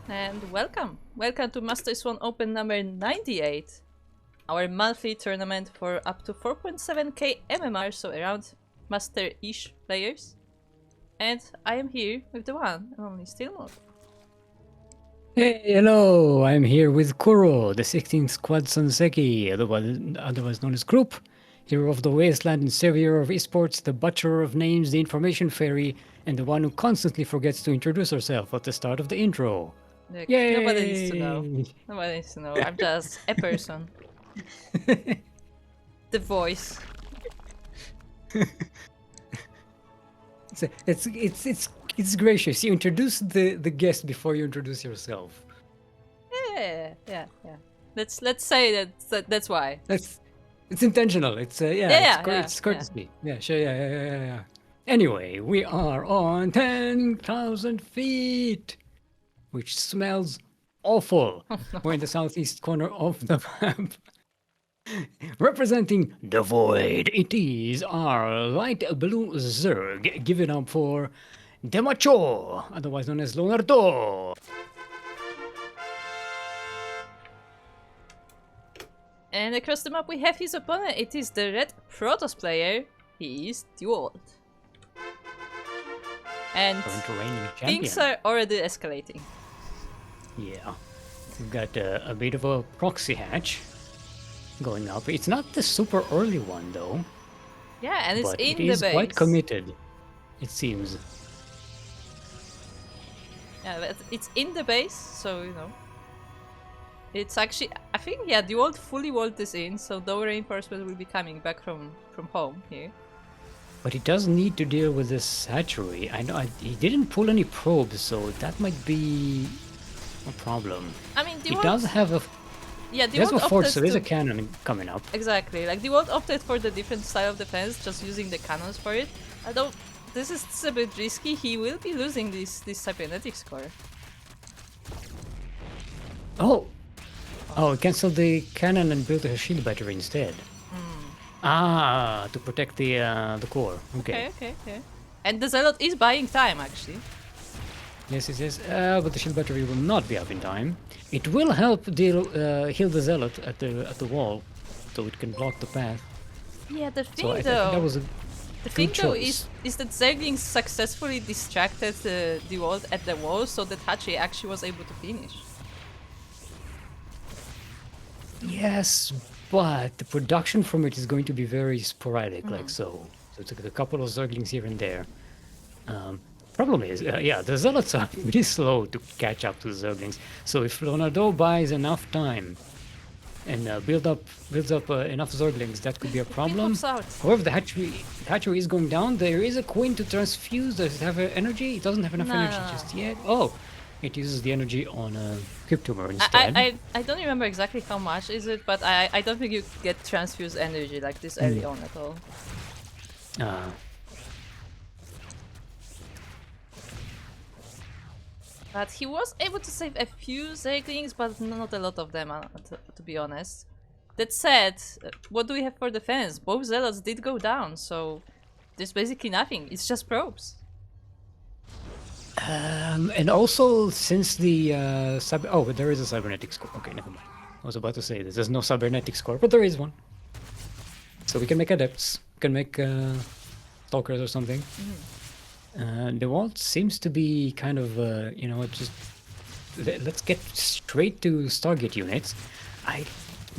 And welcome! Welcome to Master Swan Open number 98. Our monthly tournament for up to 4.7k MMR, so around Master-ish players. And I am here with the one and only Steelmore. Hey, hello! I'm here with Kuro, the 16th Squad Sanseki, otherwise known as Group, hero of the wasteland and savior of esports, the butcher of names, the information fairy, and the one who constantly forgets to introduce herself at the start of the intro. Look, Yay! nobody needs to know. Nobody needs to know. I'm just a person. The voice. It's gracious. You introduce the guest before you introduce yourself. Yeah. Let's say that's why. It's intentional. It's it's courtesy. Yeah, sure. Yeah. Anyway, we are on 10,000 feet, which smells awful. We're in the southeast corner of the map. Representing the void, it is our light blue Zerg. Give it up for Demahcciò, otherwise known as Leonardo. And across the map we have his opponent. It is the red Protoss player. He is Dewalt. And things are already escalating. Yeah, we've got a bit of a proxy hatch going up. It's not the super early one though. Yeah, and it's but in it the is base. Quite committed, it seems. Yeah, but it's in the base, so you know. It's actually, I think, yeah, the old fully walled this in, so no reinforcement will be coming back from home here. But he does need to deal with this hatchery. I know he didn't pull any probes, so that might be a problem. I mean, he does have a. Yeah, he has a fort, so there's a cannon coming up. Exactly, like Dewalt opted for the different style of defense, just using the cannons for it. Although this is a bit risky, he will be losing this cybernetic score. Oh, cancel the cannon and build a shield battery instead. Ah, to protect the core. Okay. And the Zealot is buying time, actually. Yes. But the shield battery will not be up in time. It will help heal the Zealot at the wall, so it can block the path. Yeah, the thing so I though. think that was a the thing though is that Zerglings successfully distracted the Dewalt at the wall, so that Hachi actually was able to finish. Yes, but the production from it is going to be very sporadic, like so. So it's a couple of Zerglings here and there. Problem is, the Zealots are really slow to catch up to the Zerglings. So if Leonardo buys enough time and builds up enough Zerglings, that could be a problem. However, the hatchery is going down. There is a Queen to transfuse. Does it have energy? It doesn't have enough energy just yet. Oh, it uses the energy on a Cryptomer instead. I don't remember exactly how much is it, but I don't think you get transfused energy like this early on at all. But he was able to save a few Zerglings, but not a lot of them, to be honest. That said, what do we have for defense? Both Zealots did go down, so there's basically nothing. It's just probes. And also, since the but there is a cybernetic score. Okay, never mind. I was about to say this. There's no cybernetic score, but there is one. So we can make adepts. We can make stalkers or something. Dewalt seems to be kind of, just let's get straight to Stargate units. I'm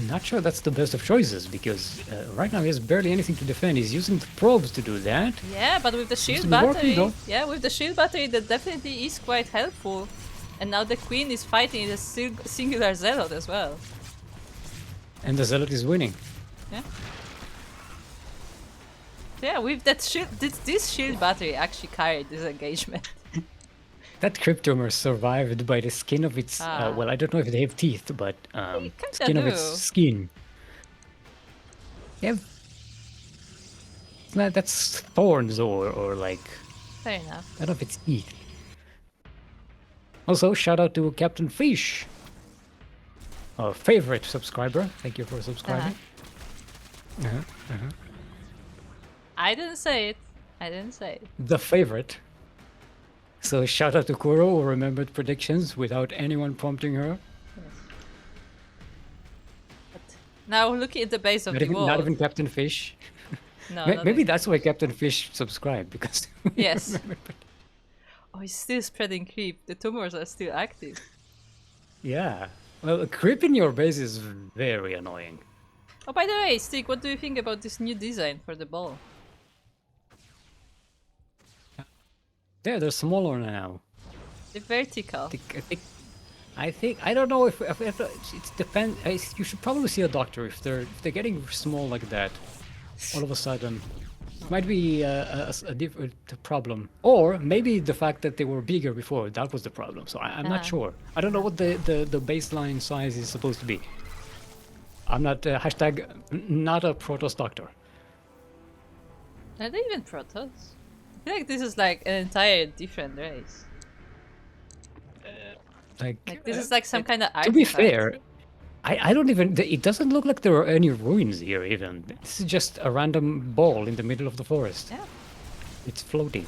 not sure that's the best of choices because right now he has barely anything to defend. He's using the probes to do that. Yeah, but with the shield battery, that definitely is quite helpful. And now the Queen is fighting a singular Zealot as well. And the Zealot is winning. Yeah. Yeah, with that shield, this shield battery actually carried this engagement. That Cryptomer survived by the skin of its. Well, I don't know if they have teeth, but skin of its skin. Yeah, that's thorns or like. Fair enough. I don't know if it's teeth. Also, shout out to Captain Fish, our favorite subscriber. Thank you for subscribing. I didn't say it. The favorite. So shout out to Kuro who remembered predictions without anyone prompting her. Yes. But now looking at the base of Not the even, wall. not even Captain Fish. No, Maybe that's why Captain Fish subscribed, because we Yes. remembered. Oh, he's still spreading creep. The tumors are still active. Yeah. Well, a creep in your base is very annoying. Oh, by the way, Stick, what do you think about this new design for the ball? They're smaller now. The vertical. I think I don't know if it depends. You should probably see a doctor if they're getting small like that. All of a sudden, it might be a different problem, or maybe the fact that they were bigger before, that was the problem. So I'm not sure. I don't know what the baseline size is supposed to be. I'm not hashtag not a Protoss doctor. Are they even Protoss? I feel like this is like an entire different race. Like this is like some kind of artifact. To be fair, I don't even. It doesn't look like there are any ruins here. Even this is just a random ball in the middle of the forest. Yeah. It's floating.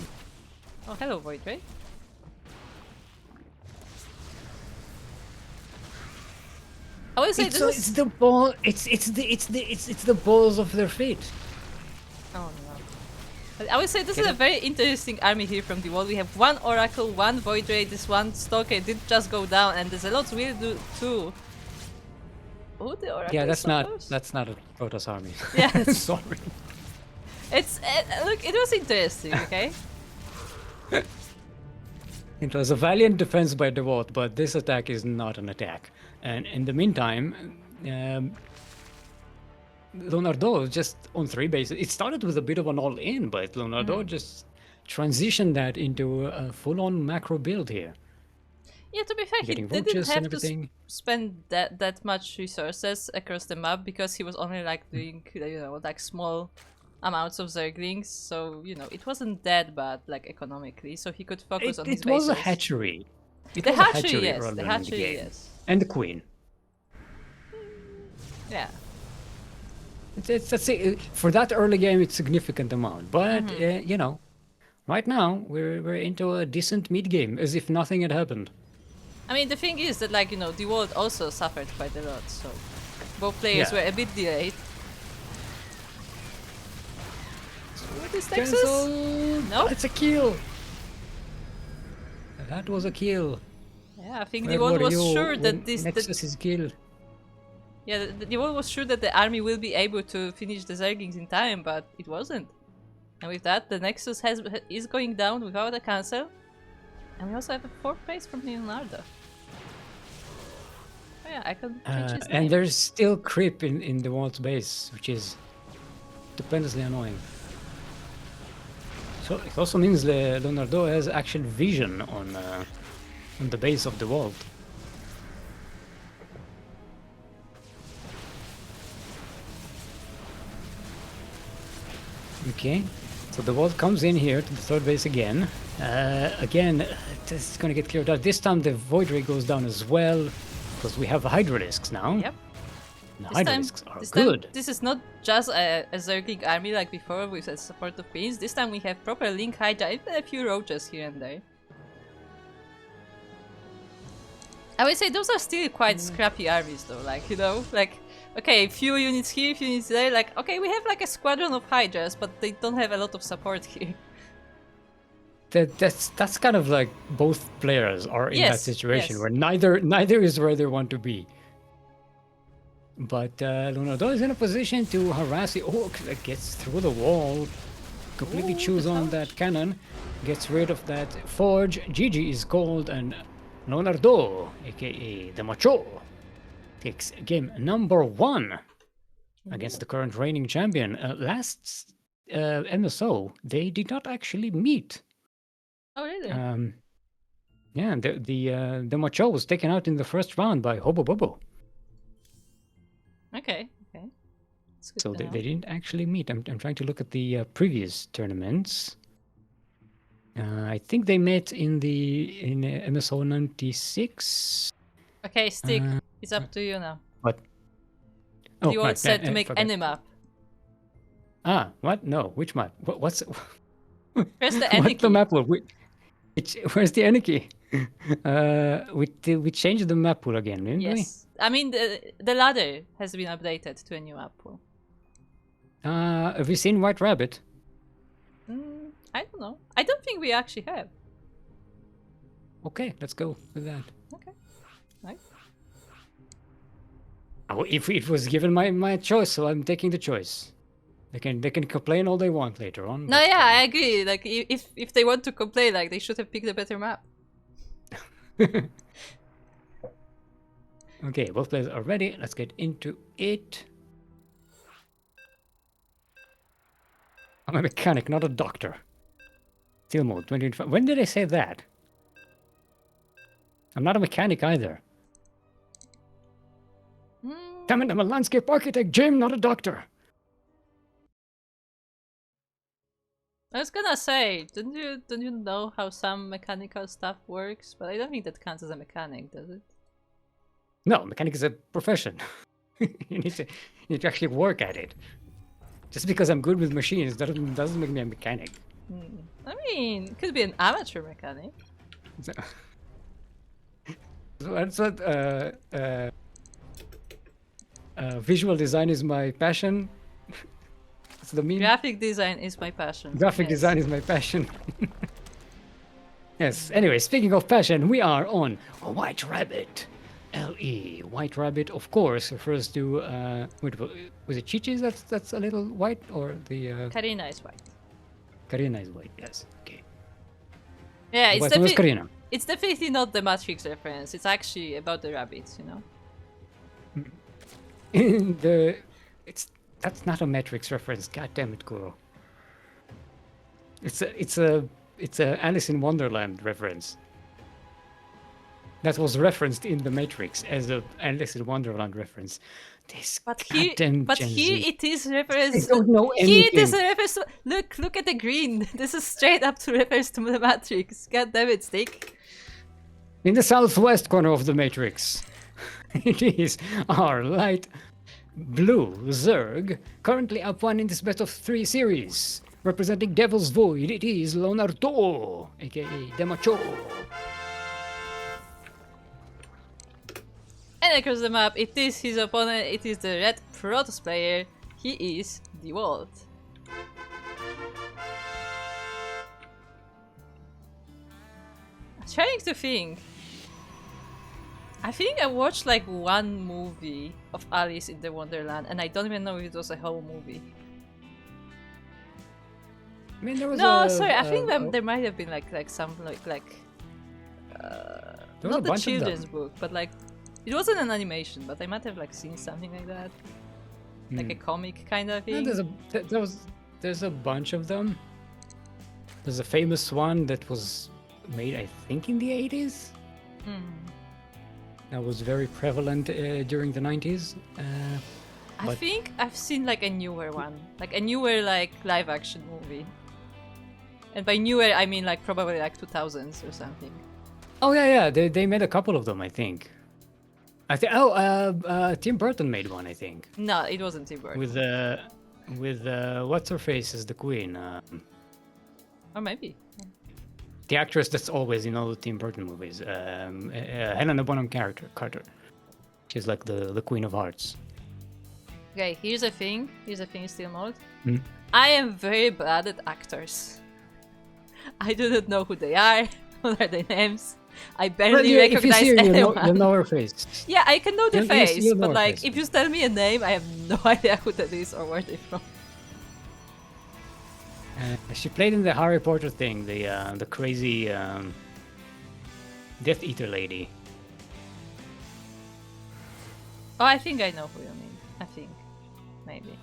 Oh, hello, Void, right? I would say It's the ball. It's the balls of their feet. Oh no. I would say this is a very interesting army here from the wall. We have one Oracle, one Void Ray, this one Stalker did just go down, and there's a lot we'll do too. Oh, the Oracle. Yeah, that's not a Protoss army. Yeah. Sorry. It's look, it was interesting, okay? It was a valiant defense by Dewalt, but this attack is not an attack. And in the meantime, Leonardo just on 3 bases. It started with a bit of an all-in, but Leonardo just transitioned that into a full-on macro build here. Yeah, to be fair, he didn't have to spend that much resources across the map because he was only like doing, you know, like small amounts of Zerglings. So, you know, it wasn't that bad, like economically. So he could focus on his bases. It was a hatchery. The hatchery, yes. The hatchery, yes. And the queen. Yeah. For that early game, it's significant amount. But you know, right now we're into a decent mid game, as if nothing had happened. I mean, the thing is that, like, you know, Dewalt also suffered quite a lot, so both players were a bit delayed. So what is Texas? No, it's a kill. That was a kill. Yeah, I think Dewalt was sure that this Nexus is kill. Yeah, Dewalt was sure that the army will be able to finish the Zerglings in time, but it wasn't. And with that, the Nexus is going down without a cancel. And we also have a 4th place from Leonardo. Oh yeah, I can change his name. And there's still creep in the Dewalt's base, which is stupendously annoying. So it also means Leonardo has actual vision on the base of the Dewalt. Okay, so the Dewalt comes in here to the 3rd base again. Again, this is going to get cleared out. This time the Void Ray goes down as well, because we have Hydralisks now. Yep. The Hydralisks are good. This is not just a Zergling army like before with the support of Queens. This time we have proper Link Hydra, even a few Roaches here and there. I would say those are still quite scrappy armies though, like, you know, like, okay, few units here, few units there, like, okay, we have like a squadron of Hydras, but they don't have a lot of support here. That's kind of like both players are in that situation where neither is where they want to be. But Leonardo is in a position to harass it. Oh, gets through the wall, completely chews on that cannon, gets rid of that forge. GG is called, and Leonardo, aka Demahcciò, takes game number 1 against the current reigning champion. Last MSO, they did not actually meet. Oh really? Yeah, the Demahcciò was taken out in the first round by Hobo Bobo. Okay. So they didn't actually meet. I'm trying to look at the previous tournaments. I think they met in MSO 96. Okay, Stick, it's up to you now. What? Oh, You all said to make any map. Ah, what? No, which map? What's Press the any what key. the map? Where's the anarchy? We changed the map pool again, didn't we? Yes. I mean, the ladder has been updated to a new map pool. Have we seen White Rabbit? I don't know. I don't think we actually have. Okay, let's go with that. Okay. Nice. Oh, if it was given my choice, so I'm taking the choice. They can complain all they want later on. No, yeah, I agree. Like, if they want to complain, like, they should have picked a better map. Okay, both players are ready. Let's get into it. I'm a mechanic, not a doctor. Steel mode 2025. When did I say that? I'm not a mechanic either. Damn it, I'm a landscape architect, Jim, not a doctor. I was gonna say, don't you know how some mechanical stuff works? But I don't think that counts as a mechanic, does it? No, mechanic is a profession. you need to actually work at it. Just because I'm good with machines doesn't make me a mechanic. I mean, it could be an amateur mechanic. That's what visual design is my passion. That's the meme. Graphic design is my passion. Graphic design is my passion. Yes. Anyway, speaking of passion, we are on a White Rabbit. LE. White Rabbit, of course, refers to wait, was it Chi-Chi's that's a little white, or the Karina is white. Karina is white, yes. Okay. Yeah, It's definitely not the Matrix reference. It's actually about the rabbits, you know. That's not a Matrix reference. God damn it, Kuro. It's a Alice in Wonderland reference. That was referenced in the Matrix as a Alice in Wonderland reference. But here it is reference. I don't know anything. Here it is a reference. Look at the green. This is straight up to reference to the Matrix. God damn it, Stick. In the southwest corner of the Matrix, it is our light blue Zerg, currently up one in this best of 3 series. Representing Devil's Void, it is Leonardo, aka Demahcciò. And across the map, it is his opponent. It is the red Protoss player. He is Dewalt. I'm trying to think. I think I watched like one movie of Alice in the Wonderland, and I don't even know if it was a whole movie. I mean, there was I think there might have been some not a children's book, but like it wasn't an animation, but I might have like seen something like that, like a comic kind of thing. Yeah, there's a bunch of them. There's a famous one that was made, I think, in the 80s. That was very prevalent during the 90s. I think I've seen like a newer one, like a newer live action movie. And by newer, I mean like probably like 2000s or something. Oh yeah, they made a couple of them, I think. Tim Burton made one, I think. No, it wasn't Tim Burton. With what's her face as the queen? Or maybe. Yeah. The actress that's always in all the Tim Burton movies, Helena Bonham Carter. She's like the Queen of Hearts. Okay, here's a thing still mode. I am very bad at actors. I do not know who they are. What are their names? I barely recognize anyone. You know her face. Yeah, I can know the face, you know but like, face. if you tell me a name, I have no idea who that is or where they're from. She played in the Harry Potter thing, the crazy Death Eater lady. Oh, I think I know who you mean. I think. Maybe.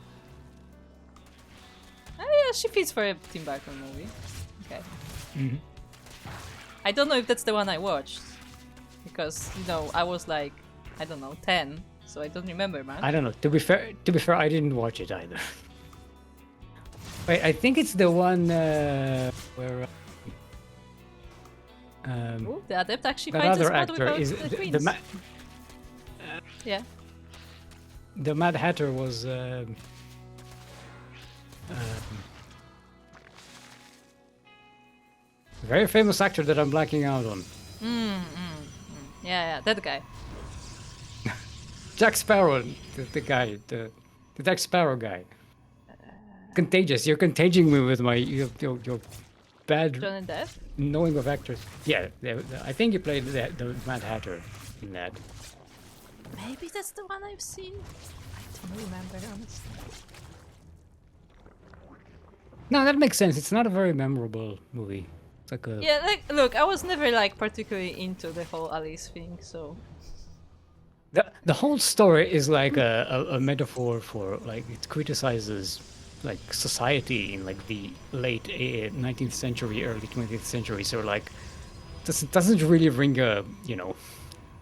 Yeah, she fits for a Tim Burton movie. Okay. I don't know if that's the one I watched. Because, you know, I was like, I don't know, 10. So I don't remember much. I don't know. To be fair, I didn't watch it either. Wait, I think it's the one where... Ooh, the Adept actually that finds a other spot actor without is the queens. Yeah. The Mad Hatter was Very famous actor that I'm blacking out on. Yeah, that guy. Jack Sparrow, the guy, the Jack Sparrow guy. Contagious. You're contaging me with your bad Johnny Depp? knowing of actors. Yeah, I think you played the Mad Hatter in that. Maybe that's the one I've seen. I don't remember, honestly. No, that makes sense. It's not a very memorable movie. It's like a Yeah, like, look, I was never, like, particularly into the whole Alice thing, so... the whole story is like a metaphor for like it criticizes like society in like the late 19th century, early 20th century. So like, doesn't really ring a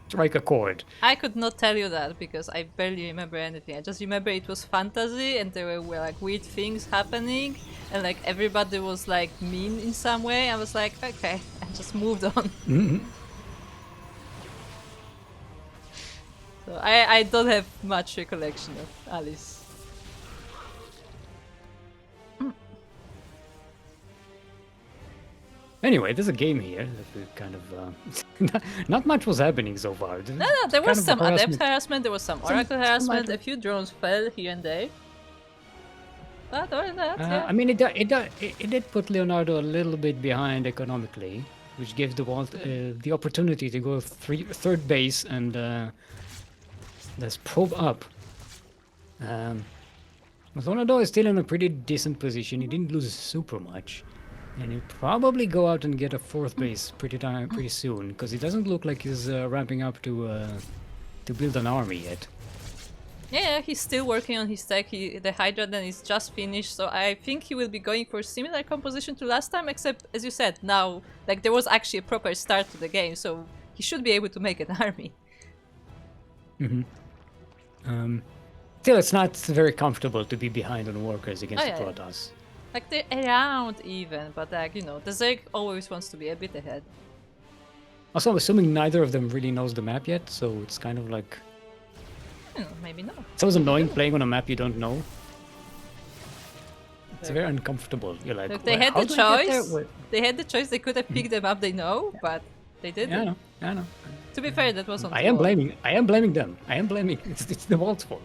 strike a chord. I could not tell you that because I barely remember anything. I just remember it was fantasy and there were like weird things happening and like everybody was like mean in some way. I was like, okay, and just moved on. So I don't have much recollection of Alice. Anyway, there's a game here that we kind of not much was happening so far. No, there was some adept harassment, there was some oracle harassment, a few drones fell here and there. But other than that, yeah. I mean, it did put Leonardo a little bit behind economically, which gave Dewalt the opportunity to go third base and let's probe up. Leonardo is still in a pretty decent position. He didn't lose super much. And he'll probably go out and get a fourth base pretty soon, because it doesn't look like he's ramping up to build an army yet. Yeah, he's still working on his tech. The Hydra then is just finished, so I think he will be going for similar composition to last time, except, as you said, now like there was actually a proper start to the game, so he should be able to make an army. Still, it's not very comfortable to be behind on workers against the yeah. Protoss. Like, they're around even, but like, you know, the Zerg always wants to be a bit ahead. Also, I'm assuming neither of them really knows the map yet, so it's kind of like... maybe not. It's always annoying playing on a map you don't know. It's very uncomfortable. You're like, look, they had the choice. They had the choice. They could have picked them up. They know, but they didn't. I know. To be fair, that wasn't. I am blaming them. It's the Vault's fault.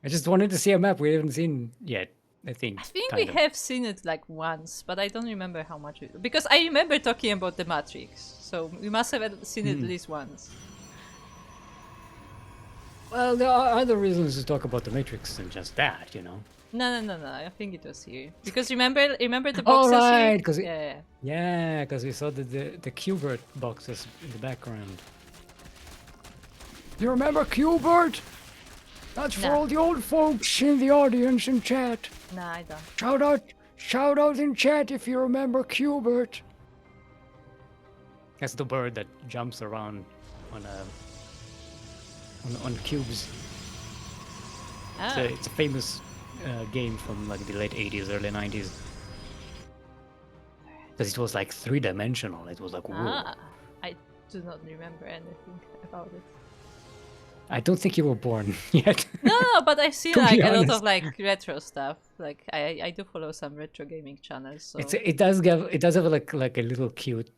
I just wanted to see a map we haven't seen yet. I think we have seen it like once, but I don't remember how much. Because I remember talking about the Matrix, so we must have seen it at least once. Well, there are other reasons to talk about the Matrix than just that, you know. No. I think it was here because remember the boxes. Oh right, because because we saw the Qbert boxes in the background. You remember Qbert? That's for all the old folks in the audience and chat. Nah, I don't. Shout out in chat if you remember Qbert. That's the bird that jumps around on cubes. It's a famous game from like the late 80s, early 90s. Because it was like 3-dimensional. It was like, whoa. I do not remember anything about it. I don't think you were born yet. No, but I see like a lot of like retro stuff. Like I do follow some retro gaming channels. So it does have like a little cute.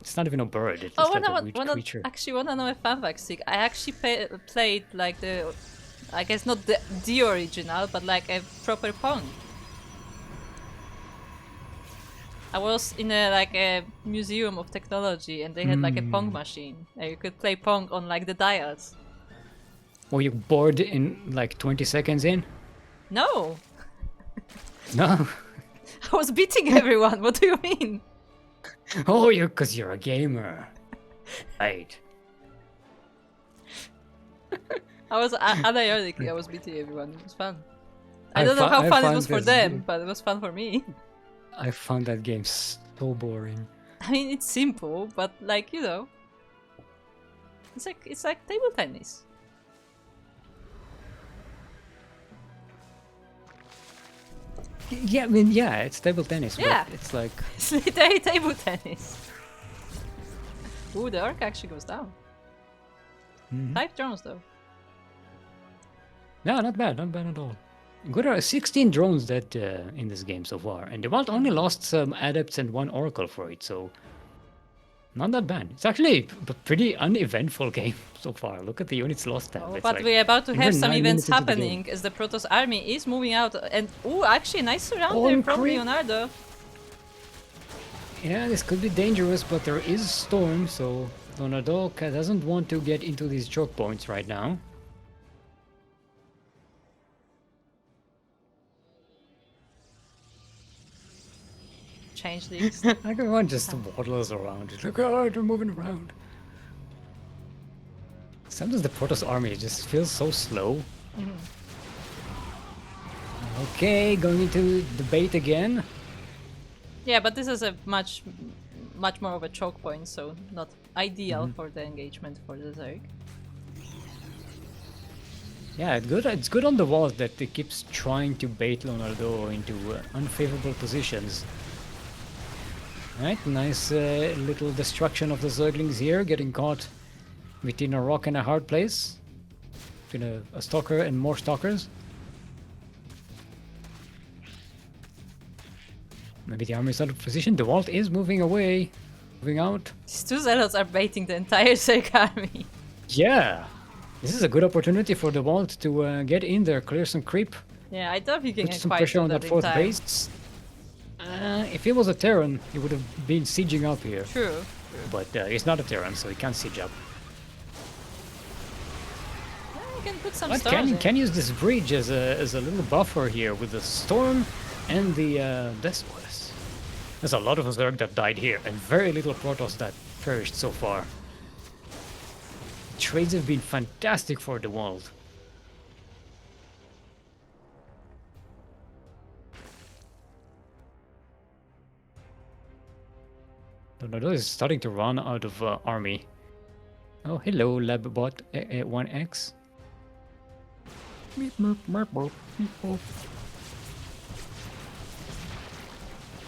It's not even a bird. It's just like a weird creature. Actually, wanna know a fun fact? I actually played like I guess not the original, but like a proper Pong. I was in a museum of technology, and they had like a Pong machine, and you could play Pong on like the dials. Were you bored in like 20 seconds in? No. No. I was beating everyone. What do you mean? Oh, because you're a gamer, right? I was unironically, I was beating everyone. It was fun. I don't know how fun it was for them, but it was fun for me. I found that game so boring. I mean, it's simple, but like, you know, it's like table tennis. Yeah, I mean, yeah, it's table tennis. Yeah, but it's like it's literally table tennis. Ooh, the orc actually goes down. 5 drones though. No, not bad at all. Good 16 drones that in this game so far, and Dewalt only lost some adepts and 1 oracle for it, so not that bad. It's actually a pretty uneventful game so far. Look at the units lost tab. Oh, It's but like we're about to have some 9 events minutes into the game. happening as the Protoss army is moving out. And oh, actually, nice surround Oh, there from creep. Leonardo. Yeah, this could be dangerous, but there is storm, so Leonardo doesn't want to get into these choke points right now. Change these. Everyone just waddles around. It's like, oh, they're moving around. Sometimes the Protoss army just feels so slow. Okay, going into debate again. Yeah, but this is a much more of a choke point, so not ideal for the engagement for the Zerg. Yeah, it's good on the walls that it keeps trying to bait Leonardo into unfavorable positions. Right, nice little destruction of the Zerglings here, getting caught between a rock and a hard place. Between a stalker and more stalkers. Maybe the army's out of position. Dewalt is moving away, moving out. These two zealots are baiting the entire Zerg army. Yeah, this is a good opportunity for Dewalt to get in there, clear some creep, Yeah, I doubt he can put get some quite pressure do on that that in fourth time. base. If it was a Terran, he would have been sieging up here. True. But he's not a Terran, so he can't siege up. Yeah, you can put some But stars in. can use this bridge as a little buffer here with the storm and the Deathwest. There's a lot of Zerg that died here, and very little Protoss that perished so far. Trades have been fantastic for the world. Leonardo is starting to run out of army. Oh, hello, LabBot 1X.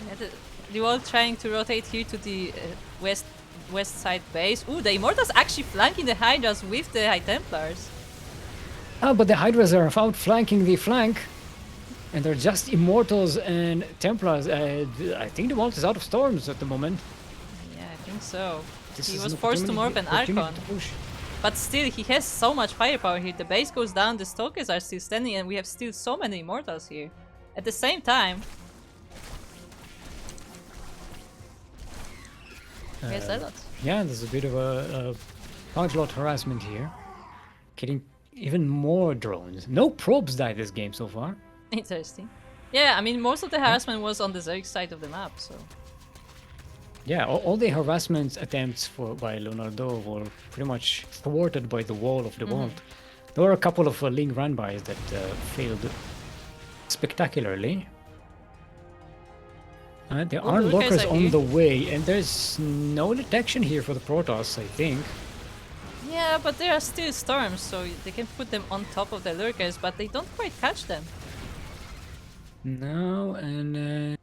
Yeah, the wall trying to rotate here to the west side base. Ooh, the Immortals actually flanking the Hydras with the High Templars. Oh, but the Hydras are outflanking the flank. And they're just Immortals and Templars. I think the world is out of storms at the moment. Yeah, I think so. This He is was an forced to morph an opportunity Archon. to push. But still, he has so much firepower here. The base goes down, the Stalkers are still standing, and we have still so many Immortals here. At the same time... Yes, a lot. Yeah, there's a bit of a lot harassment here. Getting even more drones. No probes died this game so far. Interesting. Yeah, I mean, most of the harassment was on the Zerg side of the map, so... Yeah, all the harassment attempts by Leonardo were pretty much thwarted by the wall of the vault. There were a couple of Ling Ranbys that failed spectacularly. There Oh, are the Lurkers lurkers are on here. the way, and there's no detection here for the Protoss, I think. Yeah, but there are still storms, so they can put them on top of the Lurkers, but they don't quite catch them. No, and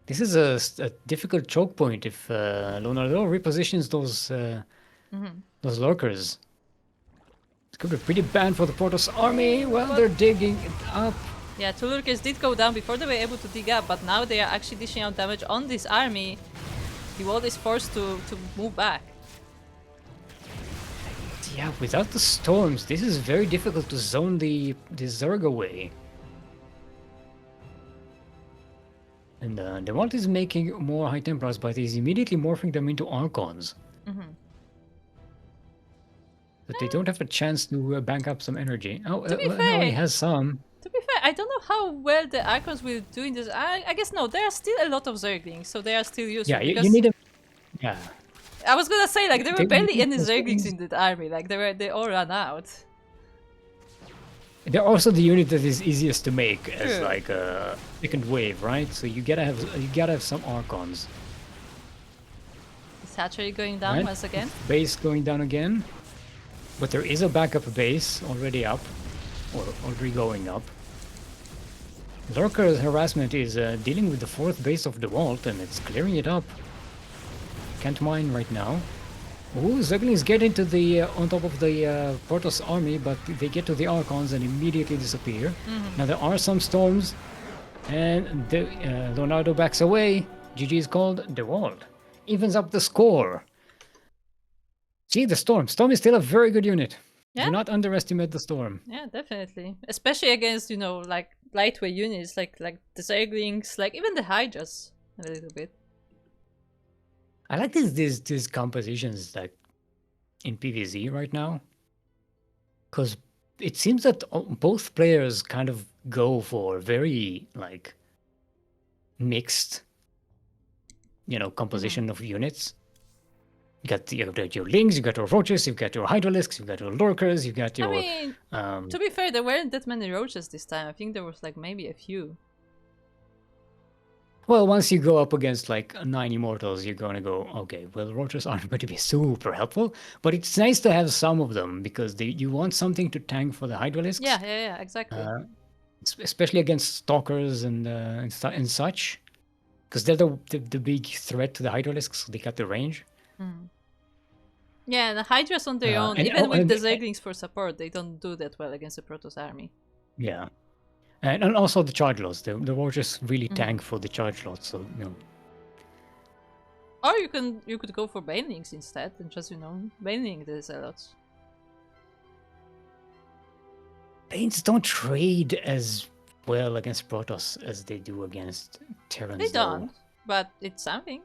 this is a difficult choke point if Leonardo repositions those lurkers. It could be pretty bad for the Protoss army. Well, they're digging it up. Yeah, two Lurkers did go down before they were able to dig up, but now they are actually dishing out damage on this army. The world is forced to move back. Yeah, without the storms, this is very difficult to zone the Zerg away. And the world is making more High Templars, but he's immediately morphing them into Archons. But they don't have a chance to bank up some energy. Oh, To be no, fair- he has some. To be fair, I don't know how well the Archons will do in this. I guess no, there are still a lot of Zerglings, so they are still useful. Yeah, you because need a... Yeah. I was gonna say, like, there were They barely need any those Zerglings things. in that army, like, they all ran out. They're also the unit that is easiest to make as True. like a second wave, right? So you gotta have some Archons. Is Hatchery going down Right. once again? Base going down again. But there is a backup base already up. Or already going up. Lurker's harassment is dealing with the fourth base of the vault and it's clearing it up. Can't mine right now. Ooh, Zerglings get into the on top of the Protoss army, but they get to the Archons and immediately disappear. Now there are some storms, and Leonardo backs away. GG is called. Dewalt evens up the score. See the Storm. Storm is still a very good unit. Yeah. Do not underestimate the Storm. Yeah, definitely. Especially against, you know, like lightweight units like the Zerglings, like even the Hydras a little bit. I like these compositions like in PvZ right now, because it seems that both players kind of go for very like mixed, you know, composition of units. You got your Lings, you got your Roaches, you got your Hydralisks, you got your Lurkers, you got your. I mean, to be fair, there weren't that many Roaches this time. I think there was like maybe a few. Well, once you go up against like 9 Immortals, you're gonna go, okay, well, Roaches aren't going to be super helpful, but it's nice to have some of them because you want something to tank for the Hydralisks. Yeah, exactly. Especially against Stalkers and such, because they're the big threat to the Hydralisks. They got the range. Yeah, the Hydras on their own, even with the Zerglings for support, they don't do that well against the Protoss army. Yeah. And also the charge lots. The Roaches really tank for the charge lots, so you know. Or you could go for Banelings instead and just, you know, Baneling the Zealots. Banes don't trade as well against Protoss as they do against Terrans. They don't, but it's something.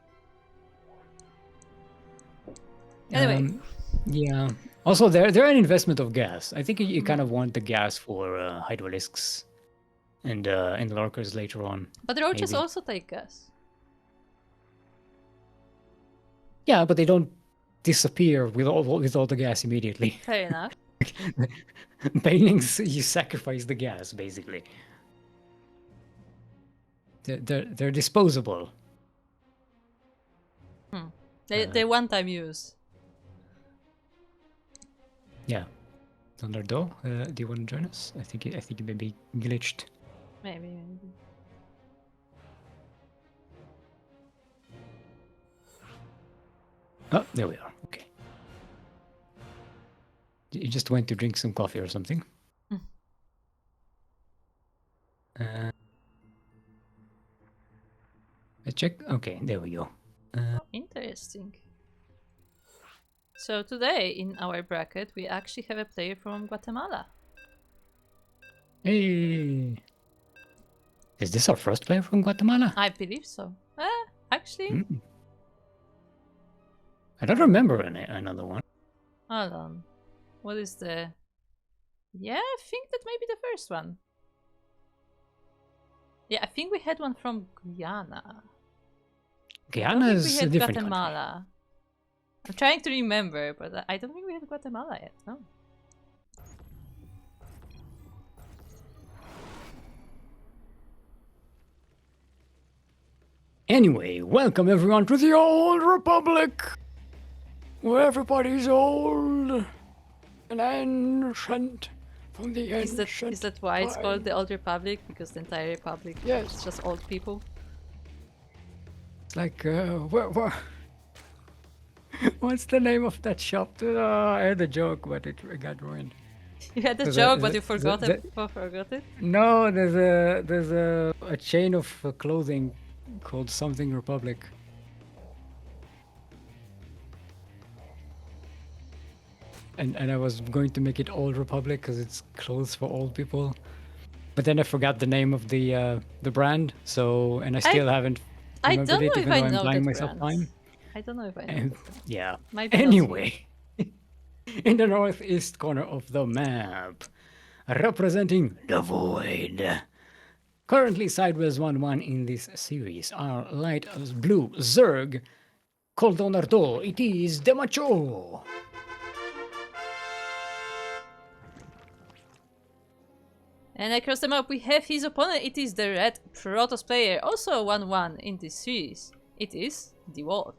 Anyway. Yeah. Also, they're an investment of gas. I think you kind of want the gas for Hydralisks and Lurkers later on. But the Roaches also take gas. Yeah, but they don't disappear with all the gas immediately. Fair enough. Banelings, you sacrifice the gas basically. They're disposable. They one-time use. Yeah. Thunderdo, do you want to join us? I think you may be glitched. Maybe. Oh, there we are. Okay. You just went to drink some coffee or something. Let's check. Okay, there we go. Interesting. So today in our bracket we actually have a player from Guatemala. Hey! Is this our first player from Guatemala? I believe so. Actually. I don't remember another one. Hold on. What is the... Yeah, I think that may be the first one. Yeah, I think we had one from Guyana. Guyana is a different Guatemala. country. I'm trying to remember, but I don't think we had Guatemala yet, no. Anyway, welcome everyone to the Old Republic! Where everybody's old and ancient from the ancient. Is that why it's called the Old Republic? Because the entire Republic is just old people? It's like, what's the name of that shop? I had a joke, but it got ruined. You had a joke, but you forgot it. No, there's a chain of clothing called something Republic. And I was going to make it Old Republic because it's clothes for old people, but then I forgot the name of the brand. So and I still haven't remembered it, even though I'm buying myself time. I don't know if I know. Yeah. Anyway, in the northeast corner of the map, representing the Void. Currently sideways 1-1 in this series are light blue Zerg, called Leonardo. It is Demahcciò. And across the map we have his opponent. It is the red Protoss player, also a 1-1 in this series. It is Dewalt.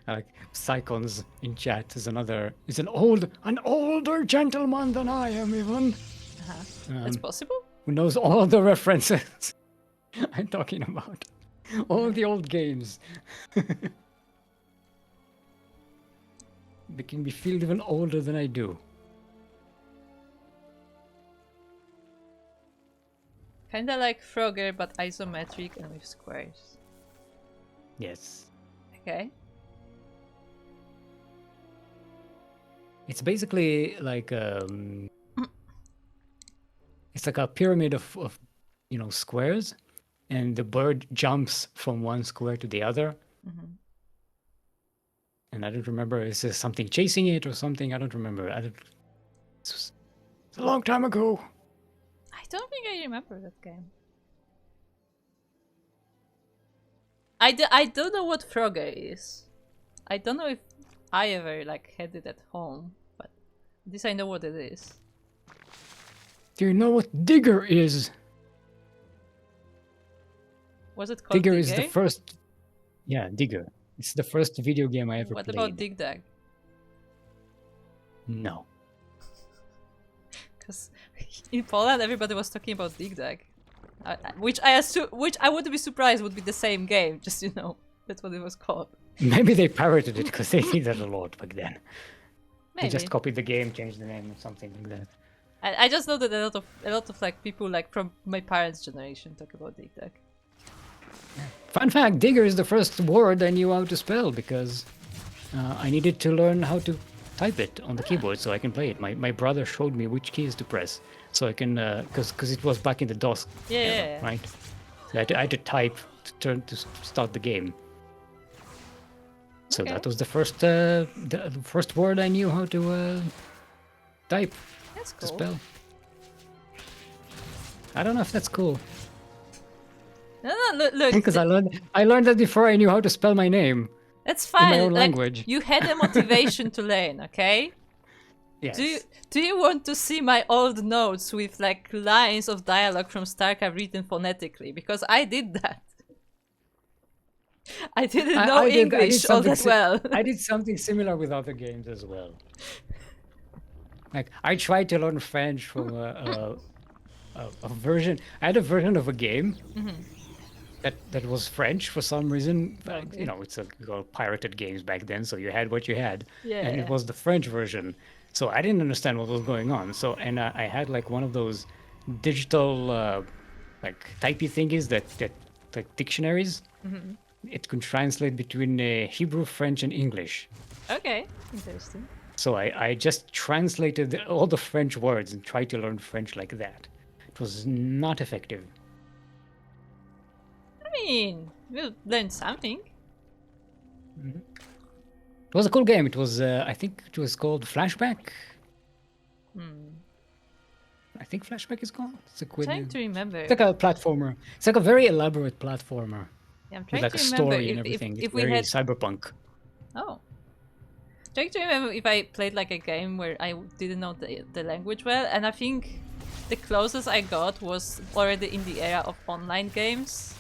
Like Psychons in chat is an older gentleman than I am even. That's possible? who knows all the references I'm talking about. All the old games. Making me feel even older than I do. Kinda like Frogger, but isometric and with squares. Yes. Okay. It's basically like it's like a pyramid of squares, and the bird jumps from one square to the other. Mm-hmm. And I don't remember, is there something chasing it or something? I don't remember. It's a long time ago. I don't think I remember that game. I don't know what Frogger is. I don't know if I ever like had it at home, but this I know what it is. Do you know what Digger is? Was it called Digger is the first... Yeah, Digger. It's the first video game I ever What played. about Dig Dag? No. Because in Poland everybody was talking about Dig Dag. Which I wouldn't be surprised would be the same game, just that's what it was called. Maybe they pirated it because they did that a lot back then. Maybe. They just copied the game, changed the name or something like that. I just know that a lot of like people like from my parents' generation talk about Dig Dag. Fun fact, Digger is the first word I knew how to spell because I needed to learn how to type it on the keyboard so I can play it. My brother showed me which keys to press so I can, because it was back in the DOS era, right? So I had to type to start the game. So that was the first word I knew how to type. That's cool. To spell. I don't know if that's cool. No, look. Because I learned that before I knew how to spell my name. That's fine. In my own like, language. You had a motivation to learn, okay? Yes. Do you want to see my old notes with like lines of dialogue from StarCraft written phonetically? Because I did that. I didn't know English all that well. I did something similar with other games as well. Like I tried to learn French from a version. I had a version of a game that was French for some reason. Okay. It's pirated games back then, so you had what you had, and Yeah. it was the French version. So I didn't understand what was going on. So I had like one of those digital like typey thingies that like dictionaries. It could translate between Hebrew, French, and English. Okay, interesting. So I just translated all the French words and tried to learn French like that. It was not effective. I mean, we'll learn something. It was a cool game. It was, I think it was called Flashback. I think Flashback is called. It's Trying to remember. It's like a platformer. It's like a very elaborate platformer. Yeah, I'm With trying like to a remember story and everything. if It's we very had. cyberpunk. Oh. Trying to remember if I played like a game where I didn't know the language well, and I think the closest I got was already in the era of online games.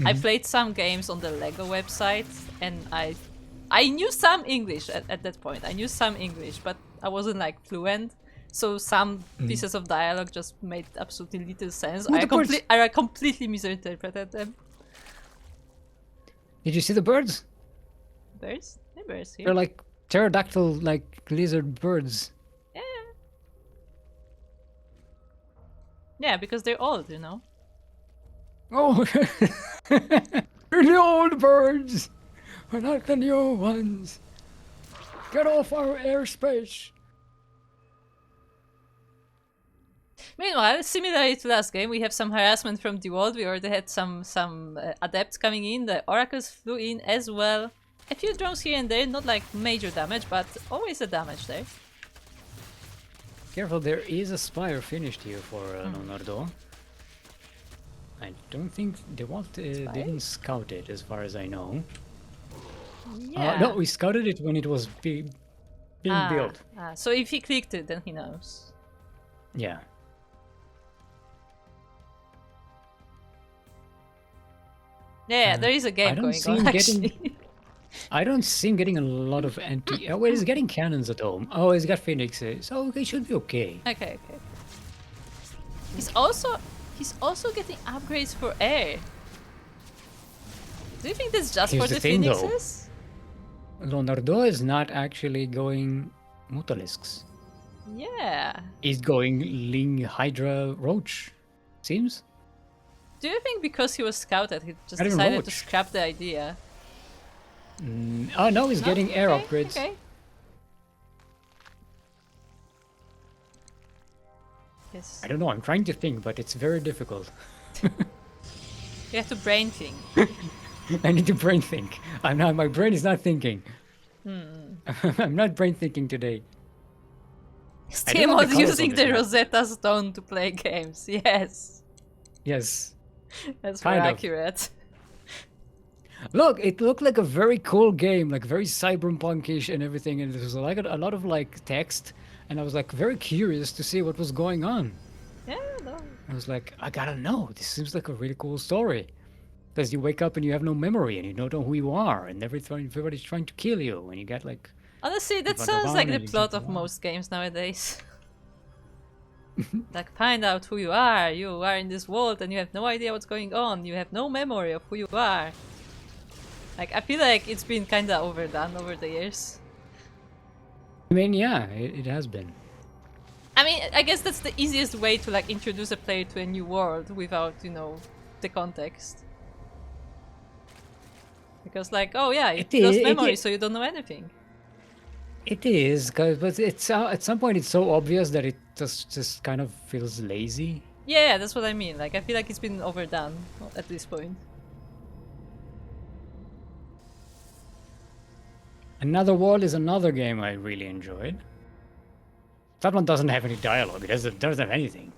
I played some games on the Lego website, and I knew some English at that point. I knew some English, but I wasn't like fluent. So some pieces of dialogue just made absolutely little sense. I completely misinterpreted them. Did you see the birds? Birds? They're birds here. They're like pterodactyl, like lizard birds. Yeah. Yeah, because they're old, Oh, the old birds are not the new ones. Get off our airspace. Meanwhile, similarly to last game, we have some harassment from Dewalt. We already had some adepts coming in. The oracles flew in as well. A few drones here and there, not like major damage, but always a damage there. Careful, there is a spire finished here for Leonardo. I don't think Dewalt didn't scout it, as far as I know. Yeah. No, we scouted it when it was being built. So if he clicked it, then he knows. Yeah. Yeah, there is a game going on, actually. I don't see him getting a lot of anti... Oh, wait, he's getting cannons at home. Oh, he's got phoenixes. Oh, he should be okay. Okay. He's also getting upgrades for air. Do you think that's just Here's for the the thing, though. phoenixes? Leonardo is not actually going Mutalisks. Yeah. He's going Ling Hydra Roach. Seems? Do you think because he was scouted, he just Not even decided to Roach. scrap the idea? Oh no, he's No? getting air Okay, upgrades. Okay. Yes. I don't know, I'm trying to think, but it's very difficult. You have to brain think. I need to brain think. My brain is not thinking. Hmm. I'm not brain thinking today. Still know the was colors using on the this map. Rosetta Stone to play games. Yes. Yes. That's more Kind of. accurate. Look, it looked like a very cool game, like very cyberpunkish and everything, and there was like a lot of like text, and I was like very curious to see what was going on. Yeah, no. I was like, I gotta know. This seems like a really cool story. Because you wake up and you have no memory and you don't know who you are, and everybody's trying to kill you, and you get like. Honestly, that Vagabond sounds like the and you plot jump of around. most games nowadays. Like, find out who you are. You are in this world and you have no idea what's going on. You have no memory of who you are. Like, I feel like it's been kinda overdone over the years. I mean, yeah, it has been. I mean, I guess that's the easiest way to like introduce a player to a new world without, you know, the context. Because like, oh yeah, you lost memory, so you don't know anything. It is, but it's at some point it's so obvious that it just kind of feels lazy. Yeah, that's what I mean. Like, I feel like it's been overdone at this point. Another World is another game I really enjoyed. That one doesn't have any dialogue. It doesn't have anything.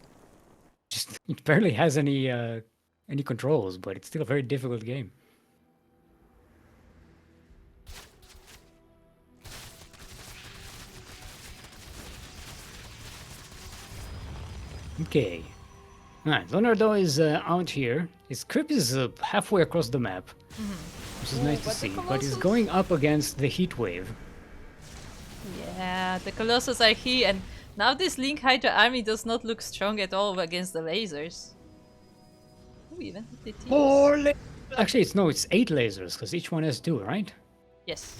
Just it barely has any controls, but it's still a very difficult game. Okay. Alright, Leonardo is out here. His crypt is halfway across the map, which is nice to but the see, but he's Colossus- going up against the heat wave. Yeah, the Colossus are here, and now this Link Hydra army does not look strong at all against the lasers. Who even did this? Actually, it's 8 lasers, because each one has 2, right? Yes.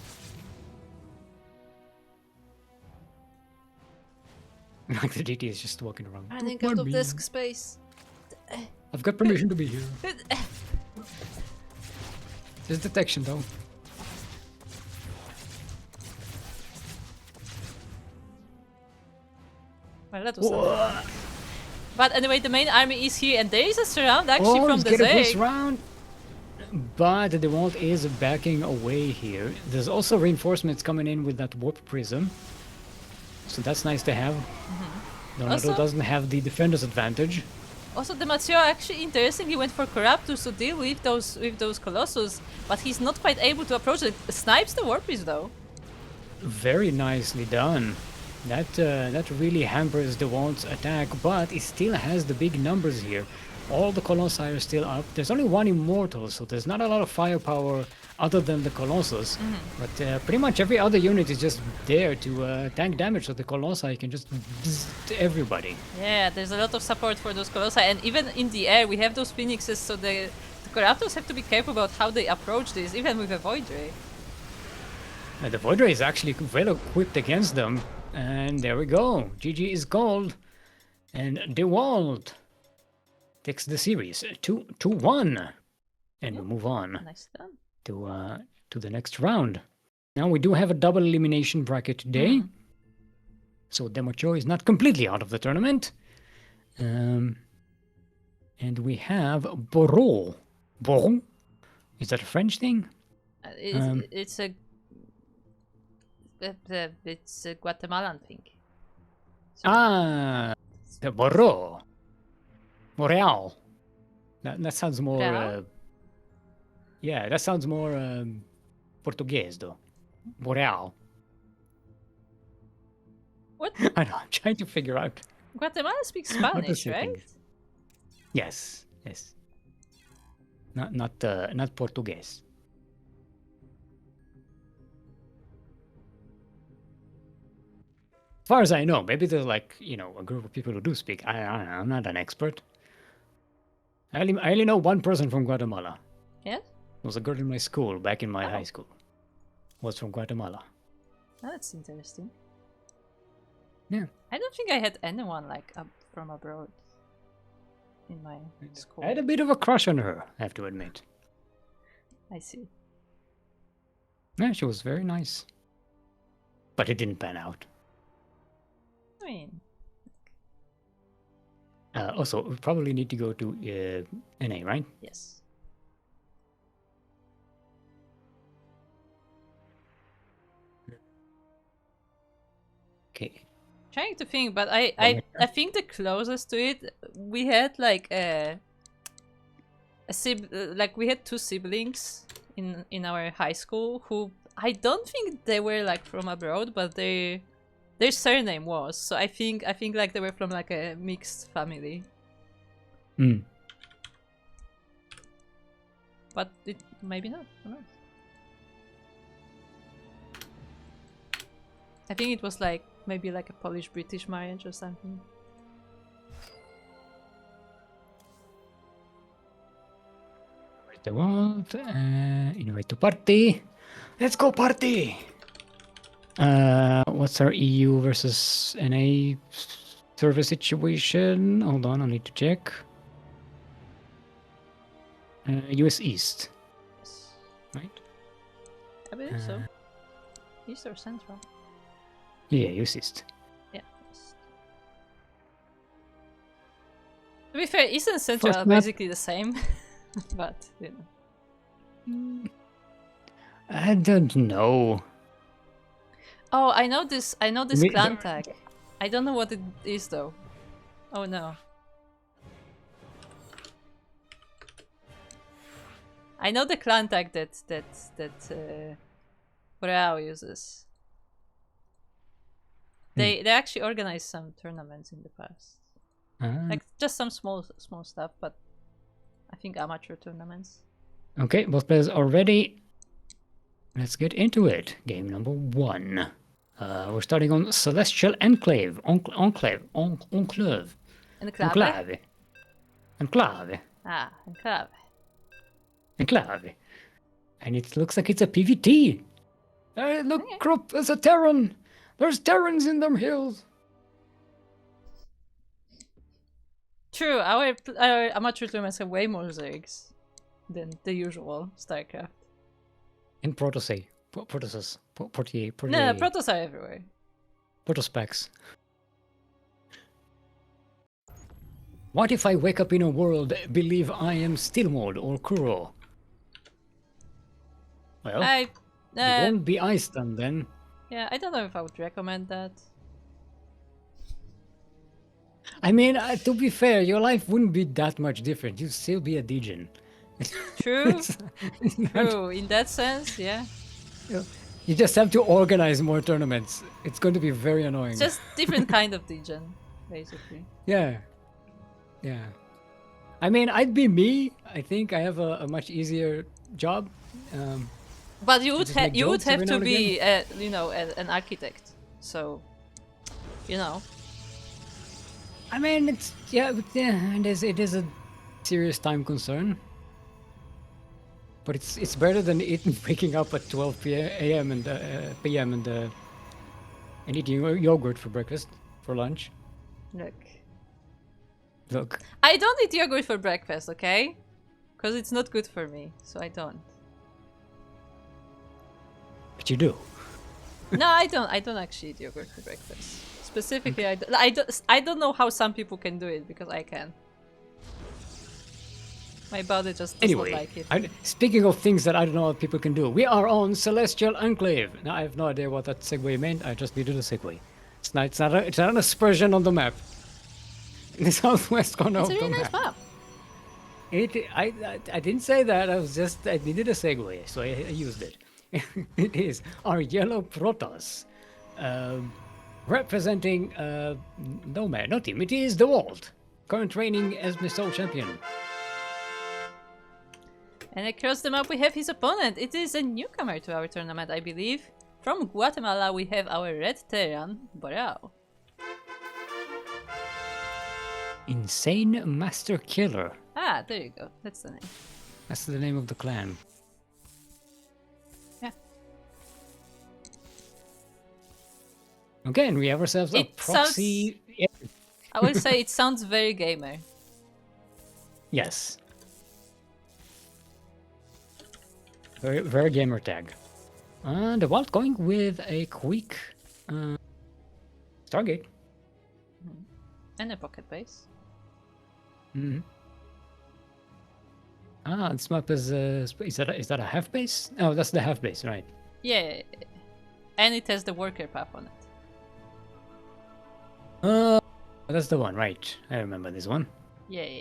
Like the DT is just walking around. Running "Look out at of me. desk space. I've got permission to be here. There's detection though. Well, that was something. But anyway, the main army is here, and there is a surround actually from he's the getting Zerg. pushed around. But the Dewalt is backing away here. There's also reinforcements coming in with that warp prism. So that's nice to have. Leonardo Also- doesn't have the defender's advantage. Also, Demahcciò actually interestingly went for Corruptus to deal with those Colossus, but he's not quite able to approach it. Snipes the Warpies though. Very nicely done. That really hampers Dewalt's attack, but he still has the big numbers here. All the Colossi are still up. There's only one Immortal, so there's not a lot of firepower other than the Colossus. But pretty much every other unit is just there to tank damage, so the Colossi can just bzzzt everybody. Yeah, there's a lot of support for those Colossi, and even in the air we have those Phoenixes, so the Corruptors have to be careful about how they approach this, even with a Void Ray. The Void Ray is actually well equipped against them. And there we go. GG is called. And Dewalt takes the series 2-1. And we move on Nice done. to the next round. Now we do have a double elimination bracket today. So Demahcciò is not completely out of the tournament. And we have Boreau. Boreau? Is that a French thing? It's a Guatemalan thing. The Boreau. Boreal. That sounds more... Boreal? yeah, that sounds more Portuguese, though. Boreal. What? I know, I'm trying to figure out. Guatemala speaks What Spanish, does he right? think? Yes, yes. Not Portuguese. As far as I know, maybe there's like, you know, a group of people who do speak. I'm not an expert. I only know one person from Guatemala. Yeah? There was a girl in my school, back in my Oh. high school. Was from Guatemala. Oh, that's interesting. Yeah. I don't think I had anyone like from abroad in my school. I had a bit of a crush on her, I have to admit. I see. Yeah, she was very nice. But it didn't pan out. I mean... Also, we probably need to go to NA, right? Yes. Okay. Trying to think, but I think the closest to it, we had like like we had two siblings in our high school who I don't think they were like from abroad, but their surname was. So I think like they were from like a mixed family. Hmm. But it maybe not. Who knows? I think it was like maybe like a Polish-British marriage or something. Dewalt, invite to party. Let's go party! What's our EU versus NA server situation? Hold on, I need to check. US East. Yes. Right? I believe so. East or Central? Yeah, US East. Yeah. East. To be fair, East and Central First are map. basically the same, but you know. I don't know. Oh, I know this. I know this Me- clan tag. I don't know what it is though. Oh no. I know the clan tag that Boreau uses. They actually organized some tournaments in the past, like just some small stuff, but I think amateur tournaments. Okay, both players are ready. Let's get into it. Game number 1. We're starting on Celestial Enclave. Enclave. Enclave. Enclave. Enclave. Ah, enclave. Enclave. And it looks like it's a PvT. Look, Krupp, there's a Terran. There's Terrans in them hills. True, our amateur tournaments have way more Zergs than the usual StarCraft. And Protosay. Protoss. Portier. No, Protoss are everywhere. Protospecs. What if I wake up in a world, believe I am Still Mode or Kuro? Well, it won't be Iceland then. Yeah, I don't know if I would recommend that. I mean, to be fair, your life wouldn't be that much different. You'd still be a degen. True. True. In that sense, yeah. You just have to organize more tournaments. It's going to be very annoying. Just different kind of degen, basically. Yeah. Yeah. I mean, I'd be me. I think I have a much easier job. But you would have every now to and be, you know, an architect. So, you know. I mean, it's it is a serious time concern. But it's better than waking up at 12 a.m. and p.m. and eating yogurt for breakfast, for lunch. Look. I don't eat yogurt for breakfast, okay? Because it's not good for me, so I don't. But you do. No, I don't. I don't actually eat yogurt for breakfast. Specifically, I don't know how some people can do it because I can. My body just does not like it. Speaking of things that I don't know what people can do, we are on Celestial Enclave. Now I have no idea what that segue meant. I just needed a segue. It's not an aspersion on the map. In the southwest corner of the map. It's a really nice map. I didn't say that. I needed a segue, so I used it. It is our yellow Protoss, representing no man, not him. It is Dewalt, current reigning as Missile champion. And across the map we have his opponent. It is a newcomer to our tournament, I believe. From Guatemala, we have our red Terran, Boreau. Insane Master Killer. Ah, there you go. That's the name. That's the name of the clan. Yeah. Okay, and we have ourselves a proxy. I would say it sounds very gamer. Yes. Very, very gamer tag. Dewalt going with a quick Stargate. And a pocket base. Mm-hmm. Ah, this map is that a half base? Oh, that's the half base, right? Yeah, and it has the worker path on it. That's the one, right? I remember this one. Yeah.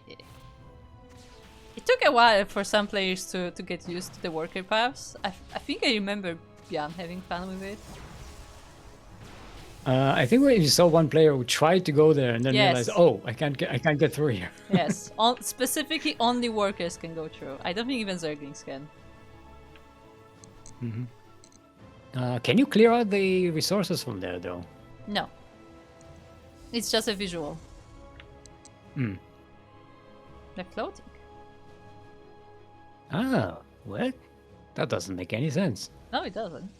It took a while for some players to get used to the worker paths. I think I remember Jan having fun with it. I think we saw one player who tried to go there and then realized, oh, I can't get through here. Yes, specifically only workers can go through. I don't think even Zerglings can. Mm-hmm. Can you clear out the resources from there, though? No. It's just a visual. Hmm. They're floating. Ah, what? That doesn't make any sense. No, it doesn't.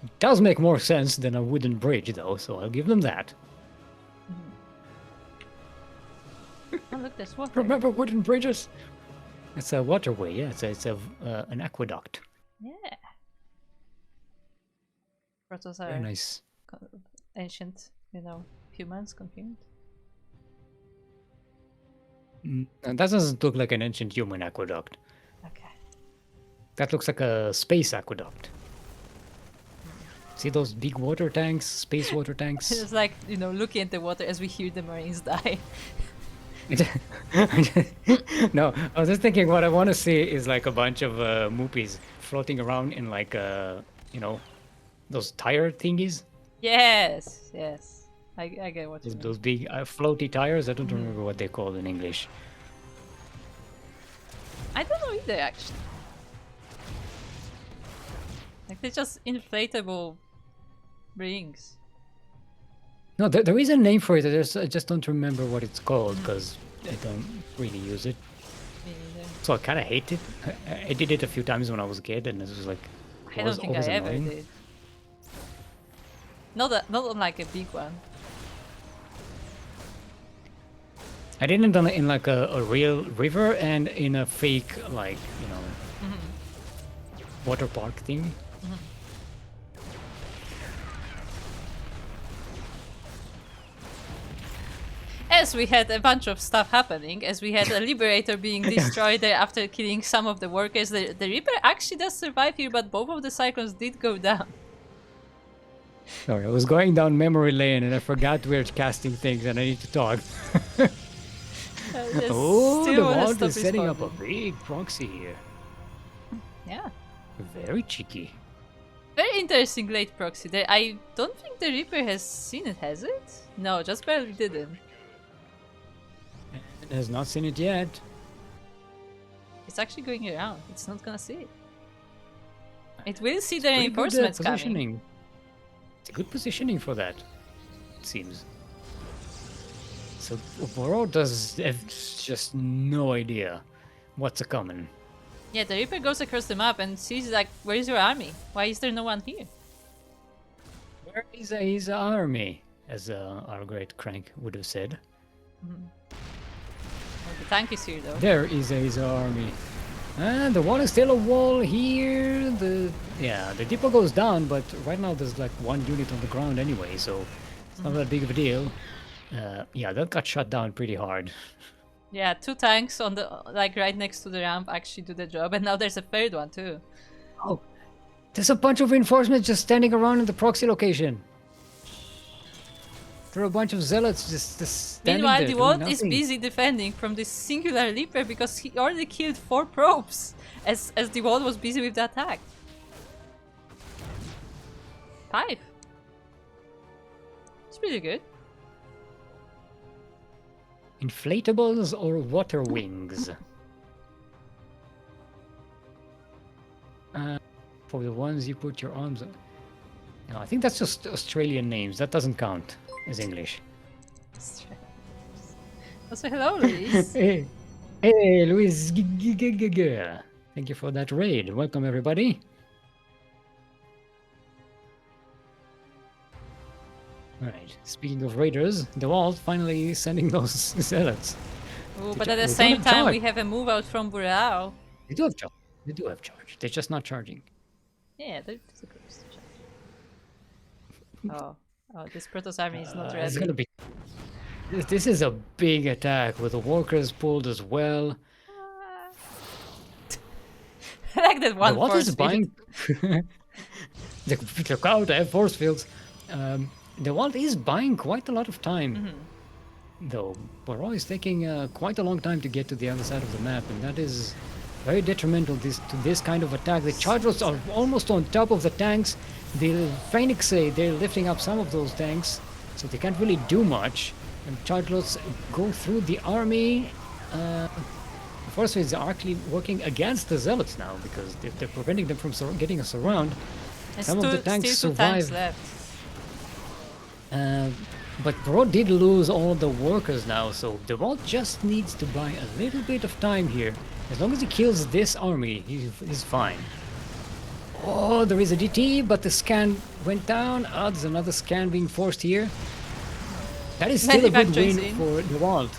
It does make more sense than a wooden bridge, though, so I'll give them that. Oh, look, there's water. Remember wooden bridges? It's a waterway, yeah. It's an aqueduct. Yeah. Protos Very are nice. ancient, humans confirmed. And that doesn't look like an ancient human aqueduct. Okay. That looks like a space aqueduct. See those big water tanks, space water tanks? It's like, looking at the water as we hear the Marines die. No, I was just thinking what I want to see is like a bunch of moopies floating around in like, those tire thingies. Yes. I get what you mean. Those big floaty tires. I don't remember what they're called in English. I don't know either, actually. Like, they're just inflatable rings. No, there is a name for it. I just don't remember what it's called because I don't really use it. Me neither. So I kind of hate it. I did it a few times when I was a kid, and it was like, I don't think I ever did. Not on like a big one. I did it in like a real river and in a fake like water park thing. As we had a bunch of stuff happening, as we had a Liberator being destroyed there after killing some of the workers. The Reaper actually does survive here, but both of the Cyclones did go down. Sorry, I was going down memory lane and I forgot we were casting things and I need to talk. Oh, Dewalt is setting up a big proxy here. Yeah. Very cheeky. Very interesting late proxy there. I don't think the Reaper has seen it, has it? No, just barely didn't. It has not seen it yet. It's actually going around. It's not gonna see it. It will see the reinforcements coming. It's a good positioning for that, it seems. So Boreau does have just no idea what's a-coming. Yeah, the Reaper goes across the map and sees like, where is your army? Why is there no one here? Where is his army? As our great Crank would have said. Well, the tank is here though. There is his army. And the wall is still a wall here. The depot goes down, but right now there's like one unit on the ground anyway, so it's not that big of a deal. Yeah, that got shut down pretty hard. Yeah, 2 tanks on the right next to the ramp actually do the job, and now there's a third one too. Oh, there's a bunch of reinforcements just standing around in the proxy location. There are a bunch of zealots just standing Meanwhile, there. Dewalt is busy defending from this singular Reaper because he already killed 4 probes as Dewalt was busy with the attack. 5. It's pretty good. Inflatables or water wings? for the ones you put your arms on. No, I think that's just Australian names. That doesn't count as English. Also, hello, Luis. Hey, hey, Luis. Thank you for that raid. Welcome, everybody. Alright, speaking of raiders, Dewalt finally sending those zealots. Ooh, but at the same time, we have a move out from Boreau. They do have charge. They do have charge. They're just not charging. Yeah, there's a ghost. Oh, this Protoss army is not ready. It's gonna be. This is a big attack with the workers pulled as well. I like that one. What is buying? the crowd have force fields. The Dewalt is buying quite a lot of time, though. Boreau is taking quite a long time to get to the other side of the map, and that is very detrimental to this kind of attack. The chargers are almost on top of the tanks. The Phoenix, they're lifting up some of those tanks, so they can't really do much. And chargers go through the army. The force fields are actually working against the zealots now because they're preventing them from getting us around. Some of the tanks survive. But Boreau did lose all the workers now, so Dewalt just needs to buy a little bit of time here. As long as he kills this army, he's fine. Oh, there is a DT, but the scan went down. Oh, there's another scan being forced here. That is still a good win for Dewalt,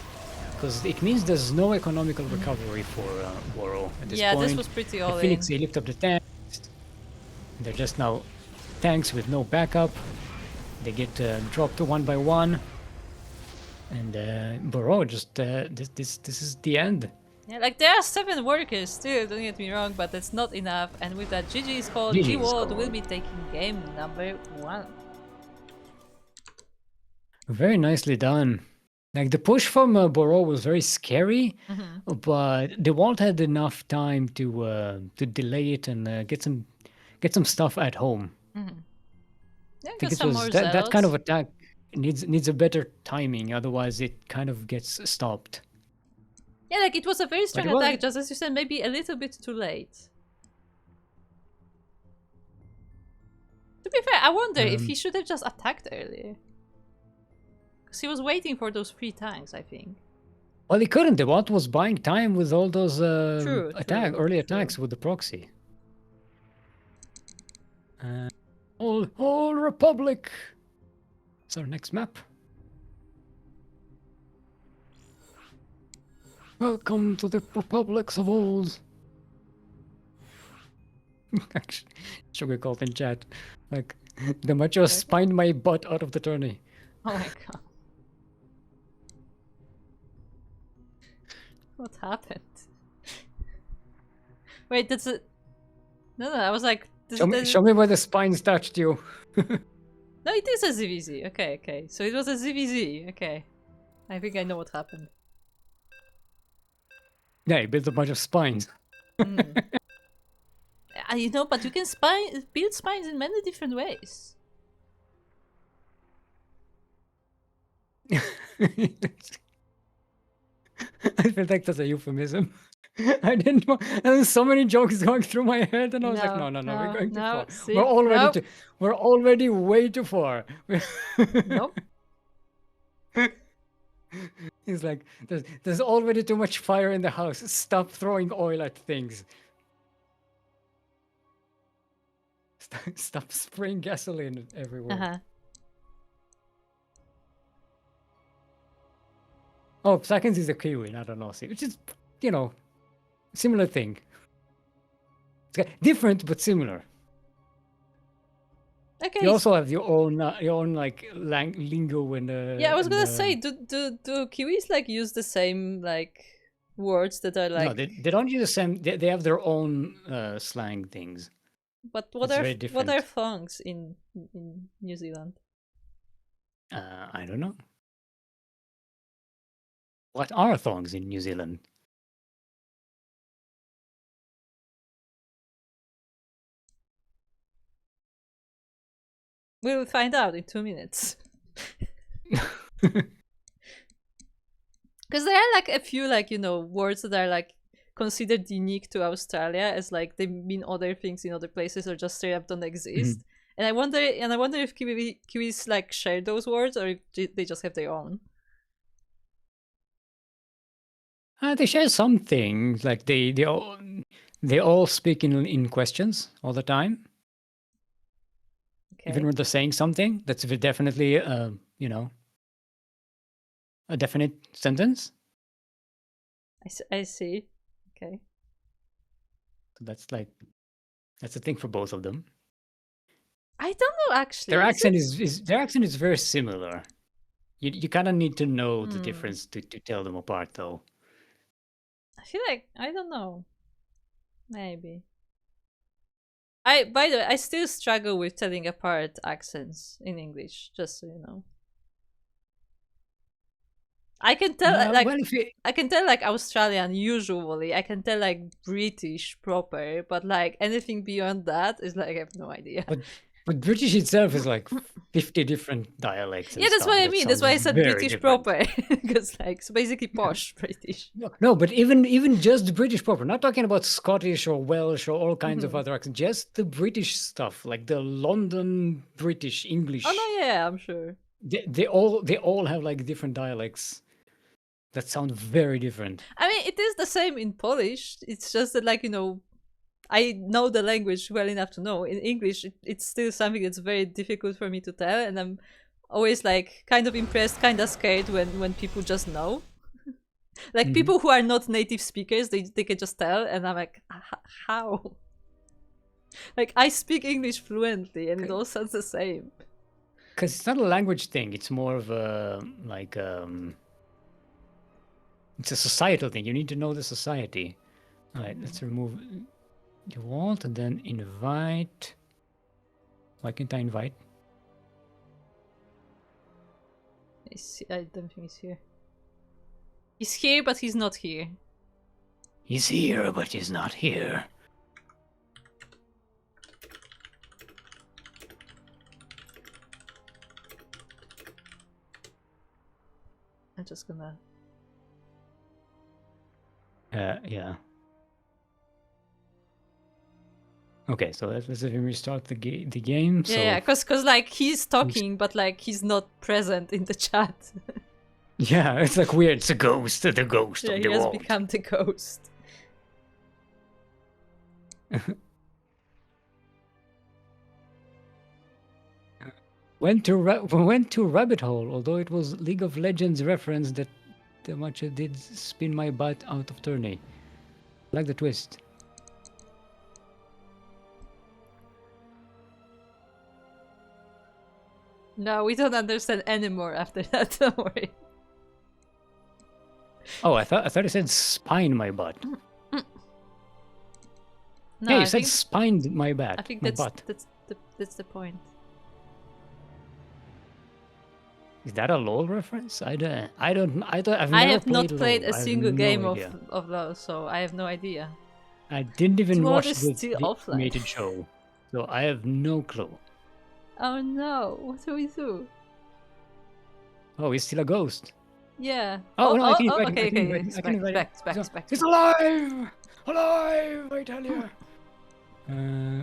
because it means there's no economical recovery for Boreau at this point. Yeah, this was pretty all in. Phoenix, they lift up the tanks. They're just now tanks with no backup. They get dropped one by one, and Boreau just this is the end. Yeah, like there are 7 workers still. Don't get me wrong, but that's not enough. And with that, GG's call, Dewalt will be taking game number 1. Very nicely done. Like the push from Boreau was very scary, but Dewalt had enough time to delay it and get some stuff at home. Yeah, I think it was that kind of attack needs a better timing, otherwise it kind of gets stopped. Yeah, like it was a very strong attack, just as you said, maybe a little bit too late. To be fair, I wonder if he should have just attacked earlier. Because he was waiting for those 3 tanks, I think. Well, he couldn't. Dewalt was buying time with all those early attacks with the proxy. All Republic. It's our next map. Welcome to the Republics of old. Actually, Sugar called in chat. Like, Demahcciò spined my butt out of the tourney. Oh my god. What happened? Wait, that's it. No, I was like... Show me where the spines touched you. No, it is a ZVZ. Okay. So it was a ZVZ. Okay. I think I know what happened. Yeah, he built a bunch of spines. You know, but you can build spines in many different ways. I feel like that's a euphemism. I didn't know. There's so many jokes going through my head, and I was like, no, we're going too far. See? We're already way too far. Nope. He's like, there's already too much fire in the house. Stop throwing oil at things. Stop spraying gasoline everywhere. Oh, seconds is a Kiwi, I don't know. See, which is, you know, similar thing. It's different but similar. Okay. You also have your own like lingo and. Yeah, I was gonna say, do Kiwis like use the same like words that are like? No, they don't use the same. They have their own slang things. But what are thongs in New Zealand? I don't know. What are thongs in New Zealand? We'll find out in 2 minutes. Because there are like a few like, you know, words that are like considered unique to Australia, as like they mean other things in other places or just straight up don't exist. And I wonder if Kiwis like share those words or if they just have their own. They share some things, like they all speak in questions all the time. Okay. Even when they're saying something, that's definitely you know, a definite sentence. I see. Okay. So that's a thing for both of them. I don't know actually. Their accent is very similar. You kind of need to know the difference to tell them apart, though. I feel like I don't know. Maybe. By the way, I still struggle with telling apart accents in English, just so you know. I can tell I can tell like Australian usually. I can tell like British proper, but like anything beyond that is like I have no idea. But British itself is like 50 different dialects. Yeah, that's what I mean. That's why I said British different. proper, because like so basically posh British. No, but even just British proper. Not talking about Scottish or Welsh or all kinds of other accents. Just the British stuff, like the London British English. Oh no, yeah, I'm sure. They all have like different dialects that sound very different. I mean, it is the same in Polish. It's just that, like, you know, I know the language well enough to know. In English, it's still something that's very difficult for me to tell, and I'm always like kind of impressed, kind of scared when people just know. Like people who are not native speakers, they can just tell, and I'm like, how? Like I speak English fluently, and it all sounds the same. Because it's not a language thing; it's more of a like it's a societal thing. You need to know the society. All right, let's remove Dewalt and then invite. Why can't I invite? I don't think he's here. He's here, but he's not here. He's here, but he's not here. I'm just gonna... Yeah. Okay, so let's restart the game. Yeah, because like he's talking, but like he's not present in the chat. Yeah, it's like weird. It's a ghost. The ghost Yeah, of he the has world. become the ghost. Went to rabbit hole. Although it was League of Legends reference that Demahcciò did spin my butt out of tourney. Like the twist. No, we don't understand anymore after that. Don't worry. Oh, I thought it said spine my butt. No, Yeah, you I said think, spined my back. I think my that's butt. that's the point. Is that a LoL reference? I've never I have not played played LoL. a I have single no game idea. of LoL, so I have no idea. I didn't even Dewalt watch is the still offline. animated show, so I have no clue. Oh no, what do we do? Oh, he's still a ghost. Yeah. Oh, no, I can invite him, okay, I can okay, invite him, it's I can back, invite it's back, him. it's back, He's alive! Alive, I tell you.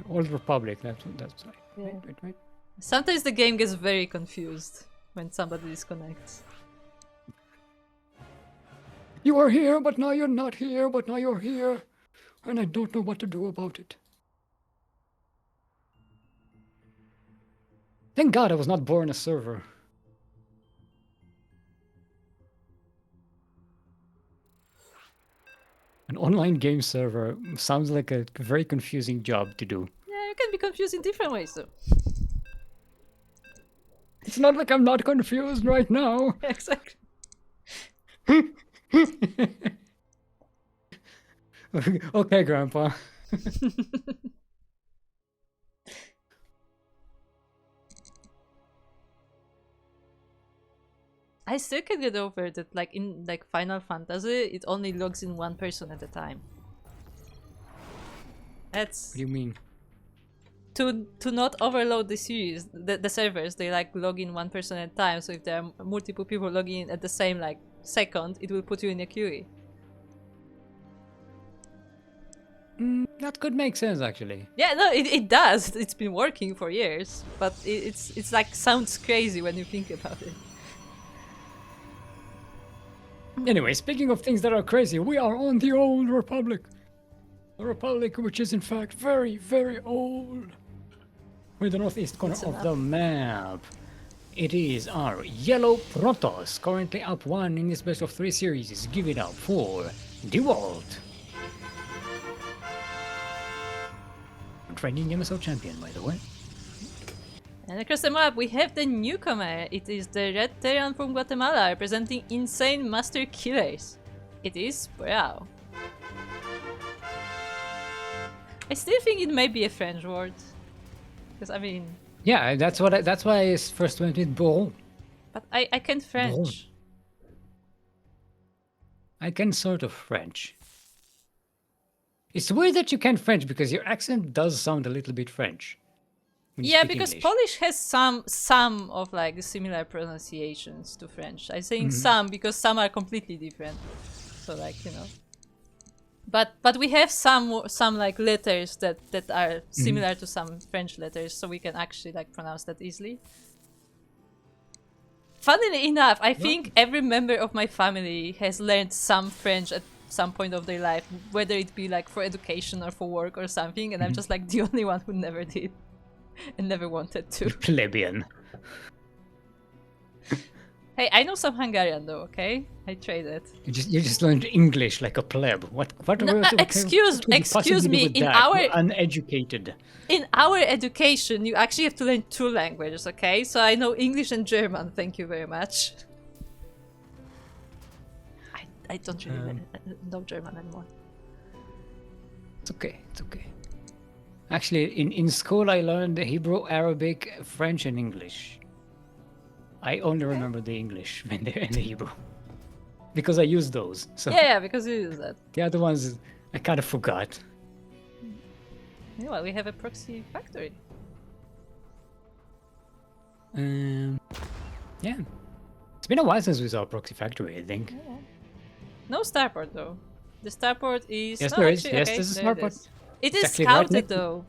Old Republic, that's right. Yeah. Right. Sometimes the game gets very confused when somebody disconnects. You are here, but now you're not here, but now you're here. And I don't know what to do about it. Thank God I was not born a server. An online game server sounds like a very confusing job to do. Yeah, you can be confused in different ways though. It's not like I'm not confused right now. Exactly. Okay, Grandpa. I still can get over that, like in like Final Fantasy, it only logs in one person at a time. That's What do you mean? to not overload the series, the servers. They like log in one person at a time. So if there are multiple people logging in at the same like second, it will put you in a queue. That could make sense, actually. Yeah, no, it does. It's been working for years, but it's like sounds crazy when you think about it. Anyway, speaking of things that are crazy, we are on the Old Republic. A republic which is in fact very, very old. We're in the northeast corner of the map. It is our yellow Protoss, currently up 1 in this best of 3 series. Give it up for Dewalt. Training MSO champion, by the way. And across the map we have the newcomer. It is the Red Terran from Guatemala, representing insane master killers. It is Boreau. I still think it may be a French word. Because I mean... Yeah, that's why I first went with Boreau. But I can French. I can sort of French. It's weird that you can French because your accent does sound a little bit French. Yeah, because English. Polish has some of like similar pronunciations to French. I think some because some are completely different. So like, you know. But we have some like letters that are similar to some French letters, so we can actually like pronounce that easily. Funnily enough, I think every member of my family has learned some French at some point of their life, whether it be like for education or for work or something, and I'm just like the only one who never did and never wanted to. Plebeian. Hey, I know some Hungarian though, okay? I traded. You just learned English like a pleb. What no, excuse me, in our You're uneducated. In our education, you actually have to learn 2 languages, okay? So I know English and German, thank you very much. I don't really know German anymore. It's okay, it's okay. Actually, in school I learned Hebrew, Arabic, French, and English. I only remember the English and the Hebrew. Because I used those. So yeah, because you use that. The other ones I kind of forgot. Yeah, well, we have a proxy factory. Yeah. It's been a while since we saw a proxy factory, I think. Yeah. No starport though. The starport is... Yes, no, there actually, is. Yes, okay, there's a starport. It is scouted though.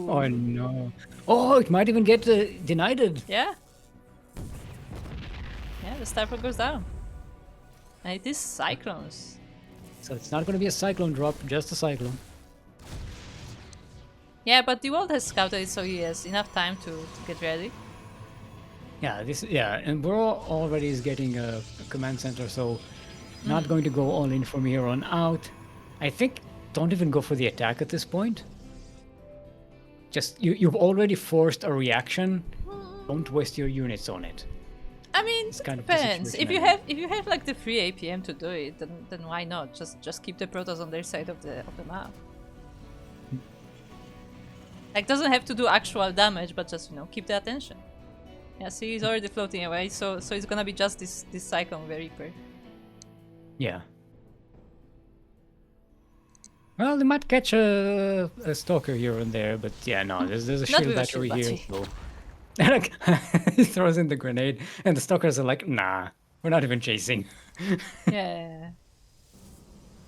Oh no. Oh, it might even get denied. Yeah. Yeah, the starport goes down. And it is cyclones. So it's not going to be a cyclone drop, just a cyclone. Yeah, but Dewalt has scouted it, so he has enough time to get ready. Yeah, and Boreau already is getting a command center, so not going to go all in from here on out. I think don't even go for the attack at this point. Just you've already forced a reaction. Don't waste your units on it. I mean, it kind depends. If you have like the free APM to do it, then why not? Just keep the Protoss on their side of the map. Like doesn't have to do actual damage, but just keep the attention. Yeah, see, he's already floating away, so it's gonna be just this Cyclone with Reaper. Yeah. Well, they might catch a Stalker here and there, but yeah, no, there's a shield battery here. So. He throws in the grenade, and the Stalkers are like, nah, we're not even chasing. Yeah.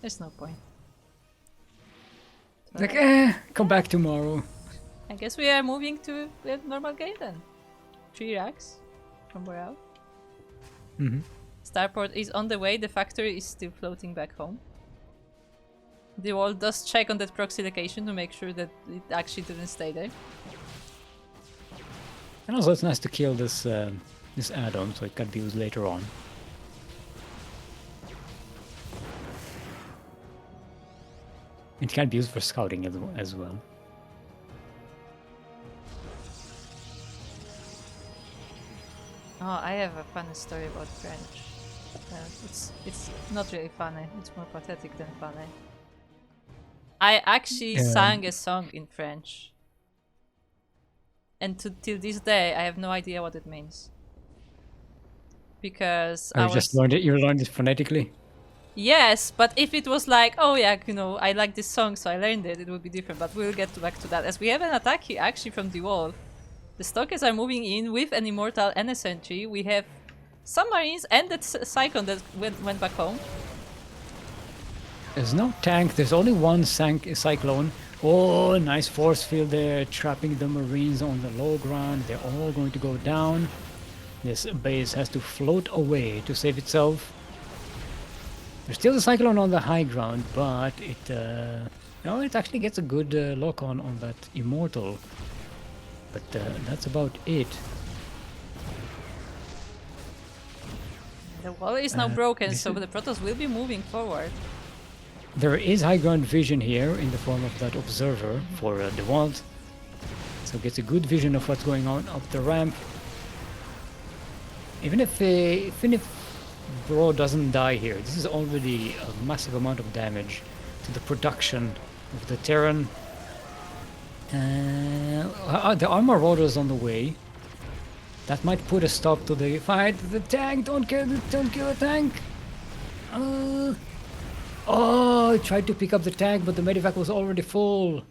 There's no point. So, like, come back tomorrow. I guess we are moving to the normal game then. 3 racks from Boreau. Starport is on the way, the factory is still floating back home. Dewalt does check on that proxy location to make sure that it actually didn't stay there. And also it's nice to kill this this add-on so it can be used later on. It can be used for scouting as well. Oh, I have a funny story about French. It's not really funny, it's more pathetic than funny. I actually sang a song in French. And till this day, I have no idea what it means. Because you just learned it, you learned it phonetically? Yes, but if it was like, oh yeah, I like this song, so I learned it, it would be different. But we'll get back to that. As we have an attack here, actually, from Dewalt. The Stalkers are moving in with an Immortal and a Sentry. We have submarines and that Cyclone that went back home. There's no tank. There's only one cyclone. Oh, nice force field there, trapping the Marines on the low ground. They're all going to go down. This base has to float away to save itself. There's still a cyclone on the high ground, but it actually gets a good lock on that immortal. But that's about it. The wall is now broken, so the Protoss will be moving forward. There is high ground vision here in the form of that observer for Dewalt. So gets a good vision of what's going on up the ramp. Even if Boreau doesn't die here, this is already a massive amount of damage to the production of the Terran. The armor rollers on the way. That might put a stop to the fight. The tank, don't kill the tank. Oh, I tried to pick up the tank, but the medevac was already full.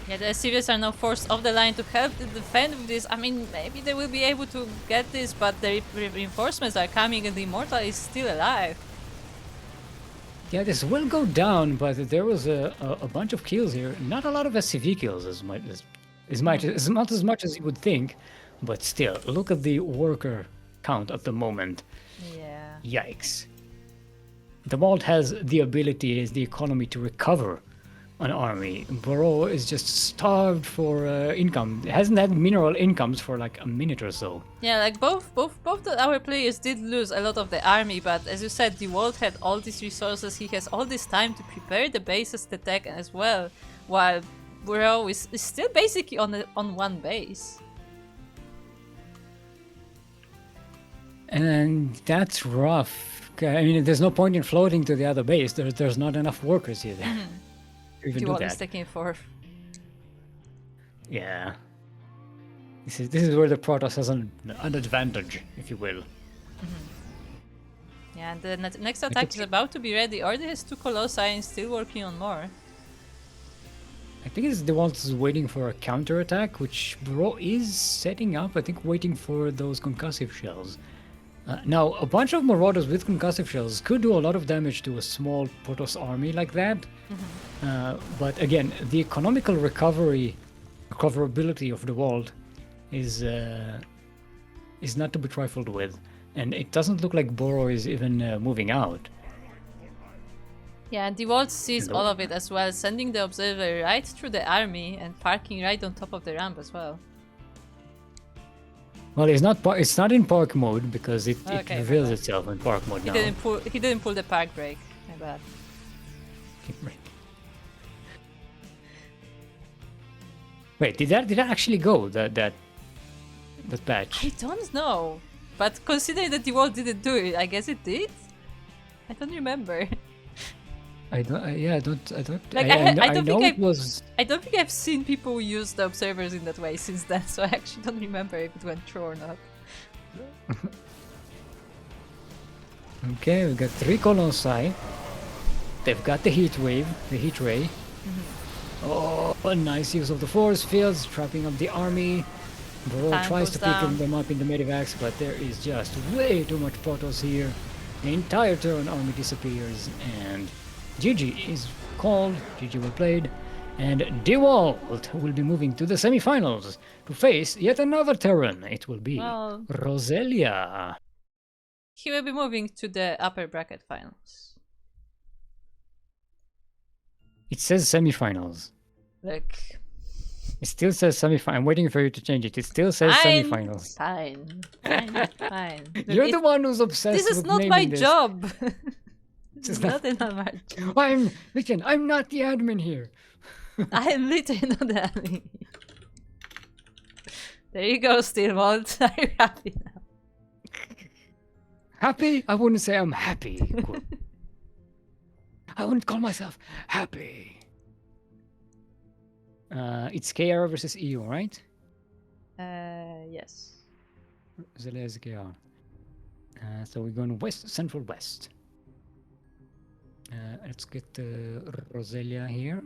Yeah, the civilians are now forced off the line to help to defend with this. I mean, maybe they will be able to get this, but the reinforcements are coming and the Immortal is still alive. Yeah, this will go down, but there was a bunch of kills here. Not a lot of SCV kills as not as much as you would think, but still, look at the worker count at the moment. Yeah. Yikes. The Vault has the ability, has the economy to recover an army. Boreau is just starved for income. It hasn't had mineral incomes for like a minute or so. Yeah, like both our players did lose a lot of the army, but as you said, Dewalt had all these resources. He has all this time to prepare the bases to attack as well, while Boreau is still basically on one base. And that's rough. I mean, there's no point in floating to the other base. There's not enough workers here. Dewalt is taking fourth. Yeah. This is where the Protoss has an advantage, if you will. Yeah, and the next attack is about to be ready. Already has 2 Colossi and still working on more. I think it's the ones waiting for a counterattack, which Boreau is setting up. I think waiting for those concussive shells. Now, a bunch of Marauders with concussive shells could do a lot of damage to a small Protoss army like that. But again, the economical recoverability of the Vault is not to be trifled with. And it doesn't look like Boreau is even moving out. Yeah, and Dewalt sees all of it as well, sending the observer right through the army and parking right on top of the ramp as well. Well, it's not in park mode because it reveals itself in park mode now. He didn't pull the park brake. My bad. Wait, did that actually go that patch? I don't know, but considering that Dewalt didn't do it, I guess it did. I don't remember. I don't think I've seen people use the observers in that way since then, so I actually don't remember if it went through or not. Okay, we got 3 Colossi. They've got the heat ray. Oh, a nice use of the force fields, trapping up the army. Boreau tries to pick them up in the medivacs, but there is just way too much Protoss here. The entire Terran army disappears, and GG is called, GG well played, and Dewalt will be moving to the semifinals to face yet another Terran. It will be Roselia. He will be moving to the upper bracket finals. It says semifinals. Look. It still says semifinals. I'm waiting for you to change it. It still says semifinals. Fine. Look, you're the one who's obsessed with naming this. This is not my job. This is not in my job. I'm not the admin here. I am literally not the admin. There you go, Steelwalt. Are you happy now? Happy? I wouldn't say I'm happy. I wouldn't call myself happy. It's KR versus EU, right? Yes. Roselia is KR. So we're going central west. Let's get Roselia here.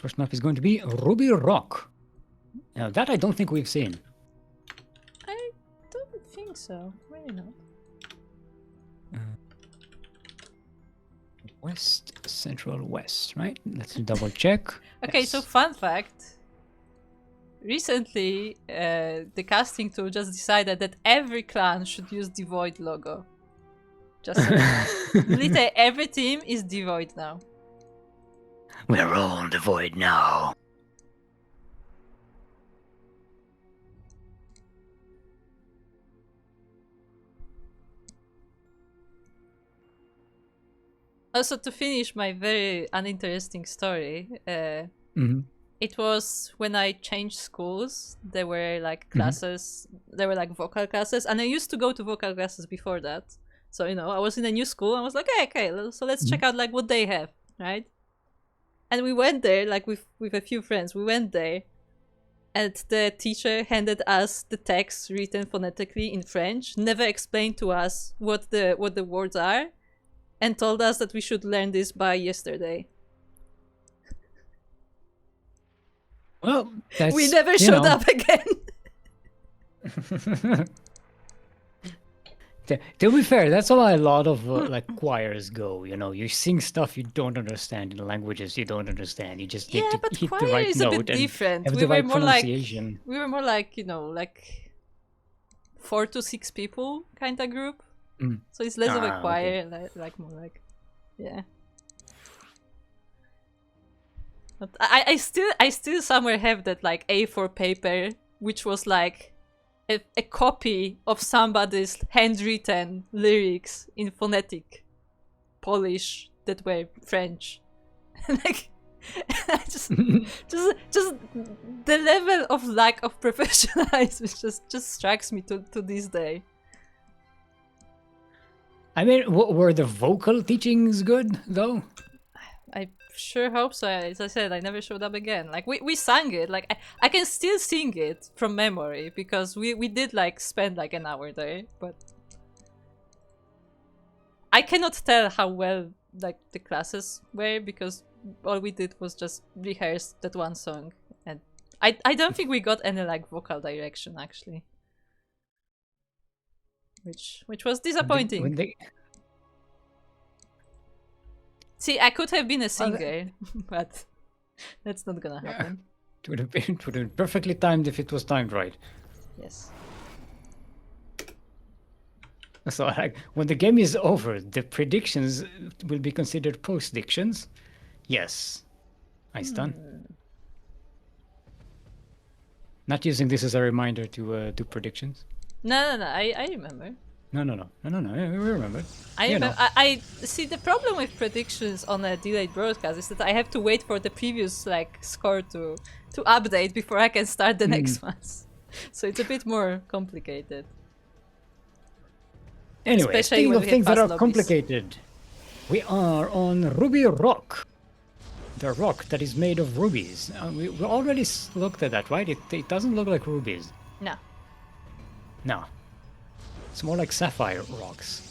First map is going to be Ruby Rock. Now that I don't think we've seen. I don't think so. Maybe not. West, Central, West, right? Let's double check. Okay, Yes. so fun fact. Recently, the casting tool just decided that every clan should use Devoid logo. Just so you know. Literally every team is Devoid now. We're all devoid now. Also, to finish my very uninteresting story, it was when I changed schools. There were like classes, there were like vocal classes, and I used to go to vocal classes before that. So, you know, I was in a new school, I was like, okay, so let's check out like what they have, right? And we went there, like with a few friends, we went there, and the teacher handed us the text written phonetically in French, never explained to us what the words are, and told us that we should learn this by yesterday. Well, that's, we never showed up again. To be fair, that's how a lot of like choirs go. You know, you sing stuff you don't understand in languages you don't understand. You just need to hit the right is a note bit and different. have We the were right more like pronunciation. we were more like, you know, like 4 to 6 people kind of group. So it's less of a choir, like more like, yeah. But I still somewhere have that like A4 paper, which was like a copy of somebody's handwritten lyrics in phonetic Polish that were French. Like, just the level of lack of professionalism just strikes me to this day. I mean, were the vocal teachings good though? I sure hope so. As I said, I never showed up again. Like we sang it. Like I can still sing it from memory because we did like spend like an hour there, but I cannot tell how well like the classes were because all we did was just rehearse that one song, and I don't think we got any like vocal direction actually, which was disappointing. See, I could have been a singer, but that's not gonna happen. It would have been perfectly timed if it was timed right. Yes. So, like, when the game is over, the predictions will be considered post-dictions? Yes. Nice done. Not using this as a reminder to do predictions. No, I remember. No, we remember. I see the problem with predictions on a delayed broadcast is that I have to wait for the previous like score to update before I can start the next ones. So it's a bit more complicated. Anyway, speaking of things that are complicated, we are on Ruby Rock. The rock that is made of rubies. We already looked at that, right? It doesn't look like rubies. No. It's more like sapphire rocks.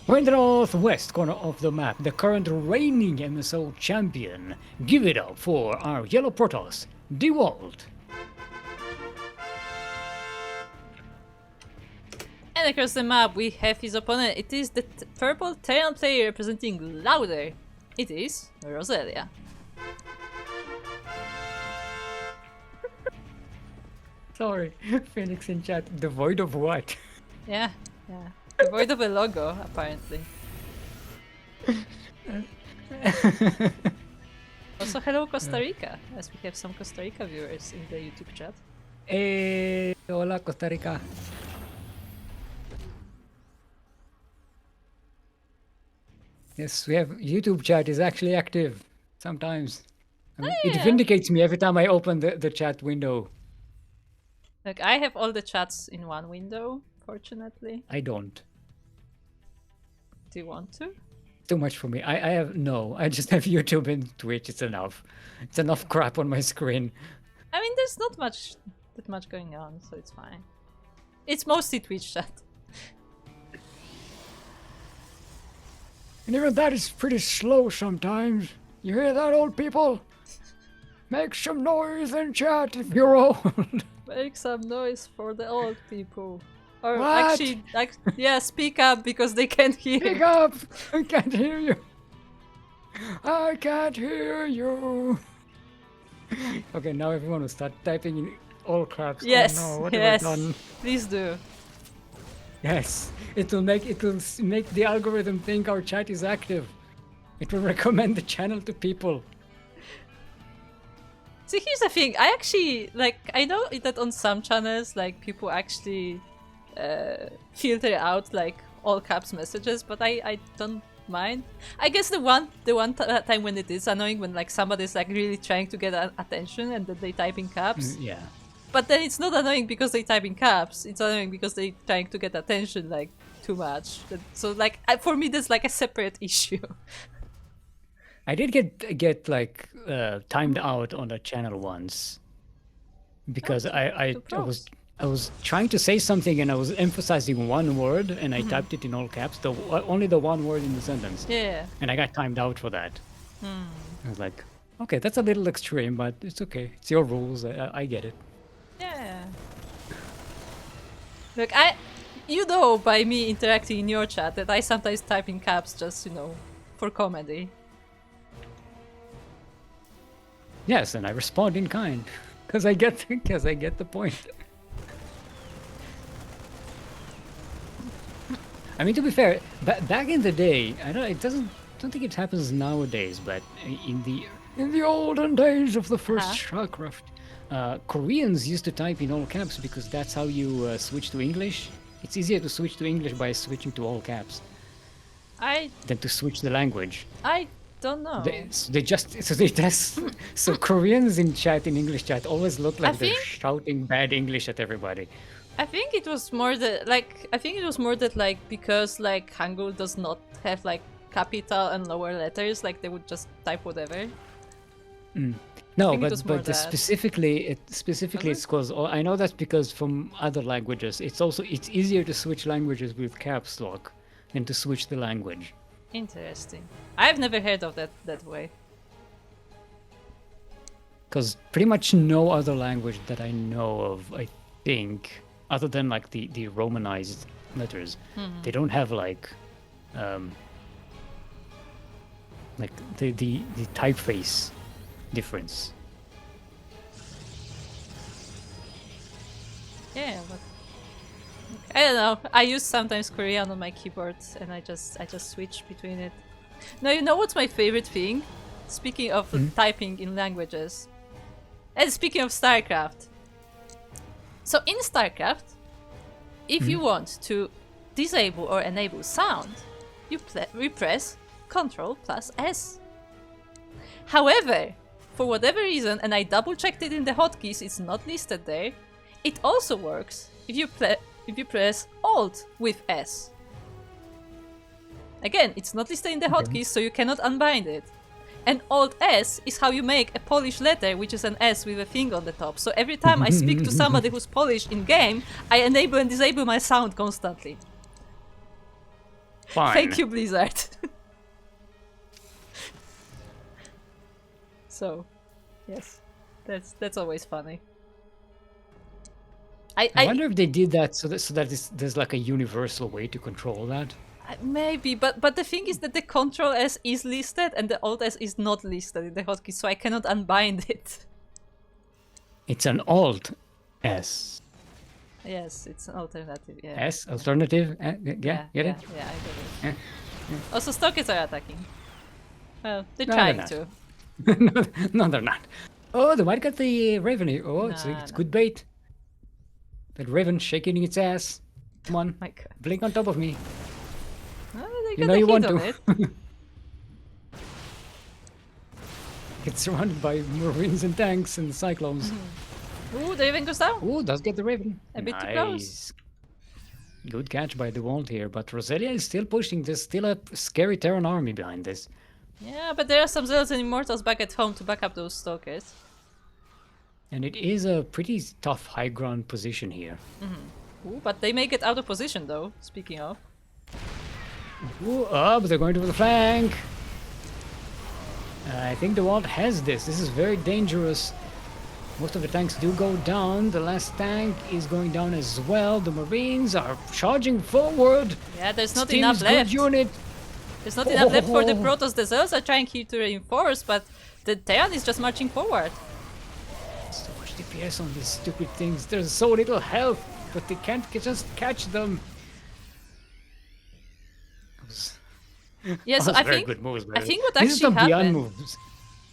We're in the northwest corner of the map, the current reigning MSO champion. Give it up for our yellow Protoss, Dewalt. And across the map we have his opponent. It is the purple Terran player representing Louder. It is Roselia. Sorry, Phoenix in chat, devoid of what? Yeah. Devoid of a logo, apparently. Also, hello Costa Rica, as we have some Costa Rica viewers in the YouTube chat. Hola Costa Rica. Yes, we have YouTube chat is actually active sometimes. It vindicates me every time I open the chat window. Like, I have all the chats in one window, fortunately. I don't. Do you want to? Too much for me. I just have YouTube and Twitch. It's enough. It's enough crap on my screen. I mean, there's not that much going on, so it's fine. It's mostly Twitch chat. And even that is pretty slow sometimes. You hear that, old people? Make some noise in chat if you're old. Make some noise for the old people. Or What? actually, like, yeah, speak up because they can't hear. Pick up! I can't hear you. I can't hear you. Okay, now everyone will start typing in all caps. Yes, Oh no, what yes. have I done? Please do. Yes, it will make the algorithm think our chat is active. It will recommend the channel to people. See, here's the thing. I actually, like, I know that on some channels, like, people actually filter out, like, all caps messages, but I don't mind. I guess the one time when it is annoying, when, like, somebody's, like, really trying to get attention and then they type in caps. Yeah. But then it's not annoying because they type in caps. It's annoying because they're trying to get attention, like, too much. So, like, for me, there's, like, a separate issue. I did get like timed out on a channel once because I was trying to say something and I was emphasizing one word and I typed it in all caps, only the one word in the sentence. Yeah. And I got timed out for that. I was like, okay, that's a little extreme, but it's okay. It's your rules. I get it. Yeah. Look, you know by me interacting in your chat that I sometimes type in caps just, you know, for comedy. Yes, and I respond in kind because I get the point. I mean, to be fair, back in the day, I don't think it happens nowadays, but in the olden days of the first StarCraft, Koreans used to type in all caps because that's how you switch to English. It's easier to switch to English by switching to all caps than to switch the language. I don't know. So Koreans in English chat always look like they're shouting bad English at everybody. I think it was more that like because like Hangul does not have like capital and lower letters, like they would just type whatever. No, but specifically it's because I know that's because from other languages it's easier to switch languages with caps lock than to switch the language. Interesting. I've never heard of that way. Because pretty much no other language that I know of, I think, other than like the Romanized letters, they don't have like the typeface difference. Yeah, but I don't know. I use sometimes Korean on my keyboard, and I just switch between it. Now, you know what's my favorite thing? Speaking of typing in languages, and speaking of StarCraft. So in StarCraft, if you want to disable or enable sound, you press Ctrl plus S. However, for whatever reason, and I double checked it in the hotkeys, it's not listed there. It also works if you press Alt with S. Again, it's not listed in the hotkeys, so you cannot unbind it. And Alt S is how you make a Polish letter, which is an S with a thing on the top. So every time I speak to somebody who's Polish in game, I enable and disable my sound constantly. Fine. Thank you, Blizzard. So, yes, that's always funny. I wonder if they did that so that there's like a universal way to control that. Maybe, but the thing is that the Ctrl S is listed and the Alt S is not listed in the hotkey, so I cannot unbind it. It's an Alt S. Yes, it's an alternative. Yeah. S alternative. Get it? Yeah, I get it. Also, Stalkers are attacking. Well, they're No, trying they're to. No, they're not. Oh, they might get the Raven here. Oh, it's No. good bait. That Raven shaking its ass. Come on, My God. blink on top of me. Oh, they You got know a you hit want on to. it. It's surrounded by Marines and tanks and Cyclones. Ooh, the Raven goes down. Ooh, does get the Raven. A bit too close. Good catch by Dewalt here, but Roselia is still pushing. There's still a scary Terran army behind this. Yeah, but there are some Zealots and Immortals back at home to back up those Stalkers. And it is a pretty tough high ground position here. Ooh, but they may get out of position though, speaking of. Ooh, but they're going to the flank. I think Dewalt has this. This is very dangerous. Most of the tanks do go down. The last tank is going down as well. The Marines are charging forward. Yeah, there's not Steam's enough left. good unit. There's not enough left for the Protoss. The Zealots are trying here to reinforce, but the Terran is just marching forward. So much DPS on these stupid things. There's so little health, but they can't just catch them. Yeah, so Those I very think good moves, I think what These are actually the beyond happened. moves.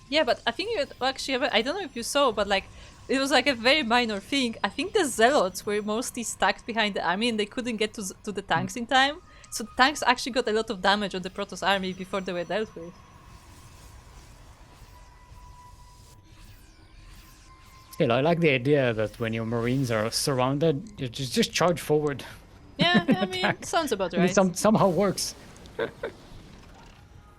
Yeah, but I think it actually I don't know if you saw, but like it was like a very minor thing. I think the Zealots were mostly stacked behind the army and they couldn't get to the tanks in time. So the tanks actually got a lot of damage on the Protoss army before they were dealt with. Still, I like the idea that when your Marines are surrounded, you just charge forward. Yeah, I mean, sounds about And right. it somehow works.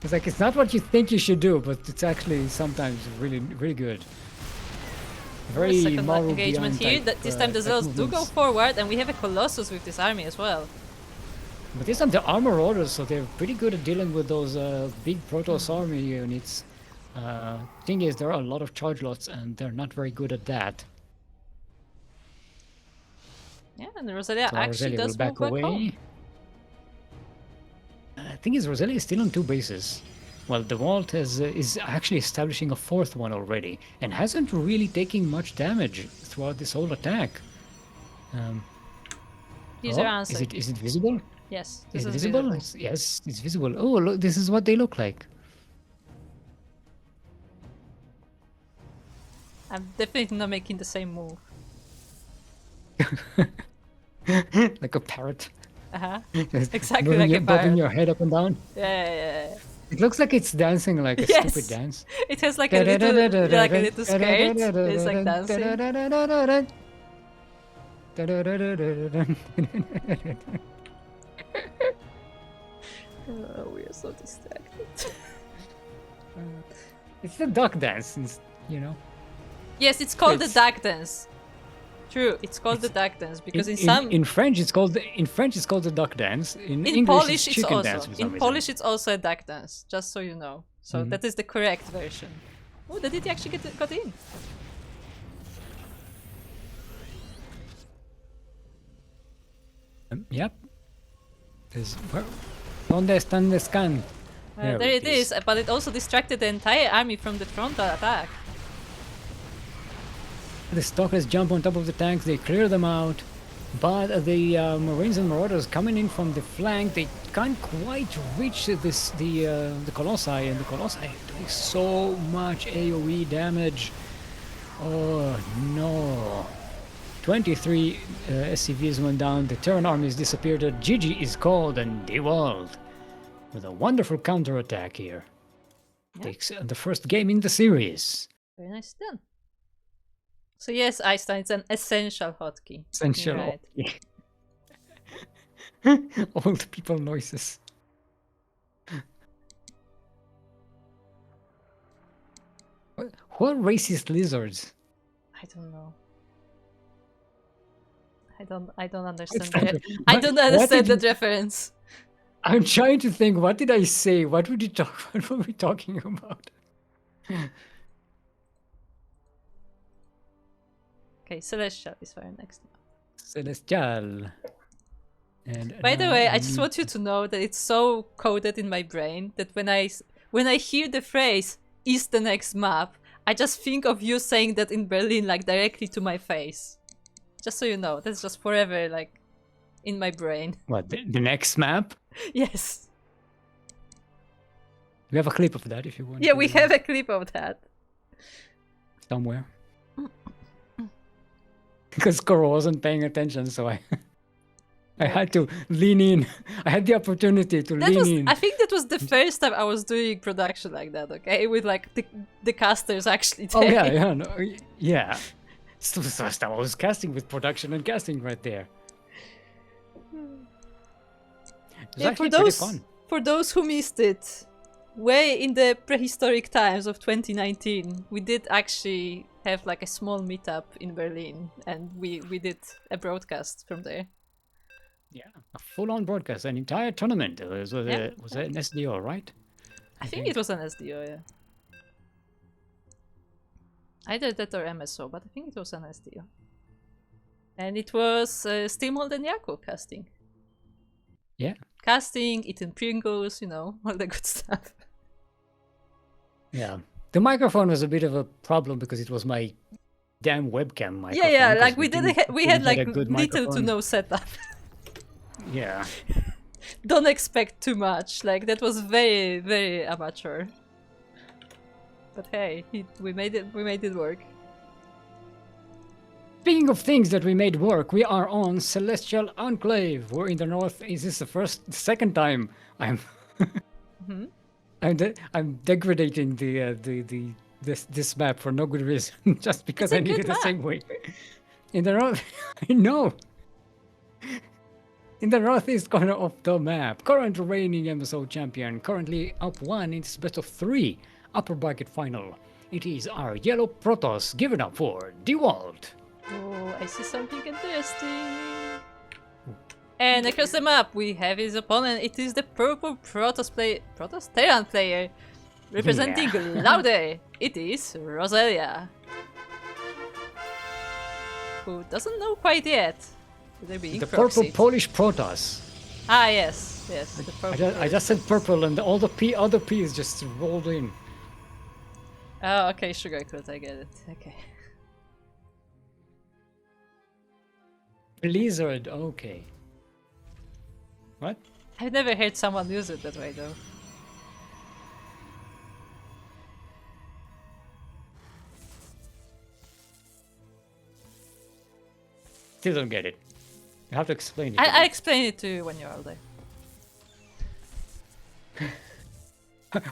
It's like, it's not what you think you should do, but it's actually sometimes really, really good. Very Second moral engagement beyond here. type, This time the type Zealots do go movements. forward, and we have a Colossus with this army as well. But this time they're armor orders, so they're pretty good at dealing with those big Protoss army units. Thing is, there are a lot of charge lots, and they're not very good at that. Yeah, and Roselia So actually Roselia does will back move back away. home. Thing is, Roselia is still on 2 bases. Well, Dewalt is actually establishing a 4th one already, and hasn't really taken much damage throughout this whole attack. Here's your Oh, answer. is it visible? Yes, Is this it is visible? visible. Yes, it's visible. Oh, look, this is what they look like. I'm definitely not making the same move. Like a parrot. Just exactly Moving like a bobbing parrot. your head up and down. Yeah. It looks like it's dancing like a Yes. stupid dance. It has like a little skirt. It's like dancing. Oh, we are so distracted. It's the duck dance, you know. Yes, it's called the It's- duck dance. True, it's called the duck dance because in some in French it's called the duck dance. In in English Polish it's it's chicken also dance for some in reason. Polish it's also a duck dance. Just so you know. So that is the correct version. Oh, did it actually got in? Yep. ¿Dónde están the scan? There it is, but it also distracted the entire army from the frontal attack. The stalkers jump on top of the tanks, they clear them out, but the Marines and Marauders coming in from the flank, they can't quite reach the Colossi, and the Colossi are doing so much AoE damage. Oh no. 23 SCVs went down, the Terran armies disappeared, GG is called, and Dewalt with a wonderful counterattack here. Yeah. Takes the first game in the series. Very nice done. So yes, Einstein, it's an essential hotkey. Essential. Right. Old people noises. What racist lizards? I don't know. I don't understand It's not- I what- don't what understand did that reference. I'm trying to think. What did I say? What would you talk? What were we talking about? Okay, Celestial is for our next one. Celestial. And By the now way, I we just need- want you to know that it's so coded in my brain that when I hear the phrase "is the next map," I just think of you saying that in Berlin, like directly to my face. Just so you know, that's just forever like in my brain. What the next map? Yes. We have a clip of that if you want. Yeah, to, we have a clip of that. somewhere. Because Koro wasn't paying attention, so I had to lean in. I had the opportunity to That lean was, in. I think that was the first time I was doing production like that, okay? With like the casters actually Oh there. yeah, no, yeah. It's the first time I was casting with production and casting right there. It was Yeah, actually pretty fun. for those who missed it, way in the prehistoric times of 2019, we did actually have like a small meetup in Berlin, and we did a broadcast from there. Yeah, a full-on broadcast, an entire tournament. Was Yeah. an SDO, right? I think it was an SDO, yeah. Either that or MSO, but I think it was an STO. And it was Steamhold and Yaku casting. Yeah. Casting, eating Pringles, you know, all the good stuff. Yeah. The microphone was a bit of a problem because it was my damn webcam microphone. Yeah, like we had like a good little to microphone. no setup. Yeah. Don't expect too much. Like that was very, very amateur. But hey, we made it work. Speaking of things that we made work, we are on Celestial Enclave. We're in the north. Is this the second time I'm I'm degrading this map for no good reason, just because I need it the same way. In the north, I know. In the northeast corner of the map, current reigning MSO champion, currently up 1 in this best of 3 upper bracket final. It is our yellow Protoss. Give it up for Dewalt. Oh, I see something interesting. And across the map we have his opponent. It is the purple Protoss Terran player. Representing Laude. It is Roselia. Who doesn't know quite yet. They're being The proxied. purple Polish Protoss. Ah, yes. The purple. I just said purple and all the other P's just rolled in. Oh, okay, sugarcoat, I get it. Okay. Blizzard, okay. What? I've never heard someone use it that way, though. Still don't get it. You have to explain it. I'll explain it to you when you're all there.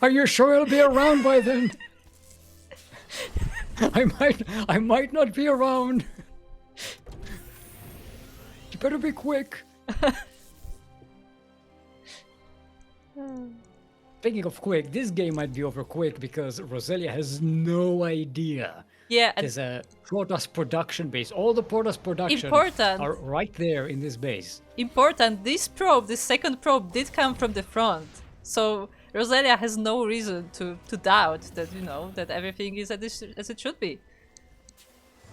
Are you sure I'll be around by then? I might not be around. You better be quick. Speaking of quick, this game might be over quick because Roselia has no idea. Yeah, and there's a Protoss production base. All the Protoss production are right there in this base. Important, this second probe did come from the front. So Roselia has no reason to doubt that, you know, that everything is as it should be.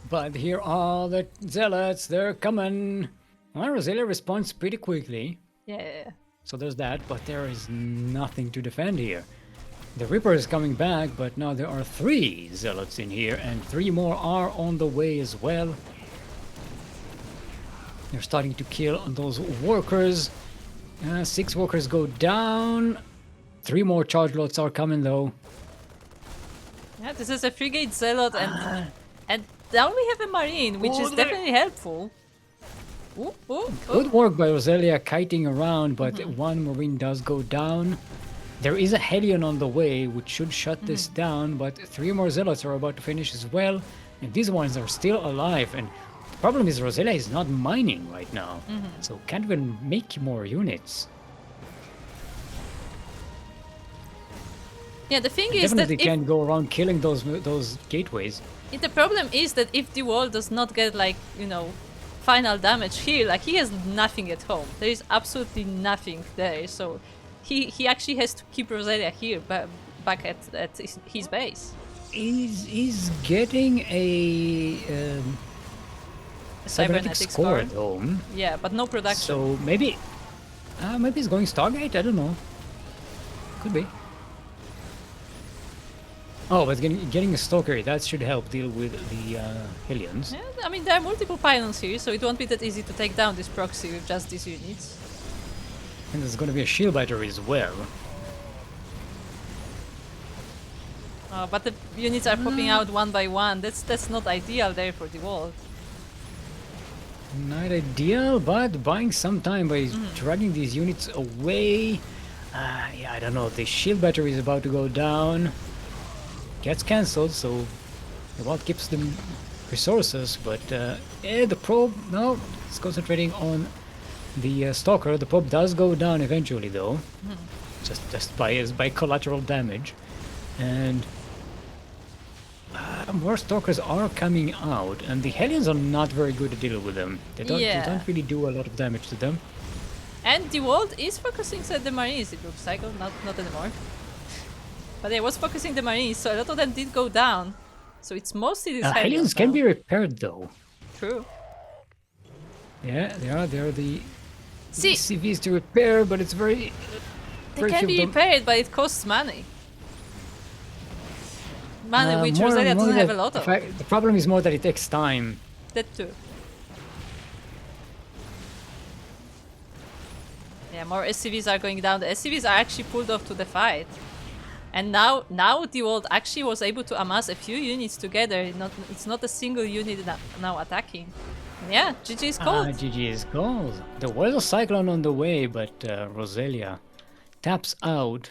But here are the zealots, they're coming. Well, Roselia responds pretty quickly. Yeah. So there's that, but there is nothing to defend here. The Reaper is coming back, but now there are 3 zealots in here, and 3 more are on the way as well. They're starting to kill those workers. 6 workers go down. 3 more charge lots are coming though. Yeah, this is a frigate zealot, and now we have a marine, which is definitely helpful. Good work by Roselia kiting around, but 1 marine does go down. There is a Hellion on the way, which should shut this down, but 3 more zealots are about to finish as well, and these ones are still alive. And the problem is Roselia is not mining right now, so can't even make more units. Yeah, the thing is that definitely can't go around killing those gateways. The problem is that if Dewalt does not get, like, you know, final damage here, like, he has nothing at home. There is absolutely nothing there, so he actually has to keep Roselia here, back at his base. He's getting a cybernetics core at home. Yeah, but no production. So maybe he's going Stargate. I don't know. Could be. Oh, but getting a Stalker, that should help deal with the Hellions. Yeah, I mean, there are multiple pylons here, so it won't be that easy to take down this proxy with just these units. And there's going to be a shield battery as well. But the units are popping out one by one. That's not ideal there for the wall. Not ideal, but buying some time by dragging these units away. Yeah, I don't know. The shield battery is about to go down. Gets cancelled, so the Dewalt keeps the resources, but the probe, no, it's concentrating on the Stalker. The probe does go down eventually, though, just by collateral damage, and more Stalkers are coming out, and the Hellions are not very good at dealing with them. They don't really do a lot of damage to them. And Dewalt is focusing on the Marines, it looks like, not anymore. But yeah, was focusing the Marines, so a lot of them did go down. So it's mostly these Hellions Hellions can now. be repaired though. True. Yeah, they are. They are the See, CVs to repair, but it's very. they can be repaired, but it costs money. Money which more Roselia doesn't have that, a lot of. the problem is more that it takes time. That too. Yeah, more SCVs are going down. The SCVs are actually pulled off to the fight. And now Dewalt actually was able to amass a few units together. It's not a single unit now attacking. And yeah, GG is gold. GG is gold. There was a Cyclone on the way, but Roselia taps out.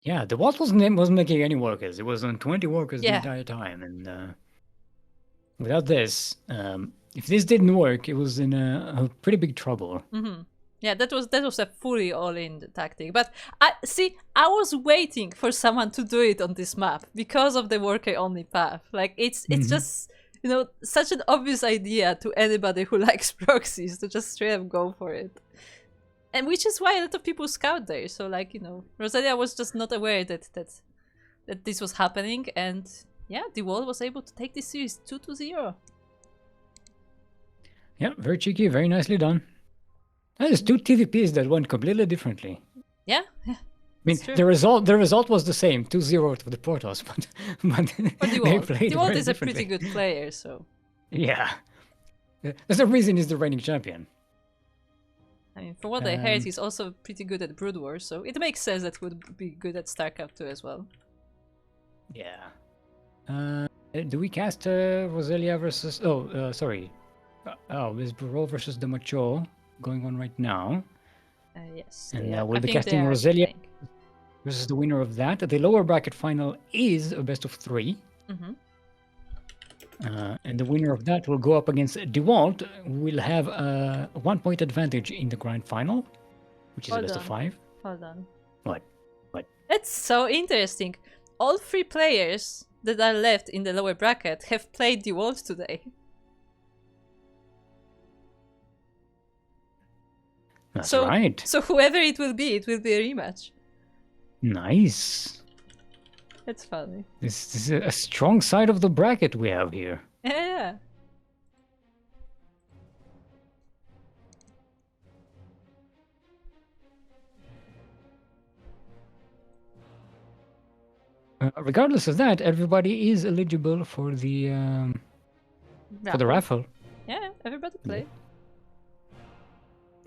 Yeah, the Dewalt wasn't making any workers. It was on 20 workers the entire time. And without this, if this didn't work, it was in a pretty big trouble. Mm-hmm. Yeah, that was a fully all-in tactic. But I was waiting for someone to do it on this map because of the worker-only path. Like it's just, you know, such an obvious idea to anybody who likes proxies to just straight up go for it. And which is why a lot of people scout there. So like, you know, Roselia was just not aware that this was happening, and yeah, Dewalt was able to take this series 2-0. Yeah, very cheeky, very nicely done. There's two TVPs that went completely differently. Yeah. I mean, the result was the same, 2-0 to the Protoss, but Dewalt is a pretty good player, so. Yeah. There's a reason he's the reigning champion. I mean, for what I heard, he's also pretty good at Brood War, so it makes sense that he would be good at StarCraft 2 as well. Yeah. Do we cast Roselia versus... Oh, sorry. There's Boreau versus Demahcciò going on right now. Yes. And we'll be casting Roselia versus the winner of that. The lower bracket final is a best of 3. Mm-hmm. And the winner of that will go up against Dewalt. We'll have a 1-point advantage in the grand final, which is a best of 5. Hold on. What? That's so interesting. All 3 players that are left in the lower bracket have played Dewalt today. That's right. So whoever it will be a rematch. Nice. That's funny. This is a strong side of the bracket we have here. Yeah. Regardless of that, everybody is eligible for the raffle. Yeah, everybody play.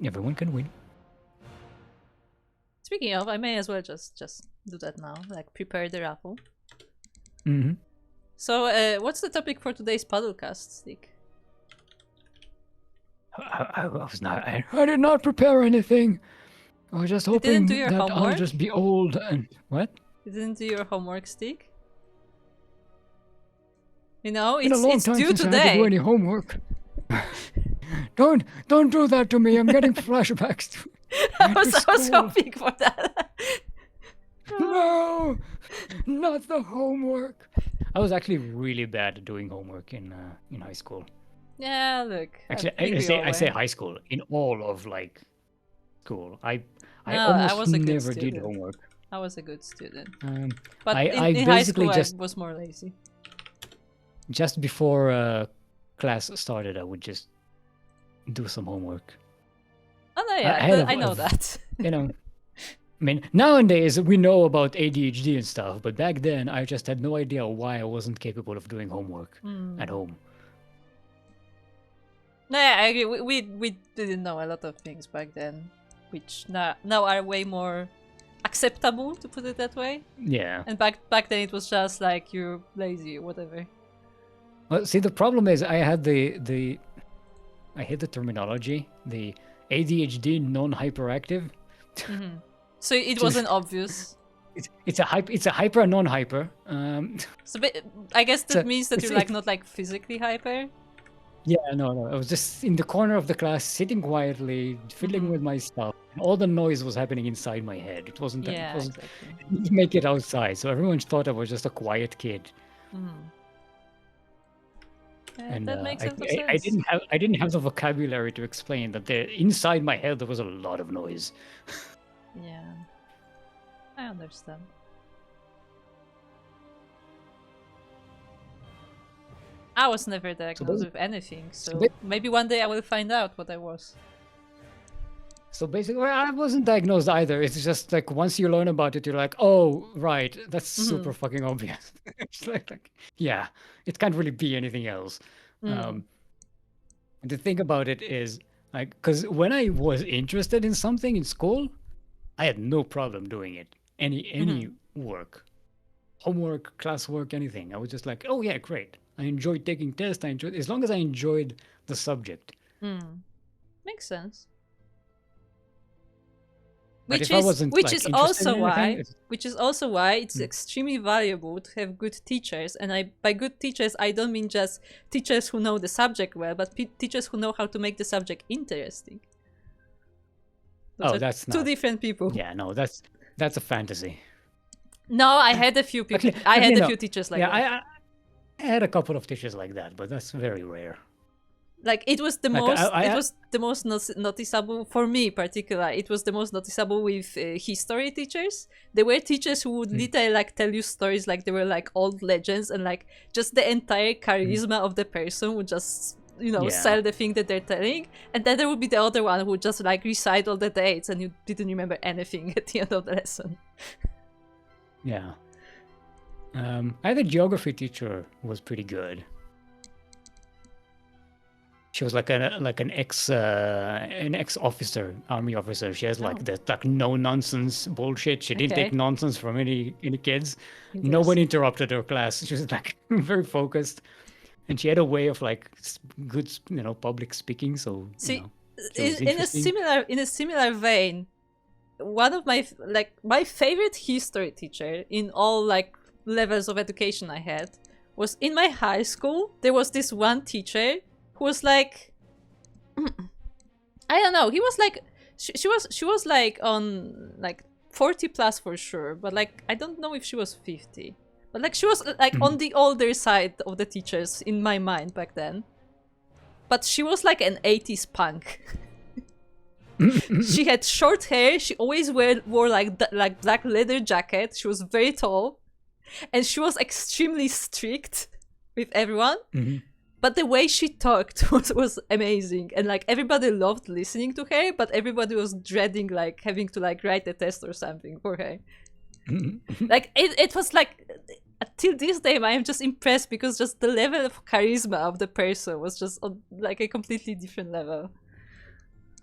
Everyone can win. Speaking of, I may as well just do that now, like prepare the raffle. Mm-hmm. So, what's the topic for today's Paddlecast, Stick? I did not prepare anything. I was just hoping that I'll just be old and... What? You didn't do your homework, Stick? You know, it's due today. I had to do any homework. Don't do that to me. I'm getting flashbacks. I was hoping for that. No, not the homework. I was actually really bad at doing homework in high school. Yeah, look. Actually, I say high school. In all of like school, I almost never did homework. I was a good student. But in high school, I was more lazy. Just before class started, I would just do some homework. Oh no, yeah, I know that. You know, I mean, nowadays we know about ADHD and stuff, but back then I just had no idea why I wasn't capable of doing homework at home. No, yeah, I agree. We didn't know a lot of things back then, which now are way more acceptable, to put it that way. Yeah. And back then it was just like you're lazy or whatever. Well, see, the problem is I had I hate the terminology, the ADHD non-hyperactive. Mm-hmm. So it wasn't obvious. It's a hyper and non-hyper. So I guess that means that you're like not like physically hyper. Yeah, no. I was just in the corner of the class, sitting quietly, fiddling with my stuff. And all the noise was happening inside my head. It wasn't. Exactly. I didn't make it outside, so everyone thought I was just a quiet kid. And that makes sense. I didn't have the vocabulary to explain that inside my head there was a lot of noise. Yeah, I understand. I was never diagnosed with anything, so maybe one day I will find out what I was. So basically, well, I wasn't diagnosed either. It's just like once you learn about it, you're like, oh, right, that's super fucking obvious. It's like, yeah, it can't really be anything else. And the thing about it is, like, because when I was interested in something in school, I had no problem doing it. Any work, homework, classwork, anything. I was just like, oh yeah, great. I enjoyed taking tests. I enjoyed, as long as I enjoyed the subject. Makes sense. But Which is also why it's extremely valuable to have good teachers. And by good teachers, I don't mean just teachers who know the subject well, but teachers who know how to make the subject interesting. That's two different people. Yeah, no, that's a fantasy. No, I had a few people. I had a few teachers like that. I had a couple of teachers like that, but that's very rare. Like it was the most noticeable for me, particularly. It was the most noticeable with history teachers. There were teachers who would literally like tell you stories like they were like old legends, and like just the entire charisma of the person would just sell the thing that they're telling. And then there would be the other one who would just like recite all the dates, and you didn't remember anything at the end of the lesson. Yeah. I had a geography teacher who was pretty good. She was like an ex officer, army officer. She has like that like no nonsense bullshit. She didn't take nonsense from any kids. No one interrupted her class. She was like very focused, and she had a way of like good public speaking. So in a similar vein, one of my favorite history teacher in all like levels of education I had was in my high school. There was this one teacher who was like, I don't know. He was like, she was like on like 40 plus for sure, but like I don't know if she was 50. But like she was like on the older side of the teachers in my mind back then. But she was like an 80s punk. She had short hair. She always wore like black leather jacket. She was very tall, and she was extremely strict with everyone. But the way she talked was amazing, and like everybody loved listening to her, but everybody was dreading like having to like write a test or something for her. Like it was like till this day I am just impressed because just the level of charisma of the person was just on like a completely different level.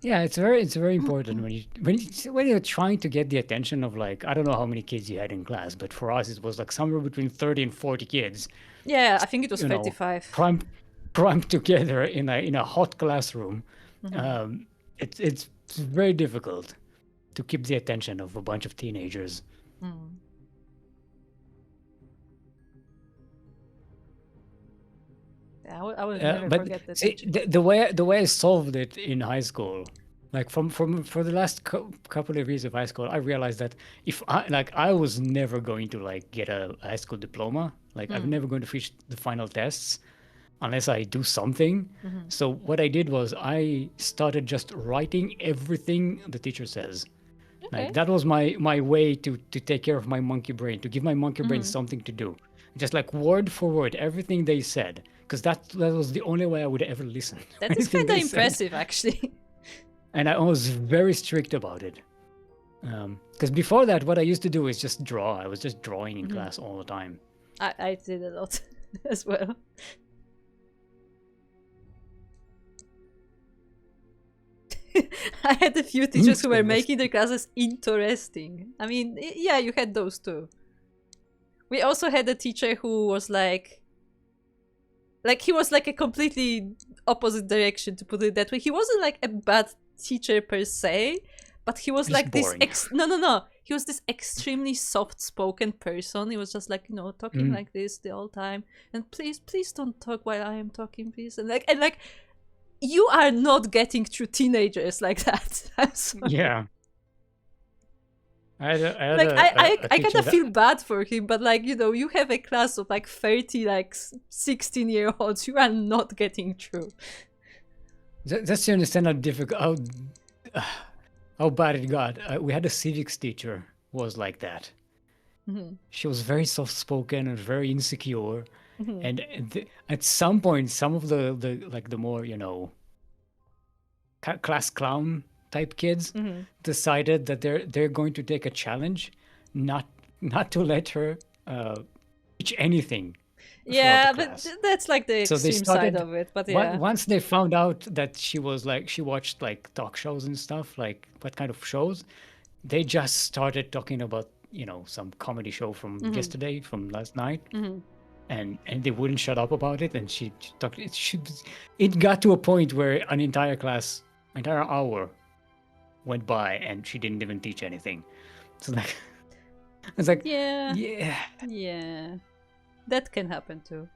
Yeah, it's very important when you're trying to get the attention of like, I don't know how many kids you had in class, but for us it was like somewhere between 30 and 40 kids. Yeah, I think it was 35. Cramped together in a hot classroom. It's very difficult to keep the attention of a bunch of teenagers. Yeah, I will never forget that. See, the way I solved it in high school, like for the last couple of years of high school, I realized that if I was never going to like get a high school diploma, like I'm never going to finish the final tests unless I do something. So what I did was I started just writing everything the teacher says. Like that was my way to take care of my monkey brain, to give my monkey brain something to do. Just like word for word, everything they said. Because that was the only way I would ever listen. That is kind of impressive, actually. And I was very strict about it. Because before that, what I used to do is just draw. I was just drawing in class all the time. I did a lot as well. I had a few teachers who were making the classes interesting. I mean, yeah, you had those too. We also had a teacher who was like he was like a completely opposite direction, to put it that way. He wasn't like a bad teacher per se, but he was just like boring. No. He was this extremely soft-spoken person. He was just like, talking like this the whole time. And please don't talk while I am talking, please. And like, you are not getting through teenagers like that. I'm sorry. Yeah. I kind of feel bad for him, but like, you have a class of like 30 like 16-year-olds. You are not getting through. Just to understand how difficult, how bad it got. We had a civics teacher who was like that. She was very soft-spoken and very insecure, And at some point, some of the like the more class clown type kids decided that they're going to take a challenge, not to let her teach anything. Yeah, the but class. that's like the So they extreme side started of it. But yeah, once they found out that she watched like talk shows and stuff, like what kind of shows, they just started talking about some comedy show from yesterday, from last night, and they wouldn't shut up about it. And she talked. It got to a point where an entire hour went by and she didn't even teach anything. So like, it's like yeah, that can happen too.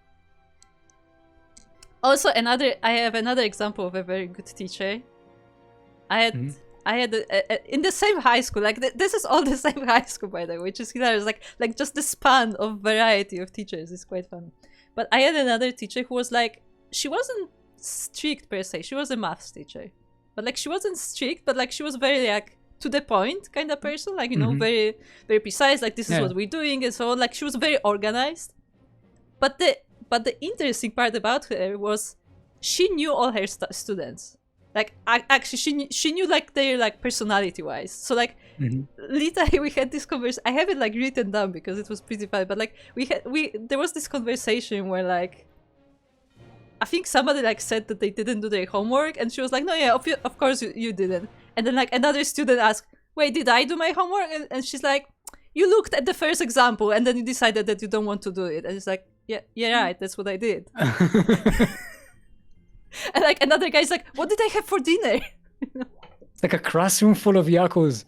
Also, I have another example of a very good teacher. I had in the same high school, like this is all the same high school, by the way, which is hilarious. Like just the span of variety of teachers is quite fun. But I had another teacher who was like, she wasn't strict per se. She was a maths teacher, but like she wasn't strict, but like she was very like to the point kind of person, like very very precise. Like this is what we're doing and so on. Like she was very organized. But the interesting part about her was she knew all her students. Like actually she knew like their like personality wise. So like literally we had this conversation. I have it like written down because it was pretty fun. But like there was this conversation where like I think somebody like said that they didn't do their homework, and she was like, no, yeah, of course you didn't. And then like another student asked, wait, did I do my homework? And she's like, you looked at the first example and then you decided that you don't want to do it. And it's like, yeah, right, that's what I did. And like another guy's like, what did I have for dinner? It's like a classroom full of yakos.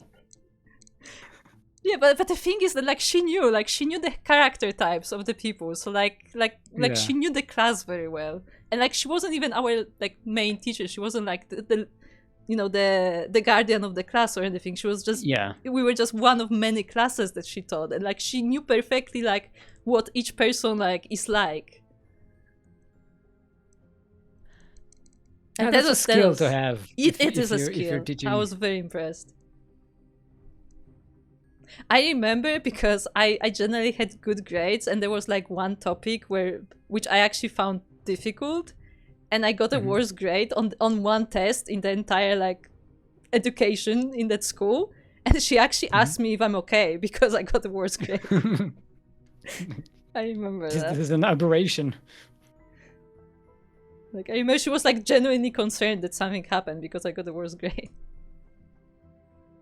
Yeah, but the thing is that like she knew the character types of the people. So like she knew the class very well. And like she wasn't even our like main teacher. She wasn't like the guardian of the class or anything. She was just we were just one of many classes that she taught, and like she knew perfectly like what each person like is like. And that's a skill to have. It is a skill. I was very impressed. I remember because I generally had good grades, and there was like one topic which I actually found difficult, and I got a worse grade on one test in the entire like education in that school, and she actually asked me if I'm okay because I got a worse grade. I remember that. This is an aberration. Like I remember she was like genuinely concerned that something happened because I got a worse grade.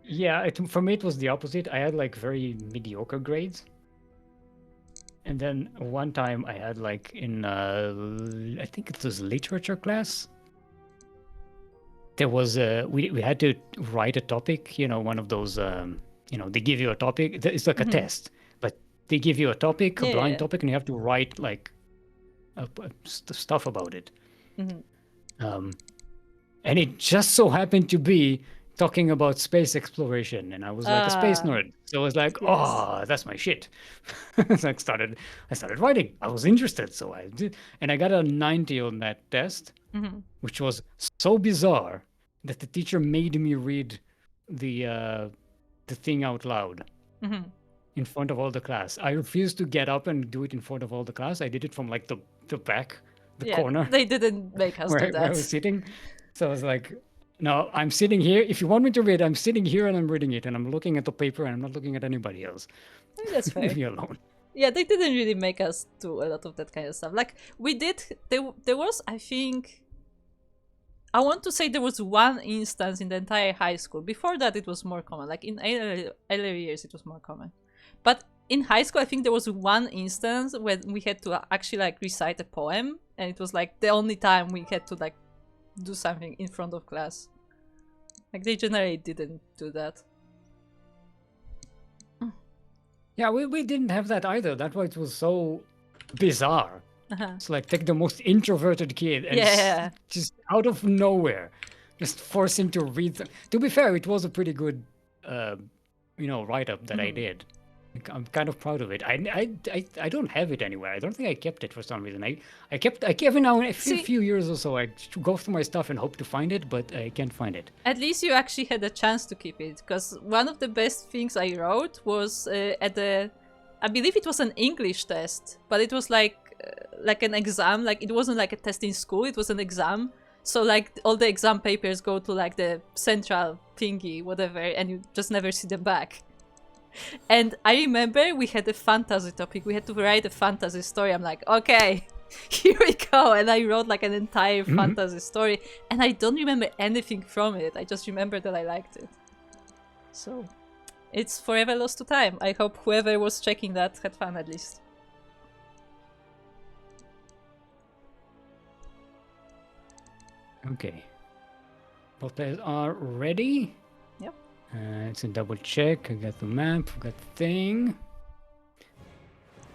Yeah, for me it was the opposite. I had like very mediocre grades. And then one time I had like in, I think it was literature class. There was we had to write a topic, one of those, they give you a topic. It's like a test, but they give you a topic, a blind topic, and you have to write like stuff about it. And it just so happened to be talking about space exploration, and I was like a space nerd, so I was like, oh, that's my shit. So I started writing. I was interested, so I did, and I got a 90 on that test, which was so bizarre that the teacher made me read the thing out loud in front of all the class. I refused to get up and do it in front of all the class. I did it from like the back, the corner. They didn't make us do that. Where I was sitting, so I was like, no, I'm sitting here. If you want me to read, I'm sitting here and I'm reading it, and I'm looking at the paper and I'm not looking at anybody else. I think that's fair. Leave me alone. Yeah, they didn't really make us do a lot of that kind of stuff. Like we did, there was, I think, I want to say there was one instance in the entire high school. Before that, it was more common. Like in earlier years, it was more common. But in high school, I think there was one instance when we had to actually like recite a poem, and it was like the only time we had to like do something in front of class. Like they generally didn't do that. Yeah, we didn't have that either. That's why it was so bizarre. It's like take the most introverted kid and just out of nowhere, just force him to read. To be fair, it was a pretty good, write-up that I did. I'm kind of proud of it. I don't have it anywhere. I don't think I kept it for some reason. I kept every now and a few years or so. I go through my stuff and hope to find it, but I can't find it. At least you actually had a chance to keep it, because one of the best things I wrote was I believe it was an English test, but it was like like an exam. Like it wasn't like a test in school, it was an exam. So like all the exam papers go to like the central thingy, whatever, and you just never see them back. And I remember we had a fantasy topic. We had to write a fantasy story. I'm like, okay, here we go. And I wrote like an entire fantasy story. And I don't remember anything from it. I just remember that I liked it. So it's forever lost to time. I hope whoever was checking that had fun at least. Okay. Both players are ready. Yep. It's a double check. I got the map, got the thing.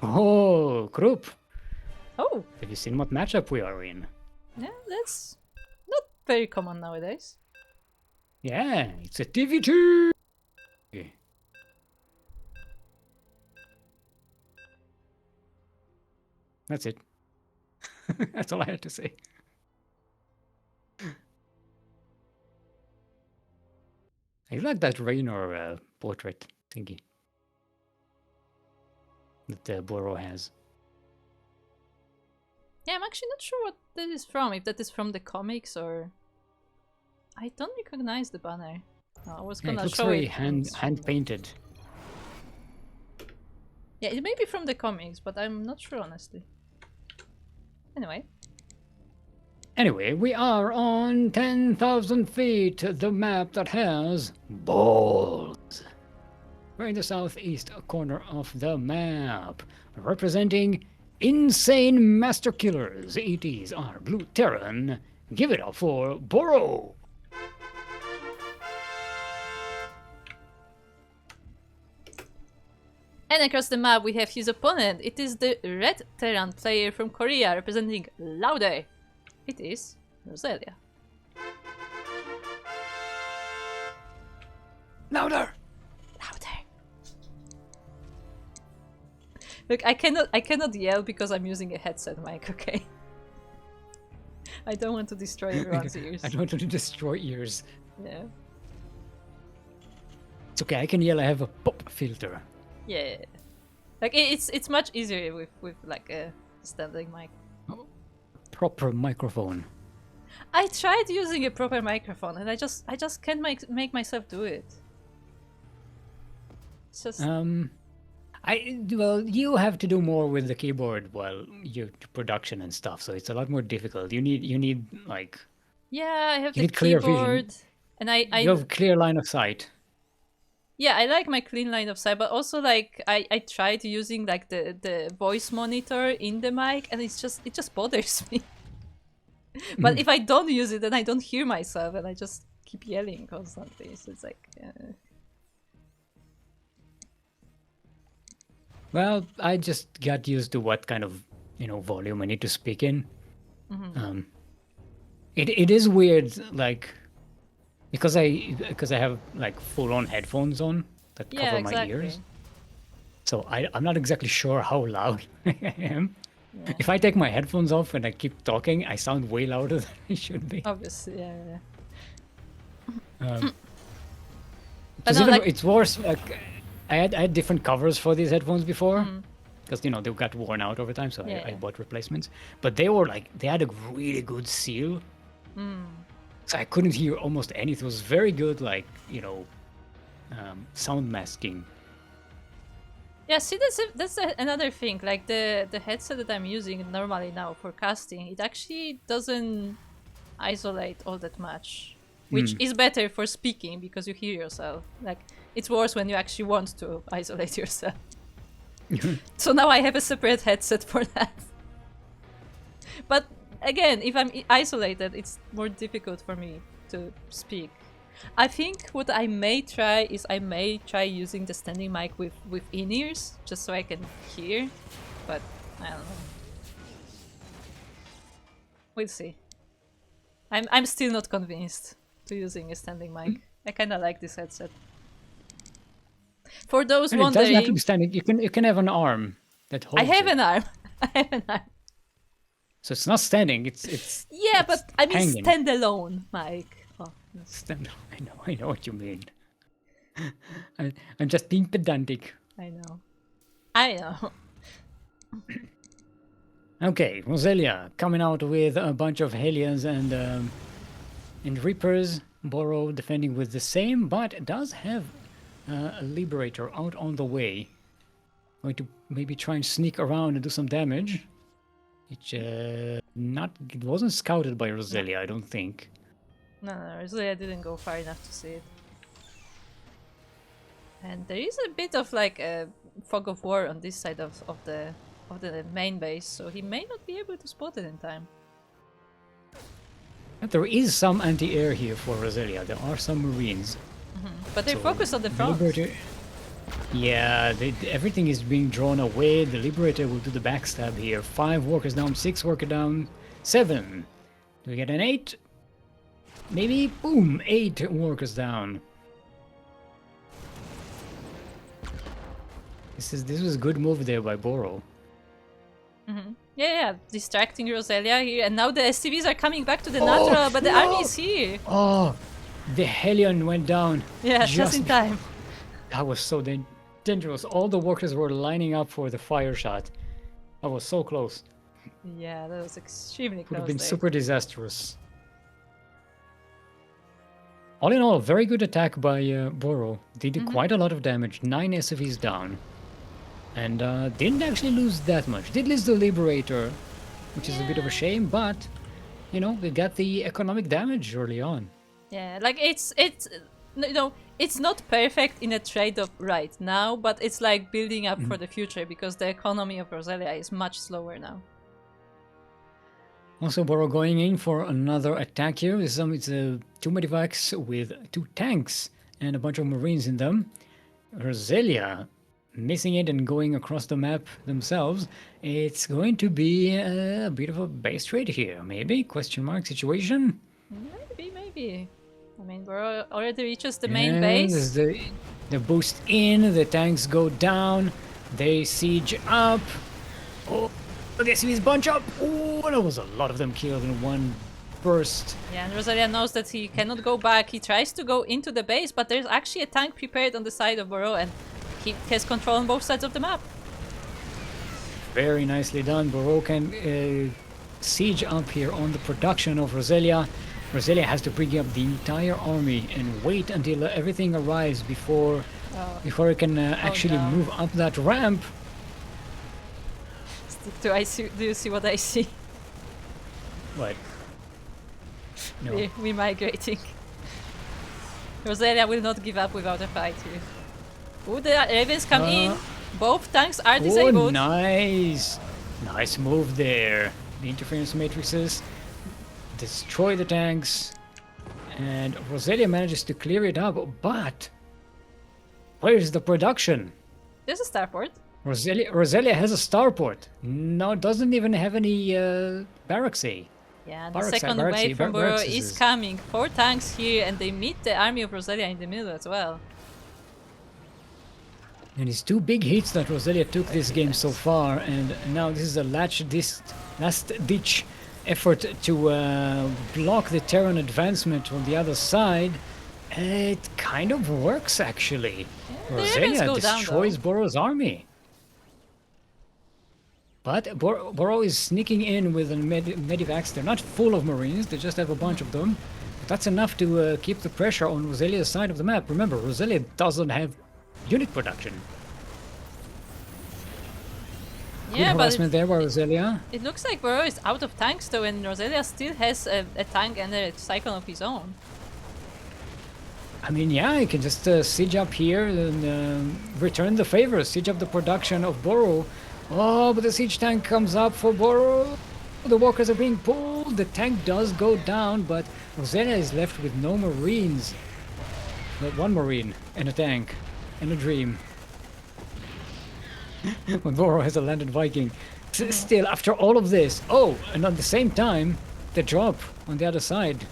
Oh, group. Oh. Have you seen what matchup we are in? Yeah, that's not very common nowadays. Yeah, it's a TV2. Okay. That's it. That's all I had to say. I like that Raynor portrait thingy that Boreau has. Yeah, I'm actually not sure what that is from. If that is from the comics or... I don't recognize the banner. No, I was gonna it looks show very it. hand painted. Yeah, it may be from the comics, but I'm not sure honestly. Anyway, we are on 10,000 feet, the map that has balls. We're in the southeast corner of the map, representing insane master killers. ETs are Blue Terran. Give it up for Boreau. and across the map we have his opponent. It is the Red Terran player from Korea, representing Louder. It is Roselia. Louder! Louder. Look, I cannot yell because I'm using a headset mic, okay? I don't want to destroy everyone's ears. I don't want to destroy ears. Yeah. It's okay, I can yell, I have a pop filter. Yeah. Like it's much easier with like a standing mic. Proper microphone. I tried using a proper microphone and I just can't make myself do it. It's just well, you have to do more with the keyboard while your production and stuff, so it's a lot more difficult. You need like yeah, I have you the need clear keyboard vision. and I You have clear line of sight. yeah, I like my clean line of sight, but also like I tried using like the voice monitor in the mic and it just bothers me. But if I don't use it, then I don't hear myself and I just keep yelling constantly. So it's like Well, I just got used to what kind of, volume I need to speak in. It is weird, like, because I have like full-on headphones on that cover my ears. So I'm not exactly sure how loud I am. Yeah. If I take my headphones off and I keep talking, I sound way louder than I should be. Obviously, yeah. It's worse. Like, I had different covers for these headphones before, because they got worn out over time, so I bought replacements. But they had a really good seal, so I couldn't hear almost anything. It was very good, like sound masking. Yeah, see, that's another thing. Like the headset that I'm using normally now for casting, it actually doesn't isolate all that much, which is better for speaking because you hear yourself. Like it's worse when you actually want to isolate yourself. So now I have a separate headset for that. But again, if I'm isolated, it's more difficult for me to speak. I think what I may try is using the standing mic with in-ears, just so I can hear, but I don't know. We'll see. I'm still not convinced to using a standing mic. I kinda like this headset. For those wondering... It doesn't have to be standing, you can have an arm that holds I have an arm. I have an arm. So it's not standing, it's yeah, it's but I mean hanging. Standalone mic. Oh, stand. I know what you mean. I'm just being pedantic. I know. Okay, Roselia coming out with a bunch of Hellions and Reapers. Boreau defending with the same, but does have a Liberator out on the way. Going to maybe try and sneak around and do some damage. It wasn't scouted by Roselia, I don't think. No, Roselia didn't go far enough to see it. And there is a bit of like a fog of war on this side of the main base, so he may not be able to spot it in time. But there is some anti-air here for Roselia. There are some Marines. But they're focused on the front. Yeah, everything is being drawn away. The Liberator will do the backstab here. 5 workers down, 6 workers down, 7. Do we get an 8? Maybe? Boom! 8 workers down. This was a good move there by Boreau. Yeah, distracting Roselia here, and now the SCVs are coming back to the natural, but the army is here. Oh, the Hellion went down. Yeah, just in time. That was so dangerous. All the workers were lining up for the fire shot. That was so close. Yeah, that was extremely close. Would have been super disastrous. All in all, very good attack by Boreau. Did quite a lot of damage. 9 SCVs down. And didn't actually lose that much. Did lose the Liberator, which is a bit of a shame, but, you know, we got the economic damage early on. Yeah, like it's you know, it's not perfect in a trade-off right now, but it's like building up for the future because the economy of Roselia is much slower now. Also, Boreau going in for another attack here. It's a 2 medivacs with 2 tanks and a bunch of Marines in them. Roselia missing it and going across the map themselves. It's going to be a bit of a base trade here, maybe? Question mark situation? Maybe. I mean, Boreau already reaches the main base. The boost in, the tanks go down, they siege up. Oh, the SCVs bunch up. Oh, there was a lot of them killed in one burst. Yeah, and Roselia knows that he cannot go back. He tries to go into the base, but there's actually a tank prepared on the side of Boreau, and he has control on both sides of the map. Very nicely done. Boreau can siege up here on the production of Roselia. Roselia has to bring up the entire army and wait until everything arrives before it can actually move up that ramp. Do you see what I see? What? No. We're migrating. Roselia will not give up without a fight here. Oh, the Ravens come in. Both tanks are disabled. Oh, nice. Nice move there. The interference matrices destroy the tanks. And Roselia manages to clear it up. But where's the production? There's a starport. Roselia has a starport. No, doesn't even have any barracks. Yeah, the second wave from Boreau is coming. 4 tanks here, and they meet the army of Roselia in the middle as well. And it's 2 big hits that Roselia took this game so far, and now this is a last-ditch effort to block the Terran advancement on the other side. It kind of works, actually. Yeah, Roselia destroys Boreau's army. But Boreau is sneaking in with a medivacs. They're not full of Marines, they just have a bunch of them. But that's enough to keep the pressure on Roselia's side of the map. Remember, Roselia doesn't have unit production. Yeah, good harassment there by Roselia. It looks like Boreau is out of tanks though, and Roselia still has a tank and a cyclone of his own. I mean, yeah, he can just siege up here and return the favor, siege up the production of Boreau. Oh, but the siege tank comes up for Boreau. The walkers are being pulled. The tank does go down, but Roselia is left with no Marines. But 1 Marine and a tank and a dream. When Boreau has a landed Viking. Still, after all of this, and at the same time, the drop on the other side.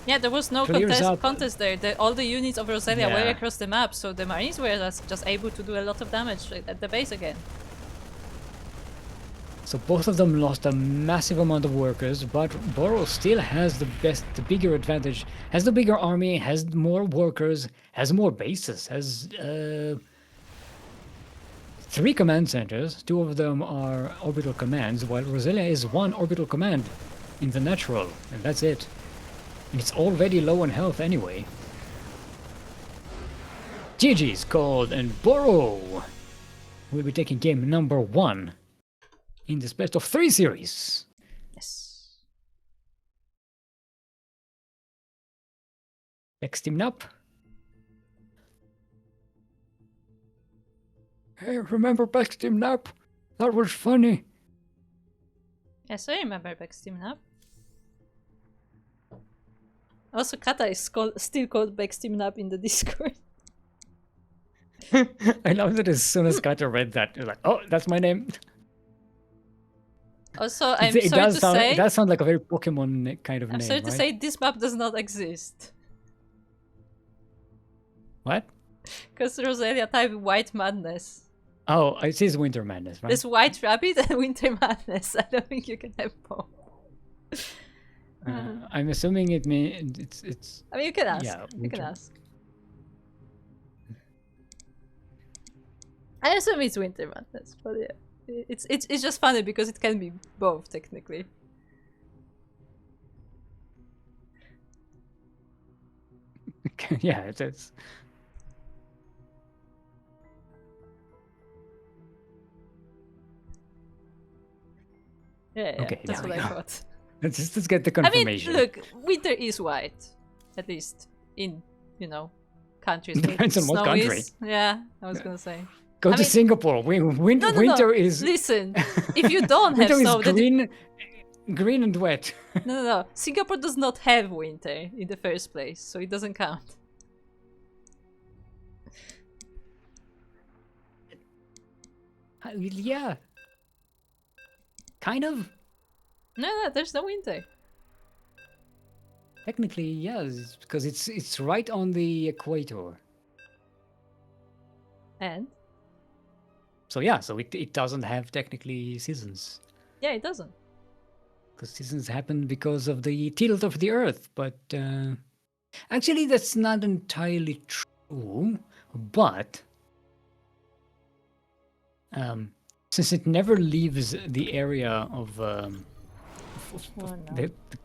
Yeah, there was no contest there. All the units of Roselia were across the map, so the Marines were just able to do a lot of damage at the base again. So both of them lost a massive amount of workers, but Boreau still has the bigger advantage, has the bigger army, has more workers, has more bases, has 3 3 command centers. 2 of them are orbital commands, while Roselia is 1 orbital command in the natural, and that's it. And it's already low on health anyway. GG's called, and Boreau will be taking game number 1 in this best of 3 series. Yes. Next team up. Hey, remember Backsteam Nap? That was funny. Yes, I remember Backsteam Nap. Also, Kata is still called Backsteam Nap in the Discord. I love that as soon as Kata read that, you're like, oh, that's my name. Also, I'm sorry to say... It does sound like a very Pokemon kind of name, I'm sorry to say, this map does not exist. What? Because Roselia type White Madness. Oh, it is Winter Madness, right? There's White Rabbit and Winter Madness. I don't think you can have both. I'm assuming it means it's. I mean, you can ask. Yeah, you can ask. I assume it's Winter Madness, but yeah, it's just funny because it can be both technically. Yeah, it is. Yeah, okay, that's what I thought. Let's get the confirmation. I mean, look, winter is white, at least in countries. Depends on what country. Yeah, I was gonna say. Go to Singapore. Winter is. Listen, if you don't have winter is green and wet. No. Singapore does not have winter in the first place, so it doesn't count. Yeah. Kind of. No, there's no winter. Technically, yes, because it's right on the equator. And? So yeah, so it doesn't have technically seasons. Yeah, it doesn't. Because seasons happen because of the tilt of the Earth, but actually that's not entirely true. But since it never leaves the area of the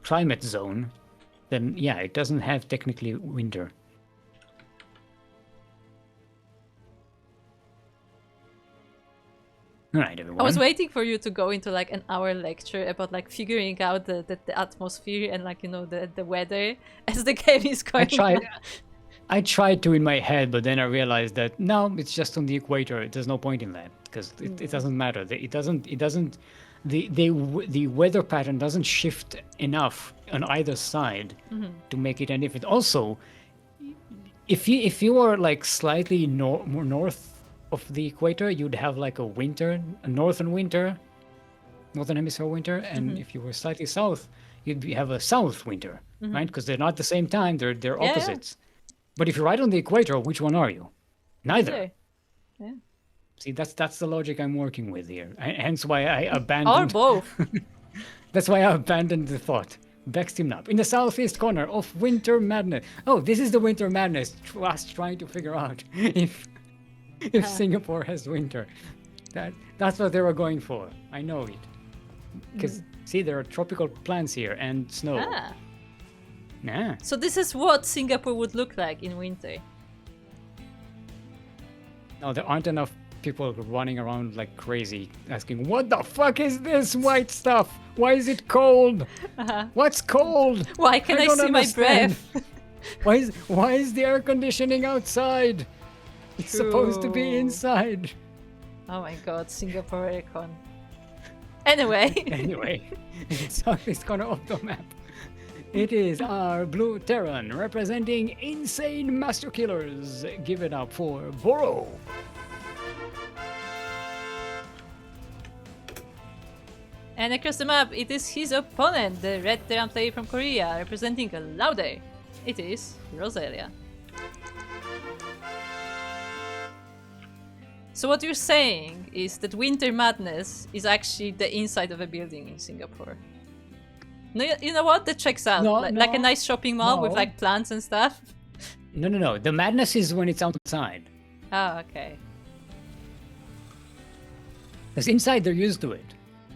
climate zone, then yeah, it doesn't have technically winter. All right, everyone. I was waiting for you to go into like an hour lecture about like figuring out the atmosphere and like the weather as the game is going. I tried to in my head, but then I realized that no, it's just on the equator. There's no point in that because it doesn't matter. The weather pattern doesn't shift enough on either side to make it any different. Also, if you are like slightly more north of the equator, you'd have like a northern hemisphere winter, and if you were slightly south, you'd have a south winter, right? Because they're not the same time; they're opposites. Yeah. But if you're right on the equator, which one are you? Neither. Yeah. See, that's the logic I'm working with here. Hence why I abandoned. Or both. That's why I abandoned the thought. Backsteam up in the southeast corner of Winter Madness. Oh, this is the Winter Madness. Us trying to figure out if Singapore has winter. That's what they were going for. I know it. Because see, there are tropical plants here and snow. Yeah. So this is what Singapore would look like in winter. No, there aren't enough people running around like crazy asking, what the fuck is this white stuff? Why is it cold? What's cold? Why can I see understand. my breath? Why is the air conditioning outside? It's supposed to be inside. Oh my god, Singapore aircon. Anyway. Southeast corner of the map. It is our blue Terran representing insane master killers. Give it up for Boreau. And across the map, it is his opponent, the red Terran player from Korea, representing a louder. It is Roselia. So what you're saying is that Winter Madness is actually the inside of a building in Singapore. No, you know what? That checks out. Like a nice shopping mall with like plants and stuff. No. The madness is when it's outside. Oh, okay. Because inside they're used to it.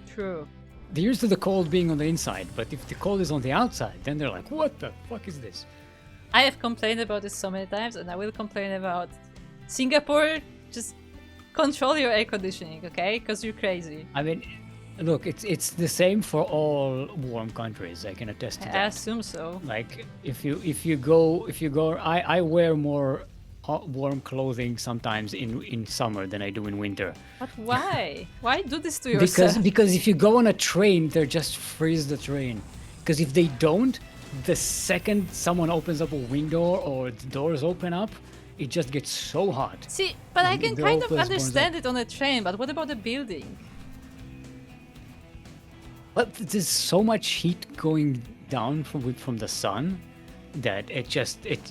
True. They're used to the cold being on the inside, but if the cold is on the outside, then they're like, what the fuck is this? I have complained about this so many times, and I will complain about Singapore. Just control your air conditioning, okay? Because you're crazy. I mean, look, it's the same for all warm countries. I can attest to that. I assume so. Like if you go, I wear more warm clothing sometimes in summer than I do in winter. But why? Why do this to yourself? Because if you go on a train, they just freeze the train. Because if they don't, the second someone opens up a window or the doors open up, it just gets so hot. See, but I can the kind whole of place understand it on a train, but what about a building? But there's so much heat going down from the sun that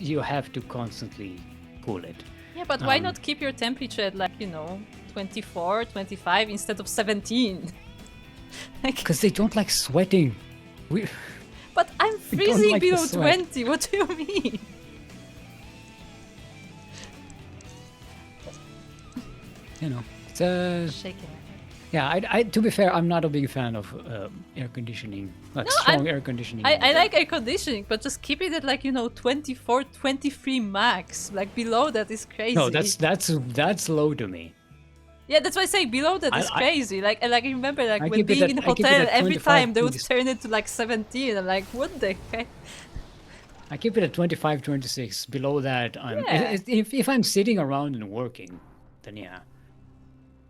you have to constantly cool it. Yeah, but why not keep your temperature at, like, 24, 25 instead of 17? Because they don't like sweating. But I'm freezing like below the sweat. 20, what do you mean? It's Shaking. yeah. I to be fair, I'm not a big fan of air conditioning, like strong air conditioning. I like air conditioning, but just keep it at, like, 24, 23 max. Like, below that is crazy. No, that's low to me. Yeah, that's why I say below that is crazy. Like, I remember, like, I when keep it being at- in I keep it hotel, at every 25, time they would 26. turn it to, like, 17. I'm like, what the heck? I keep it at 25, 26. Below that, Yeah. if I'm sitting around and working, then yeah.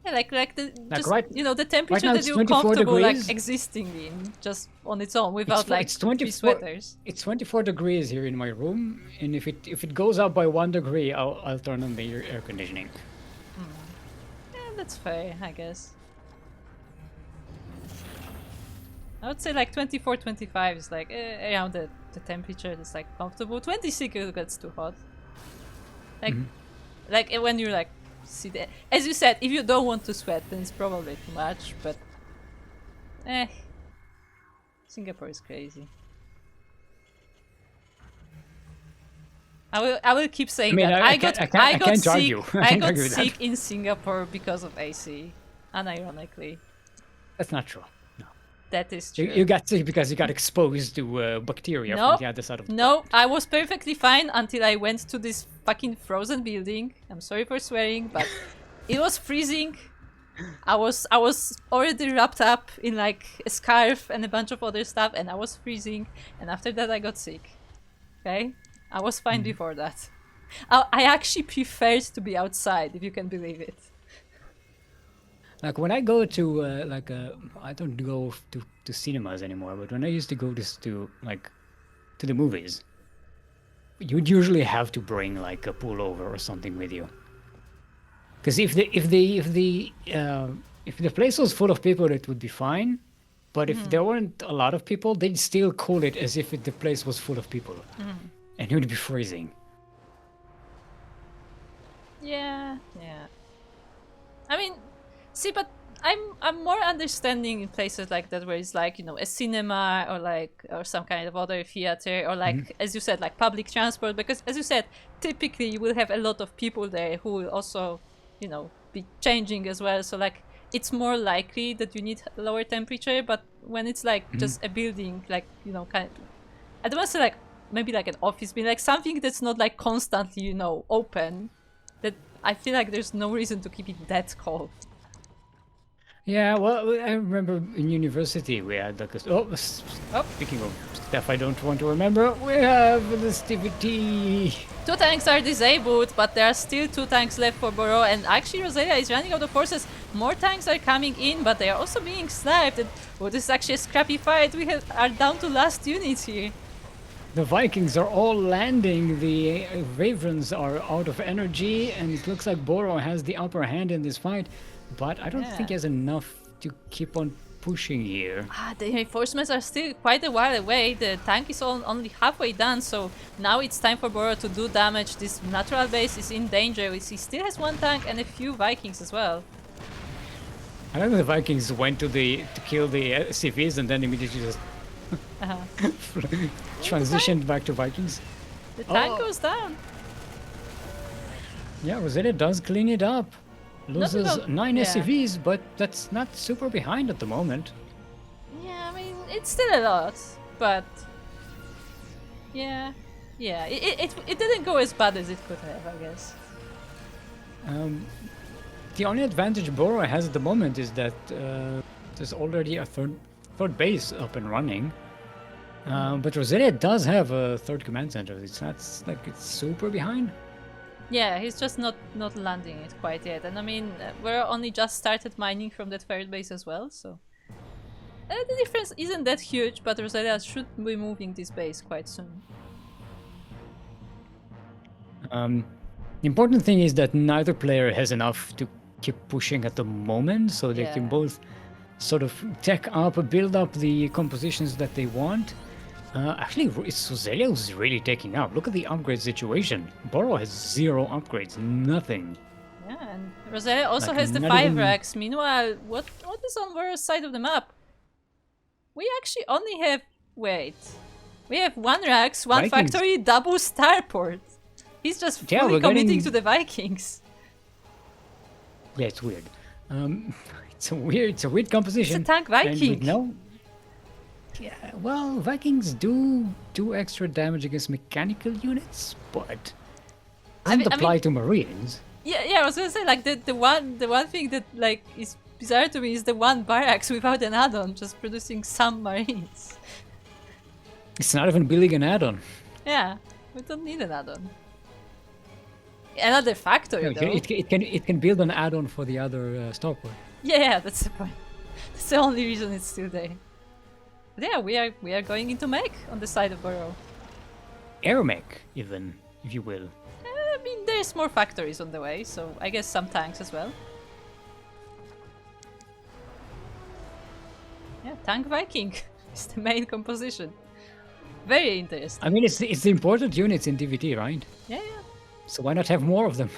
Yeah, like the just right- the temperature now that it's you're 24 comfortable like degrees. existing in, just on its own, without It's like 24 three sweaters. It's 24 degrees here in my room, and if it goes up by 1 degree, I'll turn on the air conditioning. Yeah, that's fair, I guess. I would say like 24, 25 is like around the temperature that's like comfortable. 26 gets too hot. Like, like when you're like, see that, as you said, if you don't want to sweat, then it's probably too much. But, Singapore is crazy. I will keep saying I mean, that. I got can't sick. argue. I I can't got argue with that. sick in Singapore because of AC. Unironically, That's not true. No, that is true. you got sick because you got exposed to bacteria No, from the other side of the no, I was perfectly fine until I went to this fucking frozen building. I'm sorry for swearing, but it was freezing. I was already wrapped up in like a scarf and a bunch of other stuff, and I was freezing. And after that, I got sick. Okay, I was fine before that. I actually preferred to be outside, if you can believe it. Like when I go to I don't go to cinemas anymore, but when I used to go to the movies, you'd usually have to bring like a pullover or something with you. Because if the place was full of people, it would be fine. But if there weren't a lot of people, they'd still cool it as if the place was full of people, and it would be freezing. Yeah. I mean, see, but I'm more understanding in places like that where it's like, a cinema or some kind of other theater or like, as you said, like public transport, because as you said, typically you will have a lot of people there who will also, be changing as well. So like, it's more likely that you need lower temperature, but when it's like just a building, like, kind of, I don't want to say like, maybe like an office building, like something that's not like constantly, open, that I feel like there's no reason to keep it that cold. Yeah, well, I remember in university we had like speaking of stuff I don't want to remember, we have this TVT. 2 tanks are disabled, but there are still 2 tanks left for Boreau, and actually Roselia is running out of forces. More tanks are coming in, but they are also being sniped. And, this is actually a scrappy fight. We are down to last units here. The Vikings are all landing, the Ravens are out of energy, and it looks like Boreau has the upper hand in this fight, but I don't think he has enough to keep on pushing here. The reinforcements are still quite a while away. The tank is only halfway done, so now it's time for Boreau to do damage. This natural base is in danger. He still has 1 tank and a few Vikings as well. I know the Vikings went to kill the CVs and then immediately just transitioned back to Vikings. The tank goes down. Yeah, Roselia does clean it up. Loses about- 9 yeah. SCVs, but that's not super behind at the moment. Yeah, I mean, it's still a lot, but yeah, it didn't go as bad as it could have, I guess. The only advantage Boreau has at the moment is that there's already a third base up and running. But Roselia does have a third command center. It's not like it's super behind. Yeah, he's just not landing it quite yet, and I mean, we're only just started mining from that third base as well, so the difference isn't that huge. But Roselia should be moving this base quite soon. The important thing is that neither player has enough to keep pushing at the moment, so they can Yeah. both sort of tech up, build up the compositions that they want. Actually, it's Roselia who's really taking up. Look at the upgrade situation. Boreau has 0 upgrades, nothing. Yeah, and Roselia also Like, has the not 5 even- racks. Meanwhile, what is on Boreau's side of the map? We actually only have... Wait. We have 1 racks, 1 Vikings. factory, double starport. He's just Yeah, fully we're committing getting- to the Vikings. Yeah, it's weird. It's a weird composition. It's a tank and with Viking. no. Yeah, well, Vikings do extra damage against mechanical units, but doesn't mean- apply to Marines. Yeah, I was gonna say, like, the one thing that, like, is bizarre to me is the 1 barracks without an add-on, just producing some marines. It's not even building an add-on. Yeah, we don't need an add-on. Another factory, No, though. it can build an add-on for the other starport. Yeah, that's the point. That's the only reason it's still there. But yeah, we are going into mech on the side of Boreau. Air mech, even, if you will. I mean, there's more factories on the way, so I guess some tanks as well. Yeah, tank Viking is the main composition. Very interesting. I mean, it's the important units in DVT, right? Yeah. So why not have more of them?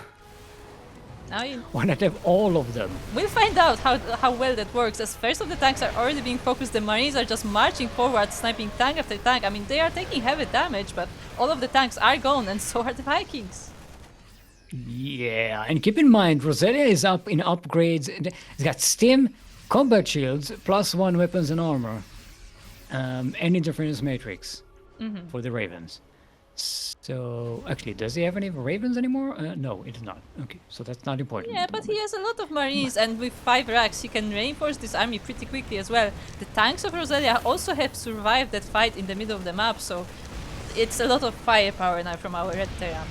I mean, Why not have all of them? we'll find out how well that works, as first of the tanks are already being focused. The Marines are just marching forward, sniping tank after tank. I mean, they are taking heavy damage, but all of the tanks are gone, and so are the Vikings. Yeah, and keep in mind, Roselia is up in upgrades. It's got stim, combat shields, +1 weapons and armor, and interference matrix for the Ravens. So, actually, does he have any Ravens anymore? No, it does not. Okay, so that's not important. Yeah, at the but he moment. has a lot of Marines, and with 5 racks, he can reinforce this army pretty quickly as well. The tanks of Roselia also have survived that fight in the middle of the map, so it's a lot of firepower now from our red Terran.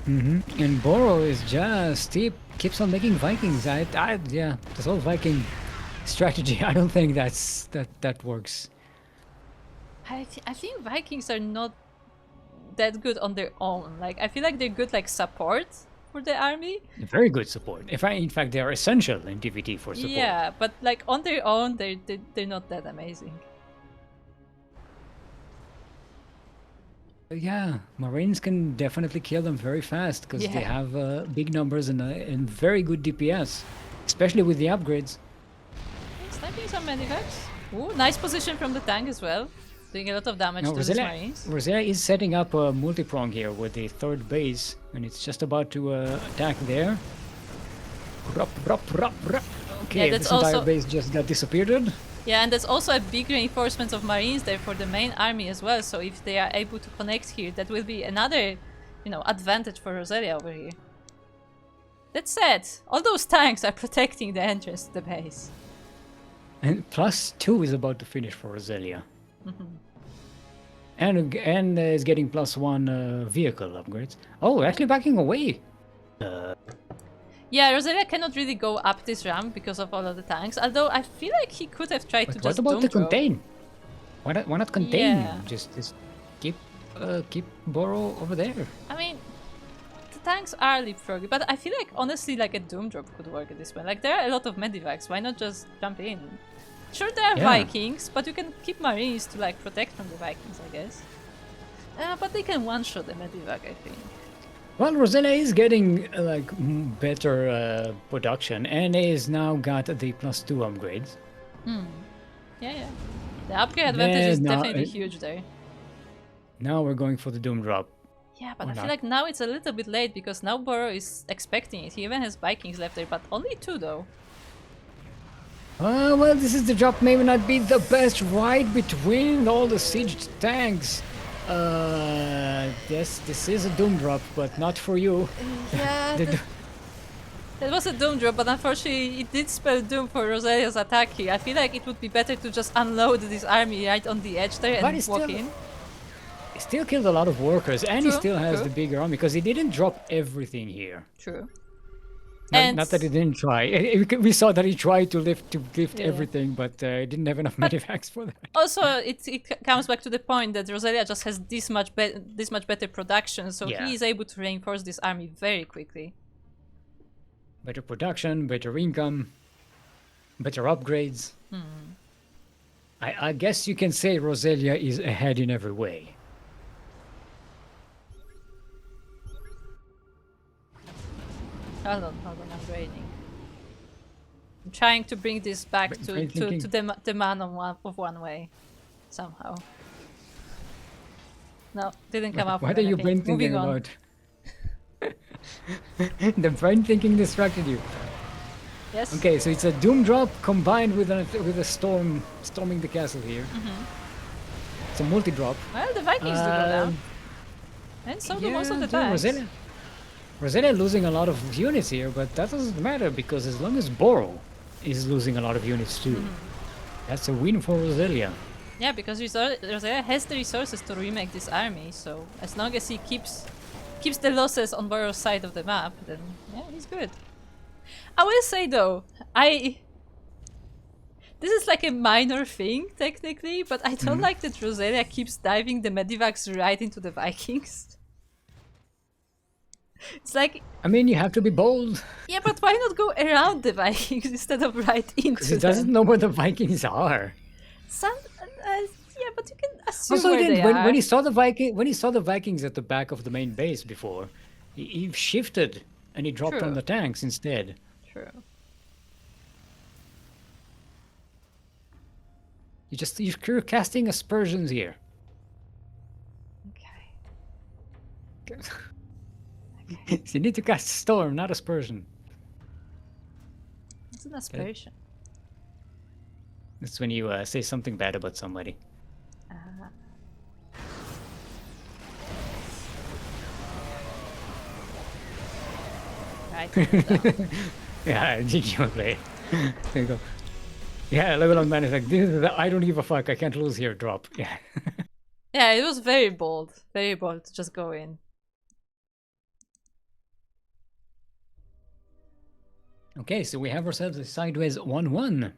And Boreau is just keeps on making Vikings. Yeah, this whole Viking strategy. I don't think that works. I think Vikings are not that good on their own. Like, I feel like they're good like support for the army. Very good support. In fact, they are essential in DVT for support. Yeah, but like on their own, they're not that amazing. Yeah, Marines can definitely kill them very fast because they Yeah. have big numbers and very good DPS, especially with the upgrades. Sniping some medivacs. Ooh, nice position from the tank as well. Doing a lot of damage Now, to these Marines. Roselia is setting up a multi-prong here with the third base, and it's just about to attack there. Okay, that's this entire also- base just got disappeared. Yeah, and there's also a big reinforcement of Marines there for the main army as well, so if they are able to connect here, that will be another, advantage for Roselia over here. That said, all those tanks are protecting the entrance to the base. And +2 is about to finish for Roselia. And is getting +1 vehicle upgrades. Oh, actually backing away. Yeah, Roselia cannot really go up this ramp because of all of the tanks, although I feel like he could have tried to But just what about the doom drop. contain? Why not contain? Yeah. Just keep Boreau over there. I mean, the tanks are leapfroggy, but I feel like honestly like a doom drop could work at this point. Like, there are a lot of medivacs, why not just jump in? Sure, there are Yeah. Vikings, but you can keep Marines to like protect from the Vikings, I guess. But they can one-shot the medivac, I think. Well, Roselia is getting better production and is now got the +2 upgrades. Yeah. The upgrade advantage is now definitely huge there. Now we're going for the Doom drop. Yeah, but Or I feel not. like now it's a little bit late because now Boreau is expecting it. He even has Vikings left there, but only 2 though. Well, this is the drop. Maybe not be the best right between all the sieged tanks. Yes, this is a doom drop, but not for you. Yeah, The that was a doom drop, but unfortunately it did spell doom for Roselia's attack here. I feel like it would be better to just unload this army right on the edge there But and it's walk still- in. He still killed a lot of workers, and he True, still has true. the bigger army because he didn't drop everything here. True. Not that he didn't try. We saw that he tried to lift Yeah. everything, but he didn't have enough medivacs for that. Also, it comes back to the point that Roselia just has this much better production, so Yeah. he is able to reinforce this army very quickly. Better production, better income, better upgrades. I guess you can say Roselia is ahead in every way. Hold on, I'm draining. I'm trying to bring this back to the man of one way, somehow. No, didn't come up What with are you anything. brain thinking Moving on. about? The brain thinking distracted you. Yes? Okay, so it's a doom drop combined with a storming the castle here. It's a multi drop. Well, the Vikings do go down. And so do most of the tanks. Roselia losing a lot of units here, but that doesn't matter because as long as Boreau is losing a lot of units too, that's a win for Roselia. Yeah, because Roselia has the resources to remake this army, so as long as he keeps the losses on Boreau's side of the map, then yeah, he's good. I will say though, this is like a minor thing technically, but I don't like that Roselia keeps diving the medivacs right into the Vikings. It's like, I mean, you have to be bold. yeah, but why not go around the Vikings instead of right into Because he them? doesn't know where the Vikings are. Yeah, but you can assume Also, where they are. when he saw the Vikings at the back of the main base before, he shifted and he dropped True. on the tanks instead. True. You're casting aspersions here. Okay. You need to cast storm, not aspersion. It's an aspiration. That's when you say something bad about somebody. Right. Yeah, GG play. There you go. Yeah, level on man is like, this is the I don't give a fuck, I can't lose here drop. Yeah. Yeah, it was very bold to just go in. Okay, so we have ourselves a sideways 1-1.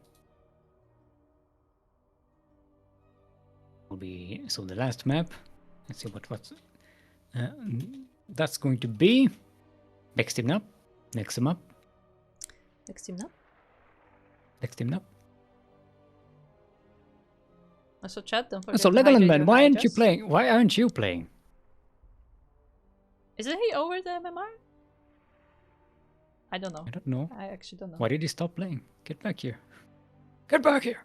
Will be so the last map. Let's see what's that's going to be. Next team up. Next team up. Next team now. Next team up. Also chat, don't forget So to Legoland hydrate man, your why aren't you hydras. playing? Why aren't you playing? Isn't he over the MMR? I don't know. I don't know. I actually don't know. Why did he stop playing? Get back here. Get back here.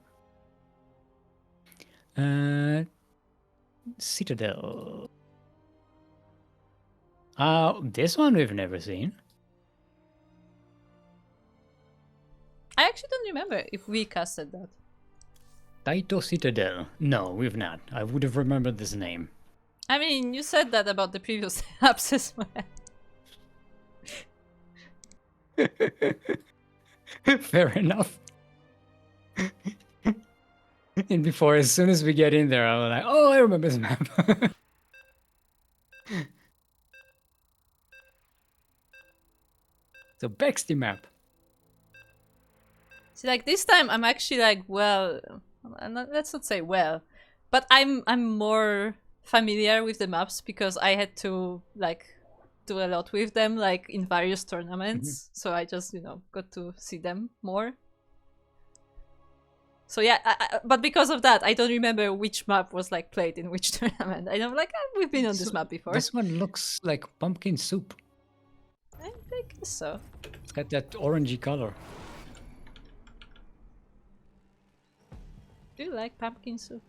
Citadel. This one we've never seen. I actually don't remember if we casted that. Taito Citadel. No, we've not. I would have remembered this name. I mean, you said that about the previous apps as well. Fair enough. And before, as soon as we get in there, I was like, oh, I remember this map. So, Bexty map. See, like this time, I'm actually like, well, let's not say well, but I'm more familiar with the maps because I had to like do a lot with them, like in various tournaments. So I just, got to see them more. So yeah, but because of that, I don't remember which map was like played in which tournament. I'm like, we've been on this map before. This one looks like pumpkin soup. I guess so. It's got that orangey color. Do you like pumpkin soup?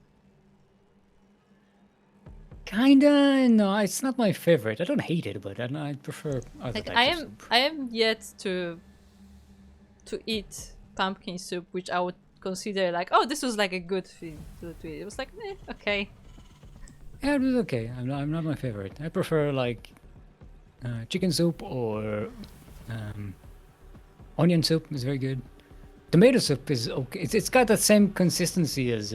Kinda. No, it's not my favorite. I don't hate it, but I prefer other Like types of soup. I am yet to eat pumpkin soup, which I would consider like, oh, this was like a good thing to eat. It was like, okay. Yeah, it was okay. I'm not my favorite. I prefer like chicken soup or onion soup is very good. Tomato soup is okay. It's got the same consistency as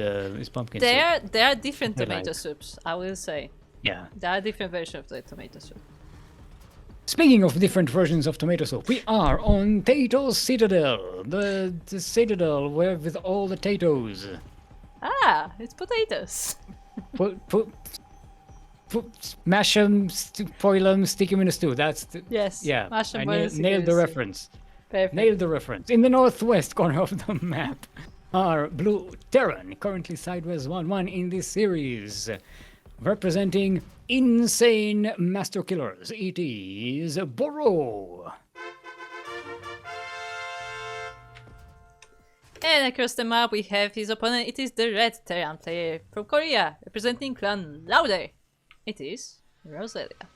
pumpkin soup. There are different I tomato like. soups, I will say. Yeah. There are different versions of the tomato soup. Speaking of different versions of tomato soup, we are on Tato's Citadel, the citadel with all the Tatos. Ah, it's potatoes. Mash them, boil them, stick them in a stew. That's Yes. yeah. Mash 'em, I boil 'em, stick 'em nailed in the a stew. reference. Perfect. Nailed the reference. In the northwest corner of the map are Blue Terran, currently sideways 1-1 in this series. Representing insane master killers, it is Boreau. And across the map we have his opponent. It is the red Terran player from Korea, representing clan Lauder. It is Roselia.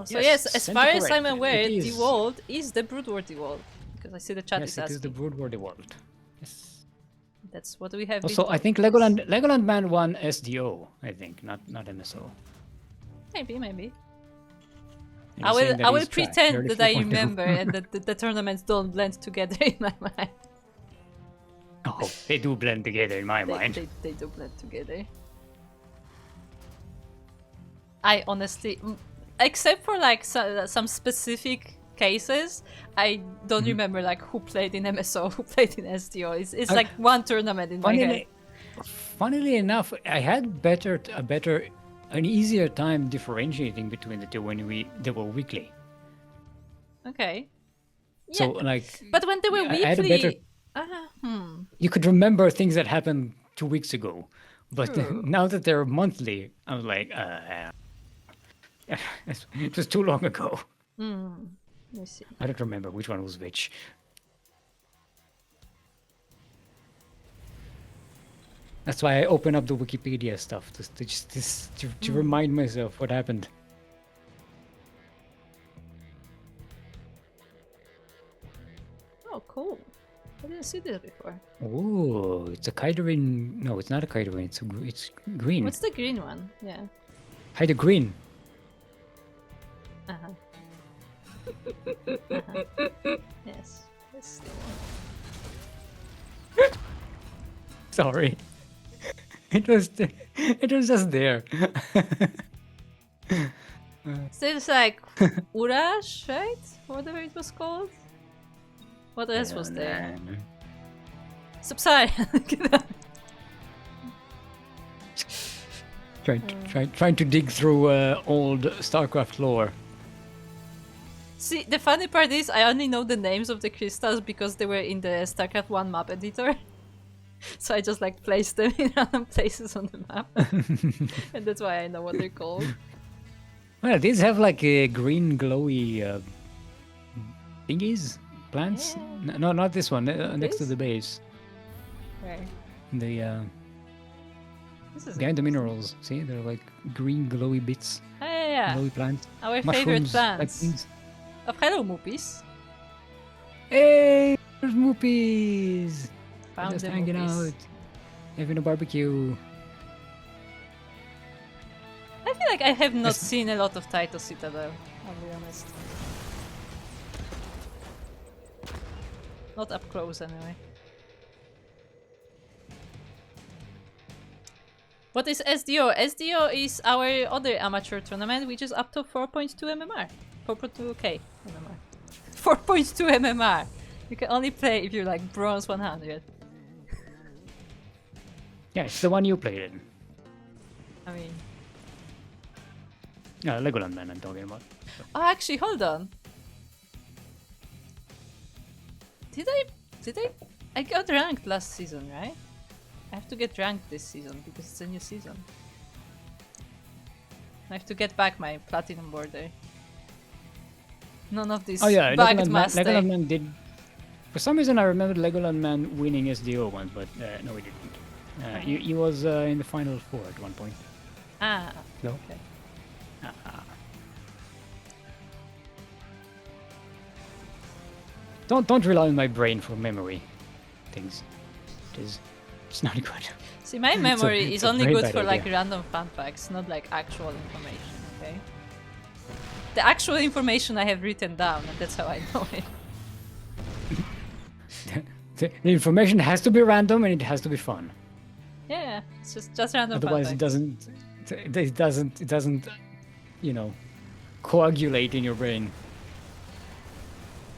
So yes, as far as I'm aware, Dewalt is the Brood War Dewalt. Because I see the chat is asking. Yes, it is the Brood War Dewalt. Yes. That's what we have. Also, I think Legoland Man won SDO. I think not MSO. Maybe. And I will pretend that I 34.2. remember and that the tournaments don't blend together in my mind. Oh, they do blend together in my mind. They do blend together. I honestly, except for like some specific cases, I don't remember like who played in MSO, who played in SDO. It's like one tournament in my head. Funnily enough, I had an easier time differentiating between the two when they were weekly. Okay. So Yeah, like, but when they were I had a weekly, you could remember things that happened 2 weeks ago, but now that they're monthly, I was like, it was too long ago. let me see. I don't remember which one was which. That's why I open up the Wikipedia stuff to remind myself what happened. Oh, cool. I didn't see this before. Oh, it's a Kaidorin. No, it's not a Kaidorin. It's green. What's the green one? Yeah. Hide green. Yes. That's the one. Sorry. It was just there. So it's like Urash, right? Whatever it was called. What else was there? Subside. Trying to dig through old StarCraft lore. See, the funny part is I only know the names of the crystals because they were in the StarCraft 1 map editor. So I just like placed them in random places on the map. And that's why I know what they're called. Well, these have like green glowy thingies? Plants? Yeah. No, not this one. Next to This? the base. Where? The This is behind the minerals. See, they're like green glowy bits. yeah. Glowy plants. Our favorite Mushrooms like plants. things. Oh, hello, Moopies. Hey, there's Moopies! Found Just the hanging Moopies. out, having a barbecue. I feel like I have not Yes. seen a lot of Taito Citadel, I'll be honest. Not up close anyway. What is SDO? SDO is our other amateur tournament, which is up to 4.2 MMR. 4.2k MMR. 4.2 MMR! You can only play if you're like bronze 100. Yeah, it's the one you played in. I mean... Legoland Man I'm talking about. Oh, actually, hold on. Did I got ranked last season, right? I have to get ranked this season because it's a new season. I have to get back my platinum border. None of this bugged master. Legoland Man did... For some reason I remembered Legoland Man winning SDO once, but no he didn't. He was in the final four at one point. Ah. No? Okay. Don't rely on my brain for memory things. It's not good. See, my memory it's is a only very good bad for like idea. random fun facts, not like actual information. Okay. The actual information I have written down, and that's how I know it. The information has to be random and it has to be fun. Yeah, it's just random Otherwise, fun it facts. doesn't, you know, coagulate in your brain.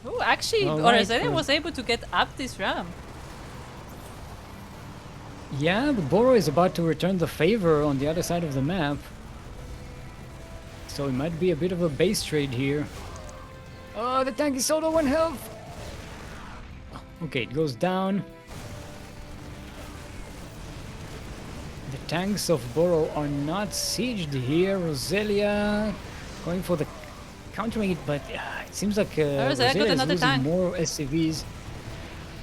Oh, actually, Alright, Roselia was able to get up this ramp. Yeah, but Boreau is about to return the favor on the other side of the map. So it might be a bit of a base trade here. Oh, the tank is so low on health! Okay, it goes down. The tanks of Boreau are not sieged here. Roselia going for the countering it, but it seems like Roselia got Roselia is another losing tank. more SCVs.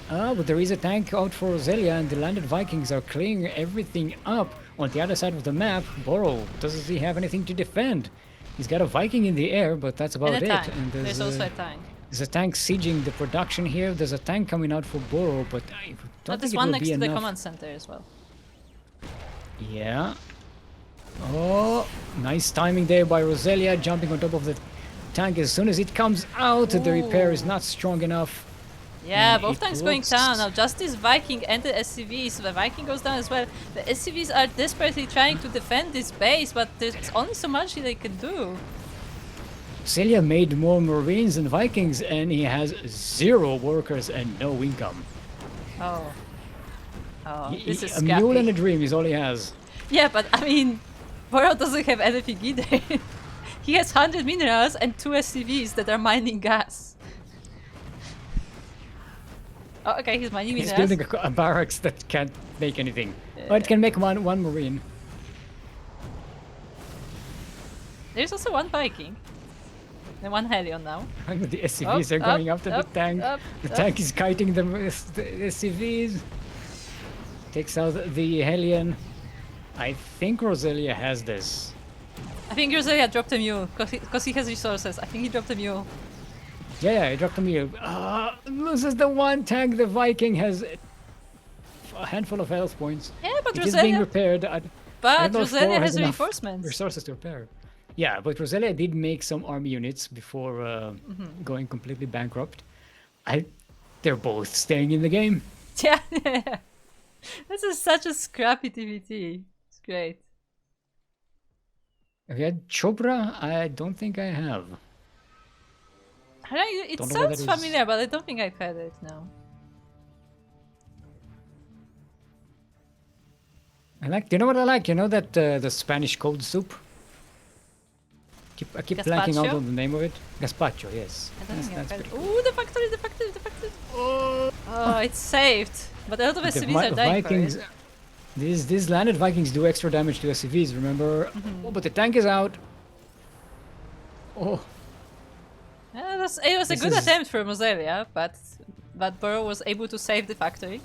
But there is a tank out for Roselia, and the landed Vikings are clearing everything up on the other side of the map. Boreau, doesn't he have anything to defend? He's got a Viking in the air, but that's about And a it. tank. And There's also a tank. there's a tank sieging the production here. There's a tank coming out for Boreau, but I don't But there's think it one will next be to the enough. command center as well. Yeah. Oh, nice timing there by Roselia, jumping on top of the tank as soon as it comes out. The repair is not strong enough. Yeah, And both it tanks going looks- down. Now Justice Viking and the SCVs. The Viking goes down as well. The SCVs are desperately trying to defend this base, but there's only so much they can do. Celia made more Marines than Vikings, and he has 0 workers and no income. Oh. Oh, this is A mule and a scrappy. dream is all he has. Yeah, but I mean, Boreau doesn't have anything either. He has 100 minerals and 2 SCVs that are mining gas. Oh, okay, he's mining He's minerals. building a barracks that can't make anything. But it can make one Marine. There's also one Viking. And one Helion now. The SCVs are going after the tank. The tank is kiting the SCVs. Takes out the Hellion. I think Roselia has this. I think Roselia dropped a mule, because he has resources. I think he dropped a mule. Yeah, he dropped a mule. Loses the one tank. The Viking has a handful of health points. Yeah, but It is being Roselia... repaired. I But don't know if Roselia Boreau has enough reinforcements. resources to repair. Yeah, but Roselia did make some army units before going completely bankrupt. They're both staying in the game. Yeah, this is such a scrappy TVT. It's great. Have you had Chopra? I don't think I have. I don't, it Don't know what sounds that is. familiar, but I don't think I've had it now. I like. You know what I like? You know that the Spanish cold soup. I keep blanking out Gazpacho? on the name of it. Gazpacho, yes. I don't think I've had it. pretty Ooh, the factory, the factory, the factory! Oh, it's saved. But a lot of SCVs are dying Vikings. for it. These landed Vikings do extra damage to SCVs. Remember? Oh, but the tank is out. Oh, Yeah, it was a This good is- attempt from Roselia, but Boreau was able to save the factory.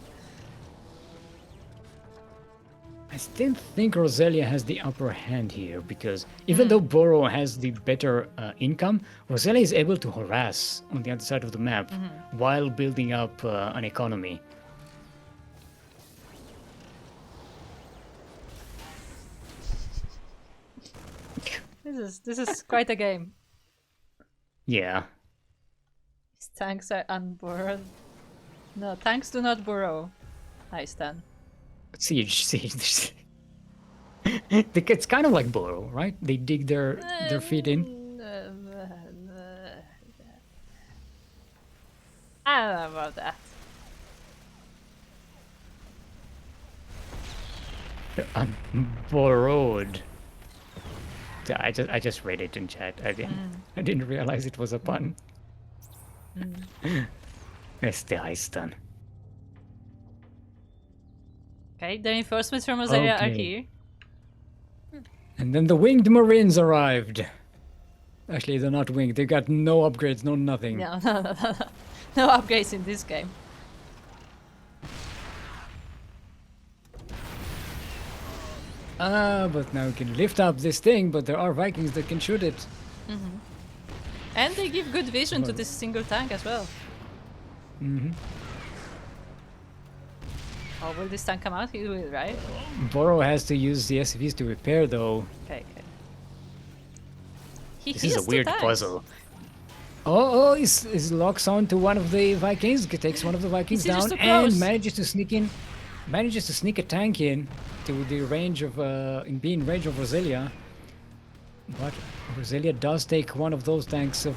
I still think Roselia has the upper hand here because even though Boreau has the better income, Roselia is able to harass on the other side of the map while building up an economy. This is quite a game. Yeah. These tanks are unborrowed. No, tanks do not borrow. Hi, Stan. Siege. It's kind of like Boreau, right? They dig their feet in. I don't know about that. Borrowed. I just read it in chat. I didn't realize it was a pun. Este Heistan. Okay, the reinforcements from Roselia are Okay. here. And then the winged Marines arrived. Actually, they're not winged. They got no upgrades, no nothing. No, no upgrades in this game. But now we can lift up this thing, but there are Vikings that can shoot it. And they give good vision to this single tank as well. Oh, will this tank come out? He will, right? Boreau has to use the SCVs to repair, though. Okay. This is a weird puzzle. Oh, he locks on to one of the Vikings, takes one of the Vikings down, and manages to sneak a tank in to the range of, being in range of Roselia. But Roselia does take one of those tanks of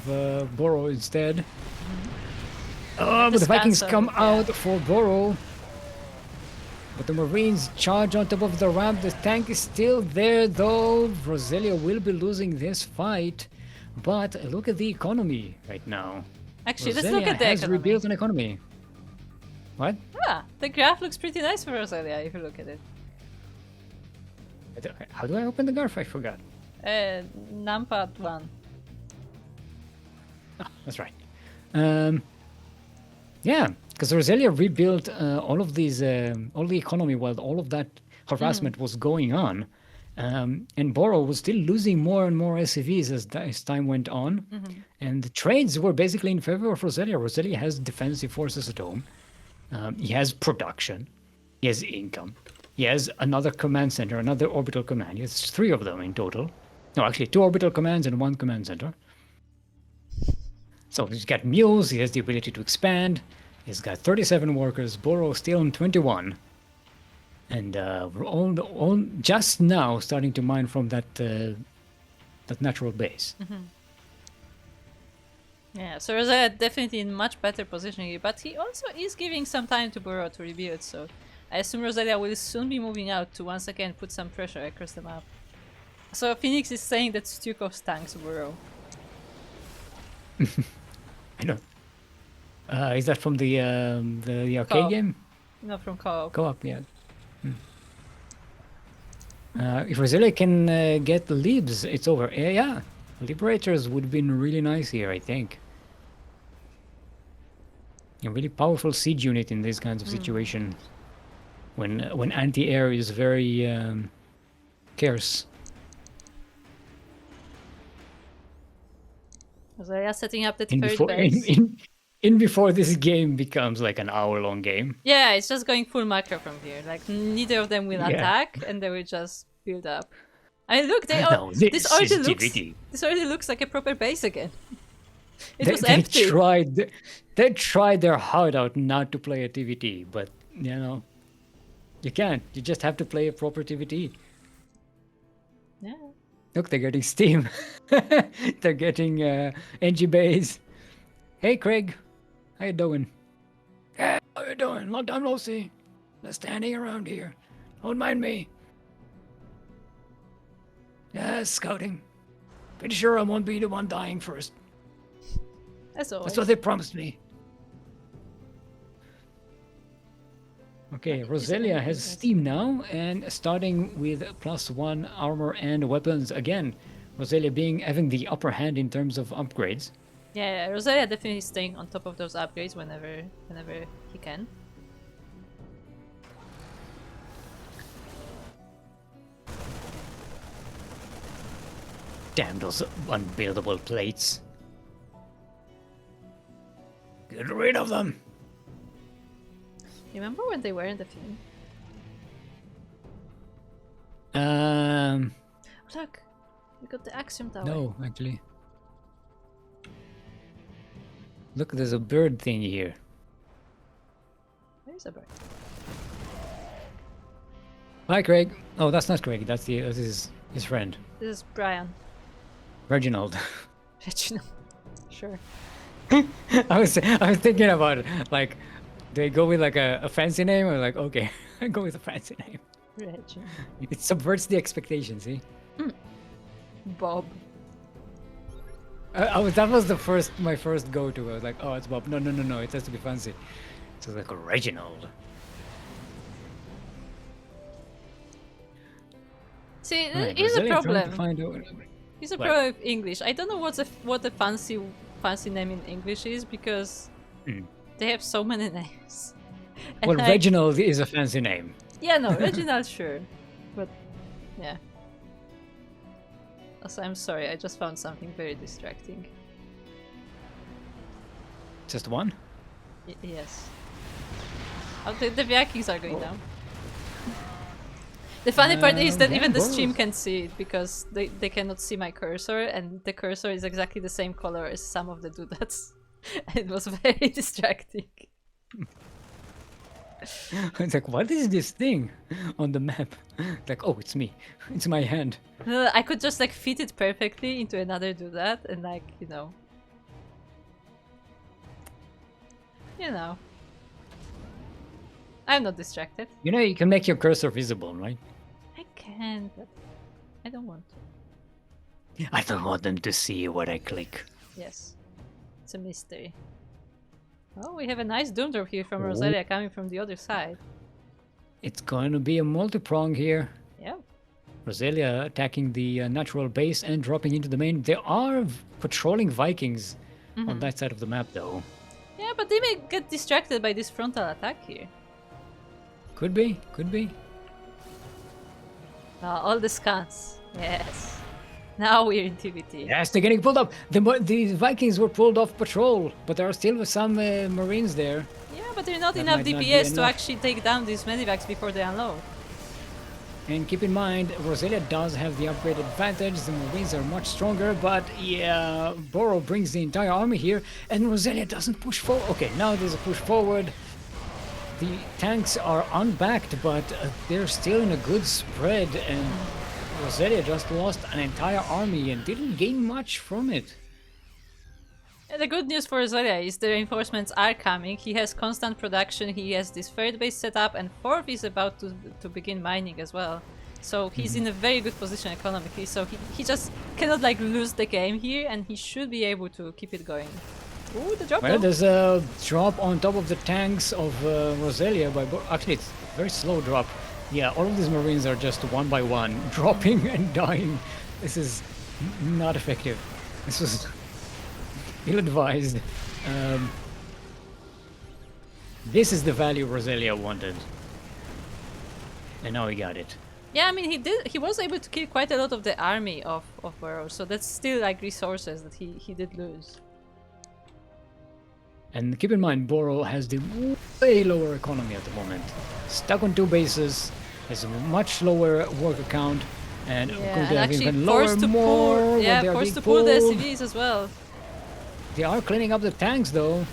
Boreau instead. But the Vikings come out for Boreau. But the Marines charge on top of the ramp. The tank is still there, though. Roselia will be losing this fight. But look at the economy right now. Actually, Roselia let's look at the has economy. rebuilt an economy. What? Yeah, the graph looks pretty nice for Roselia if you look at it. How do I open the graph? I forgot. Numpad 1. Oh, that's right. Yeah, because Roselia rebuilt all of these, all the economy while all of that harassment was going on. And Boreau was still losing more and more SCVs as time went on. And the trades were basically in favor of Roselia. Roselia has defensive forces at home. He has production. He has income. He has another command center, another orbital command. He has 3 of them in total. No, actually 2 orbital commands and 1 command center. So he's got mules, he has the ability to expand. He's got 37 workers, Boreau still on 21. And we're all just now starting to mine from that natural base. Yeah, so Roselia definitely in much better position here, but he also is giving some time to Boreau to rebuild, so I assume Roselia will soon be moving out to once again put some pressure across the map. So Phoenix is saying that Stukov tanks Boreau. I know. Is that from the arcade Co-op. game? No, from co-op. Co-op, yeah. If Roselia can get the Libs, it's over. Yeah, Liberators would have been really nice here, I think. A really powerful siege unit in this kinds of situation. When anti-air is very scarce. Roselia setting up the third base. Before this game becomes like an hour-long game. Yeah, it's just going full macro from here. Like neither of them will attack, and they will just build up. I mean, look, this already looks like a proper base again. It was empty. They tried their heart out not to play a TVT, but you know, you can't. You just have to play a proper TVT. Yeah. Look, they're getting Steam. They're getting NG Base. Hey, Craig. How you doing? Hey, how you doing? Long time no see. Just standing around here. Don't mind me. Yeah, scouting. Pretty sure I won't be the one dying first. As always. That's what they promised me. Okay, Roselia has Steam now, and starting with +1 armor and weapons again. Roselia having the upper hand in terms of upgrades. Yeah, Roselia definitely staying on top of those upgrades whenever he can. Damn those unbuildable plates. Get rid of them. Remember when they were in the film? Look, we got the Axiom Tower. No, actually. Look, there's a bird thing here. There's a bird. Hi, Craig. Oh, that's not Craig. That's his friend. This is Brian. Reginald. Reginald. Sure. I was thinking about it. Like, do I go with like a fancy name, or like, okay, I go with a fancy name. Reginald. It subverts the expectations. See. Bob. That was my first go-to. I was like, oh, it's Bob. No, it has to be fancy. So like a Reginald. See, Right, here's a Roselia trying to problem. find out- Here's a What? problem with English. I don't know what the fancy name in English is, because they have so many names. And Well, Reginald is a fancy name. Yeah, no, Reginald, sure, but Yeah. Also, I'm sorry, I just found something very distracting. Just one? Yes. Oh, the Vikings are going down. The funny part is that yeah, even the Boreau. stream can see it because they cannot see my cursor, and the cursor is exactly the same color as some of the doodads. It was very distracting. It's like, what is this thing on the map? Like, oh, it's me. It's my hand. I could just like fit it perfectly into another doodad and like, you know. I'm not distracted. You know, you can make your cursor visible, right? I can, but I don't want to. I don't want them to see what I click. Yes. It's a mystery. Oh, we have a nice doom drop here from Roselia coming from the other side. It's going to be a multi-prong here. Yeah. Roselia attacking the natural base and dropping into the main. There are patrolling Vikings on that side of the map, though. Yeah, but they may get distracted by this frontal attack here. Could be, could be. All the scans. Yes. Now we're in TVT. Yes, they're getting pulled up. The Vikings were pulled off patrol, but there are still some Marines there. Yeah, but they're not That enough might not be DPS to enough. actually take down these medivacs before they unload. And keep in mind, Roselia does have the upgrade advantage. The Marines are much stronger, but yeah, Boreau brings the entire army here, and Roselia doesn't push forward. Okay, now there's a push forward. The tanks are unbacked, but they're still in a good spread, and Roselia just lost an entire army and didn't gain much from it. Yeah, the good news for Roselia is the reinforcements are coming. He has constant production, he has this third base set up, and fourth is about to begin mining as well. So he's in a very good position economically, so he just cannot like lose the game here, and he should be able to keep it going. Ooh, the drop Well, though. there's a drop on top of the tanks of Roselia. Actually, it's a very slow drop. Yeah, all of these Marines are just one by one, dropping and dying. This is not effective. This was ill-advised. This is the value Roselia wanted. And now he got it. Yeah, I mean he was able to kill quite a lot of the army of Boreau, so that's still like resources that he did lose. And keep in mind, Boreau has the way lower economy at the moment. Stuck on 2 bases, has a much lower worker count, and Yeah, could and have actually even forced lower to more pull, when yeah, they are forced being to pull the pulled. SCVs as well. They are cleaning up the tanks though,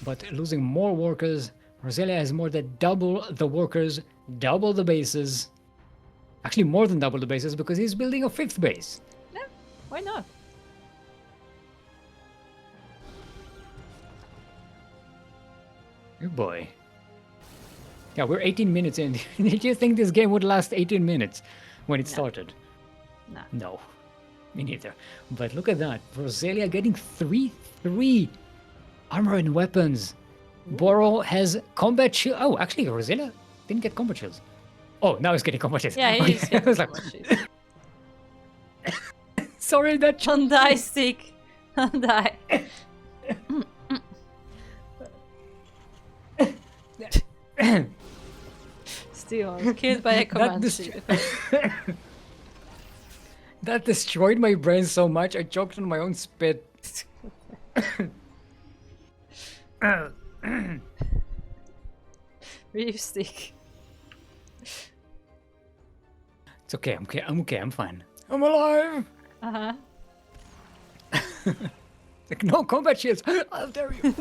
but losing more workers. Roselia has more than double the workers, double the bases. Actually, more than double the bases because he's building a 5th base. Yeah, why not? Good boy. Yeah, we're 18 minutes in. Did you think this game would last 18 minutes when it started? No. No, me neither. But look at that. Roselia getting 3-3 armor and weapons. Boreau has combat shield. Oh, actually, Roselia didn't get combat shields. Oh, now he's getting combat shields. Yeah, Okay, he's I was like, sorry, that Don't die, stick. Don't die. Still killed by a command shield. That destroyed my brain so much I choked on my own spit. Reef stick. It's okay, I'm okay, I'm fine. I'm alive! Uh-huh. Like, no combat shields! How dare you!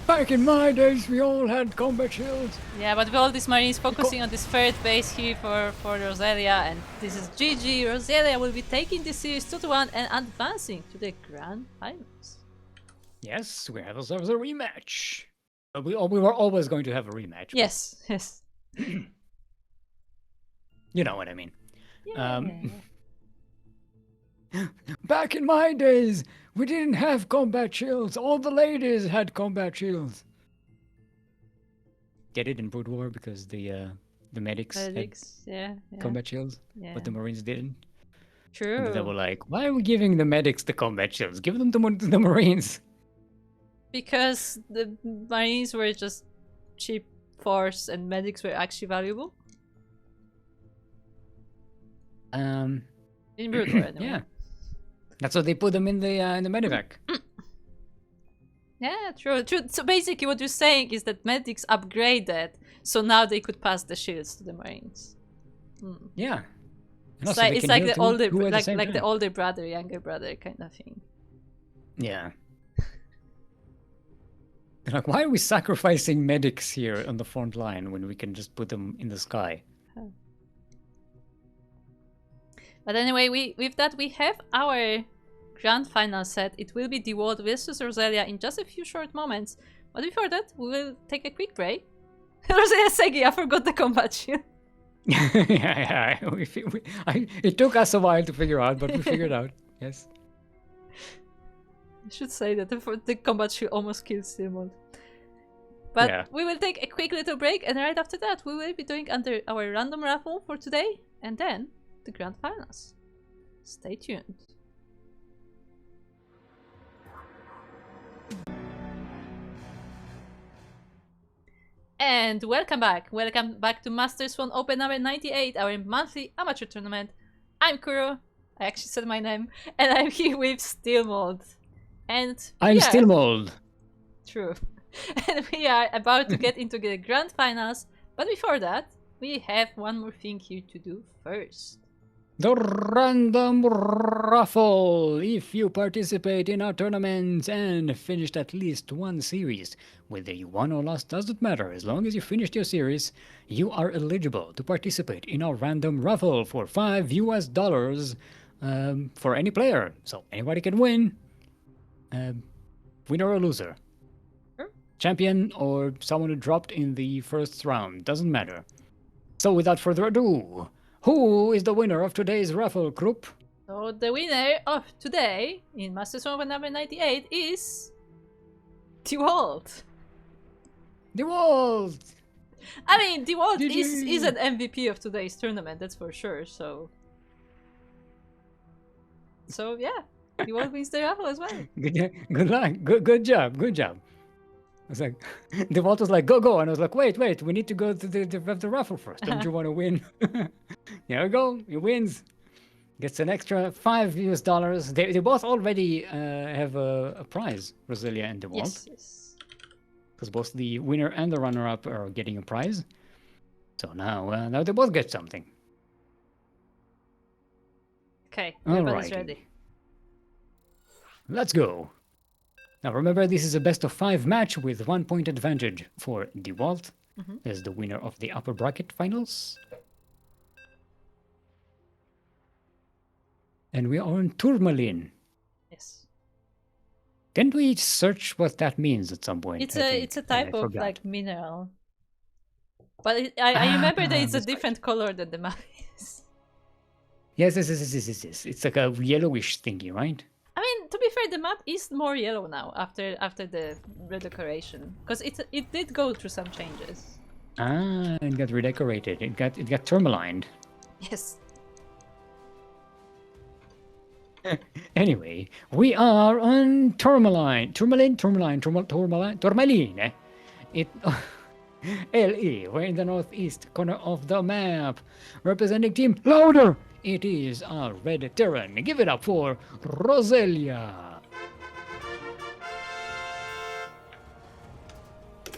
Back in my days, we all had combat shields. Yeah, but with all these Marines focusing on this third base here for Roselia, and this is GG. Roselia will be taking this series 2-1 and advancing to the grand finals. Yes, we have ourselves a rematch. We were always going to have a rematch. Yes, yes. You know what I mean. Yeah. Back in my days, we didn't have combat shields. All the ladies had combat shields. Get it in Brood War because the medics had Yeah. combat shields, Yeah. but the Marines didn't. True. And they were like, "Why are we giving the medics the combat shields? Give them to the Marines." Because the Marines were just cheap force and medics were actually valuable. In Brood War, anyway. Yeah. That's why they put them in the medevac. Yeah, true. So basically what you're saying is that medics upgraded, so now they could pass the shields to the Marines. Yeah. And It's also like, they it's can like heal the two- older, two at the like same the time. older brother, younger brother kind of thing. Yeah. They're like, why are we sacrificing medics here on the front line when we can just put them in the sky? But anyway, with that we have our grand final set. It will be Dewalt versus Roselia in just a few short moments. But before that, we will take a quick break. Roselia Segi, I forgot the combat shield. Yeah. It took us a while to figure out, but we figured out. Yes. I should say that the combat shield almost killed Steelmold. But Yeah. we will take a quick little break, and right after that we will be doing under our random raffle for today, and then the grand finals. Stay tuned. And welcome back to Master Swan Open number 98, our monthly amateur tournament. I'm Kuro, I actually said my name, and I'm here with Steelmold. And I'm Steelmold. True. And we are about to get into the grand finals, but before that, we have one more thing here to do first. The random raffle. If you participate in our tournaments and finished at least one series, whether you won or lost doesn't matter. As long as you finished your series, you are eligible to participate in our random raffle for $5 for any player. So anybody can win. Winner or loser. Sure. Champion or someone who dropped in the first round. Doesn't matter. So without further ado, who is the winner of today's raffle, group? So the winner of today in Master Swan Open number 98 is Dewalt. Dewalt! I mean, Dewalt GG. is an MVP of today's tournament, that's for sure. So yeah, Dewalt wins the raffle as well. Good luck. Good job. I was like, Dewalt was like, go. And I was like, wait, we need to go to the raffle first. Don't you want to win? There we go. He wins. Gets an extra $5. They both already have a prize, Roselia and Dewalt. Yes. Because both the winner and the runner-up are getting a prize. So now they both get something. Okay, everybody's Alrighty. ready. Let's go. Now remember, this is a best of 5 match with 1 point advantage for Dewalt as the winner of the upper bracket finals. And we are on Tourmaline. Yes. Can we search what that means at some point? It's a type of forgot. like mineral. But I remember that it's a different color than the map is. Yes. It's like a yellowish thingy, right? I mean, to be fair, the map is more yellow now after the redecoration, because it did go through some changes. Ah, it got redecorated. It got tourmalined. Yes. Anyway, we are on Tourmaline. Tourmaline. It LE. We're in the northeast corner of the map, representing Team Louder. It is our red Terran. Give it up for Roselia.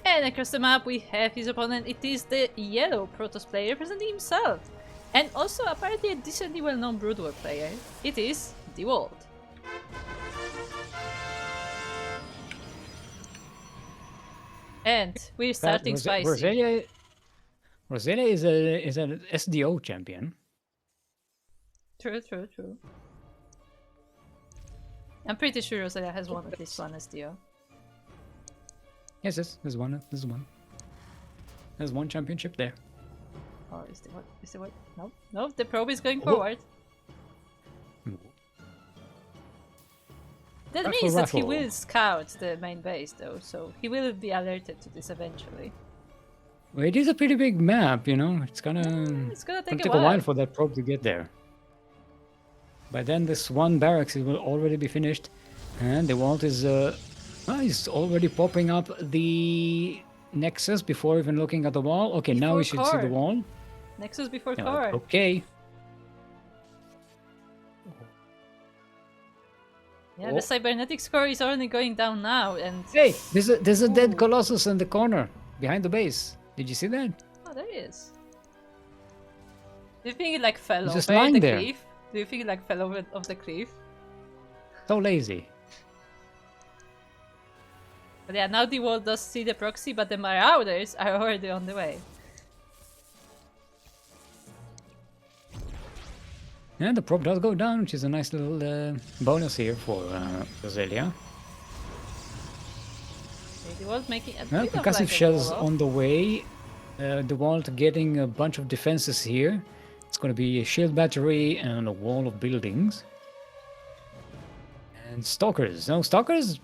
And across the map we have his opponent. It is the yellow Protoss player representing himself. And also apparently a decently well-known Brood War player. It is Dewalt. And we're starting spicy. Roselia is an SDO champion. True. I'm pretty sure Roselia has won at least one SDO. Yes, there's one. There's one championship there. Oh, is the what? No, the probe is going forward. That means that he will scout the main base though, so he will be alerted to this eventually. Well, it is a pretty big map, you know. It's gonna take a while for that probe to get there. By then, this one barracks will already be finished, and Dewalt is he's already popping up the Nexus before even looking at the wall. Okay, now we should see the wall. Nexus before core. Okay. Yeah, the cybernetic score is only going down now, and hey, there's a dead Colossus in the corner behind the base. Did you see that? Oh, there he is. Do you think it like fell He's over the cliff? Do you think it like fell over off the cliff? So lazy. But yeah, now Dewalt does see the proxy, but the Marauders are already on the way. And the prop does go down, which is a nice little bonus here for Roselia. Okay, Dewalt making a bit of concussive like shells on the way. Dewalt getting a bunch of defenses here. It's going to be a shield battery and a wall of buildings. And stalkers. No, stalkers.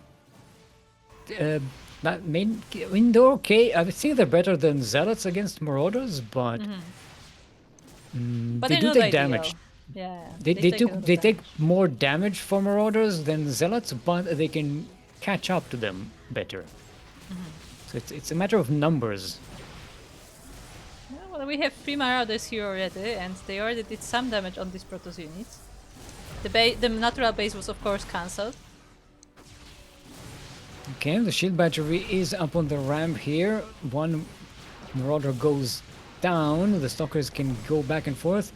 They're okay. I think they're better than zealots against marauders, but but they do take damage. Yeah, they take more damage from marauders than zealots, but they can catch up to them better. So it's a matter of numbers. Yeah, well, we have 3 marauders here already, and they already did some damage on these Protoss units. The natural base was of course cancelled. Okay, the shield battery is up on the ramp here. One marauder goes down. The stalkers can go back and forth.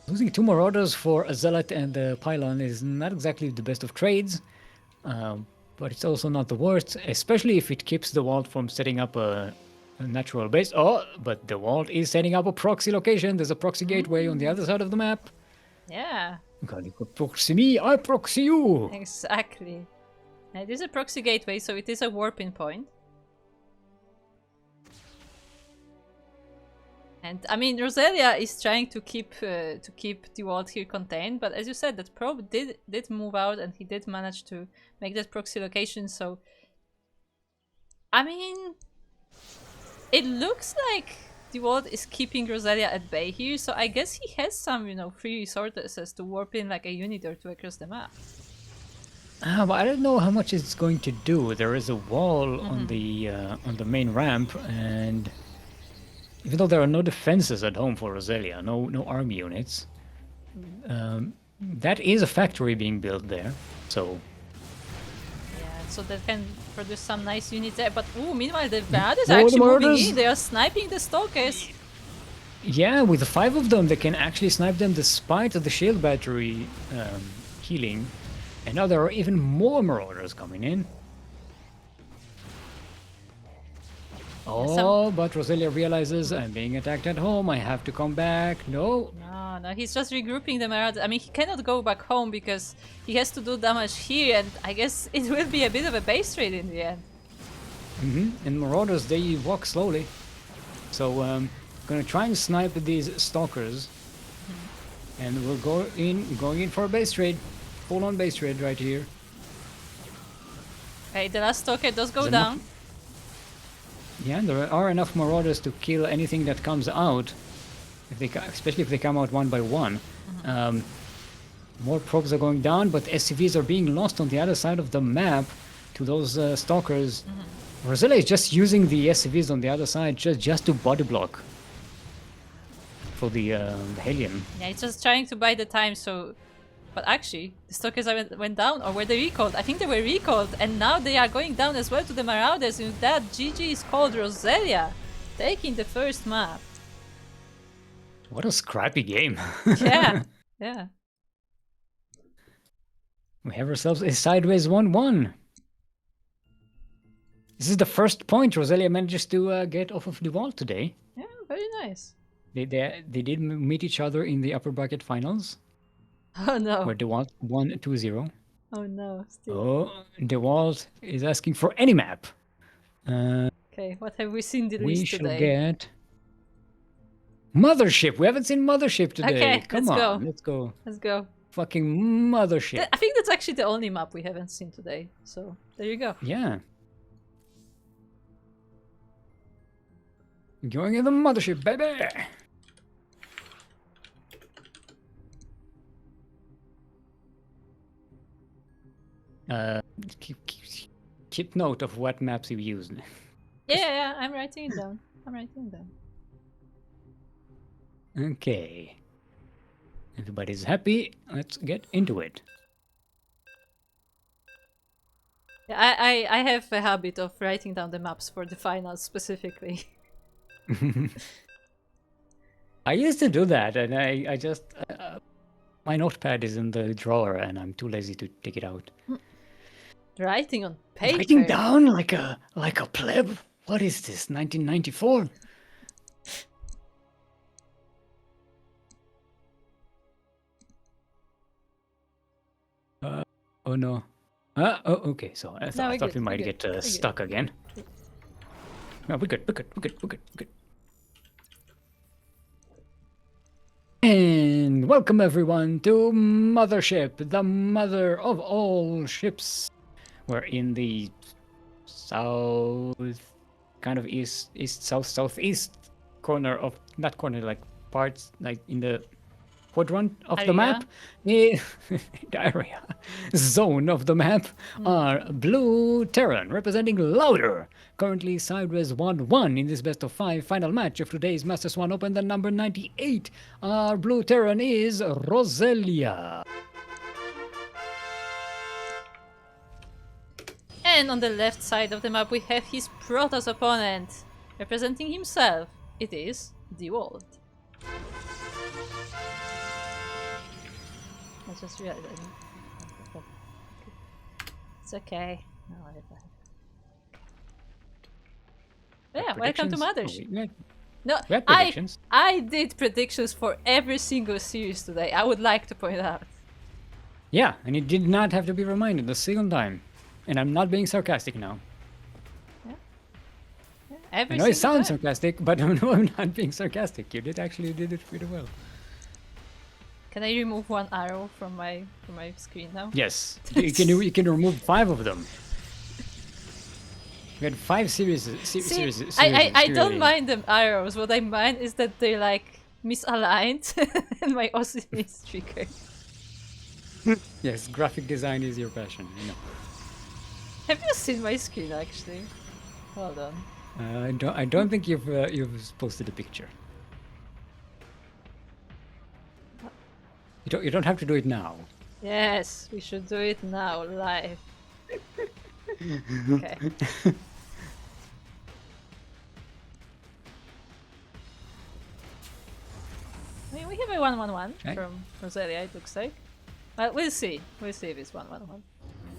Losing 2 marauders for a zealot and a pylon is not exactly the best of trades, but it's also not the worst, especially if it keeps the Dewalt from setting up a natural base. Oh, but the Dewalt is setting up a proxy location. There's a proxy gateway on the other side of the map. Yeah. Proxy me, I proxy you. Exactly. It is a proxy gateway, so it is a warping point. And I mean, Roselia is trying to keep Dewalt here contained, but as you said, that probe did move out, and he did manage to make that proxy location. So, I mean, it looks like Dewalt is keeping Roselia at bay here. So I guess he has some, free resources to warp in like a unit or two across the map. But I don't know how much it's going to do. There is a wall on the main ramp, and even though there are no defenses at home for Roselia, no army units, that is a factory being built there. So yeah, so that can produce some nice units there. But meanwhile, the Marauders are actually moving in. They are sniping the stalkers. Yeah, with the 5 of them, they can actually snipe them despite the shield battery healing. And now there are even more marauders coming in. Oh, but Roselia realizes I'm being attacked at home. I have to come back. No, he's just regrouping the Marauders. I mean, he cannot go back home because he has to do damage here, and I guess it will be a bit of a base trade in the end. And marauders, they walk slowly. So I'm gonna try and snipe these stalkers. And we'll going in for a base trade. Full-on base trade right here. Okay, the last stalker does go down. Yeah, there are enough marauders to kill anything that comes out, especially if they come out one by one. More probes are going down, but SCVs are being lost on the other side of the map to those stalkers. Roselia is just using the SCVs on the other side just to body block for the Hellion. Yeah, it's just trying to buy the time. So, but actually, the stalkers went down, or were they recalled? I think they were recalled, and now they are going down as well to the Marauders. And that GG is called Roselia, taking the first map. What a scrappy game! Yeah. We have ourselves a sideways 1-1. This is the first point Roselia manages to get off of Dewalt today. Yeah, very nice. They did meet each other in the upper bracket finals. Oh no. Where Dewalt won 2-0. Oh no. Still. Oh, Dewalt is asking for any map. Okay, what have we seen the least today? We shall get Mothership. We haven't seen Mothership today. Okay, Come on, let's go. Let's go. Fucking Mothership. I think that's actually the only map we haven't seen today. So there you go. Yeah. Going in the Mothership, baby. keep note of what maps you use. Yeah, I'm writing it down. Okay. Everybody's happy. Let's get into it. Yeah, I have a habit of writing down the maps for the finals specifically. I used to do that, and I just my notepad is in the drawer, and I'm too lazy to take it out. Writing on paper. Writing down like a pleb. What is this? 1994? Oh no. Oh, okay. So I thought we might get stuck again. No, we're good. And welcome everyone to Mothership, the mother of all ships. We're in the south, kind of southeast corner of, not corner, like parts, like in the quadrant of the map. The area, zone of the map are Blue Terran, representing Louder. Currently sideways 1-1 in this best of 5 final match of today's Master Swan Open, the number 98. Our Blue Terran is Roselia. And on the left side of the map we have his Protoss opponent. Representing himself, it is Dewalt. I just realized it's okay. No, whatever. Yeah, welcome to Mothership. No, I did predictions for every single series today. I would like to point out. Yeah, and it did not have to be reminded a single time. And I'm not being sarcastic now. Yeah. I know it sounds sarcastic, but no, I'm not being sarcastic. You did it pretty well. Can I remove one arrow from my screen now? Yes, you can remove 5 of them. We had 5 series. I don't mind them arrows. What I mind is that they're like misaligned and my OC is triggered. Yes, graphic design is your passion. I know. Have you seen my screen actually? Hold on. I don't think you've posted a picture. You don't have to do it now. Yes, we should do it now, live. Okay. I mean, we have a 1-1-1 from Roselia, it looks like. But we'll see. We'll see if it's 1-1-1.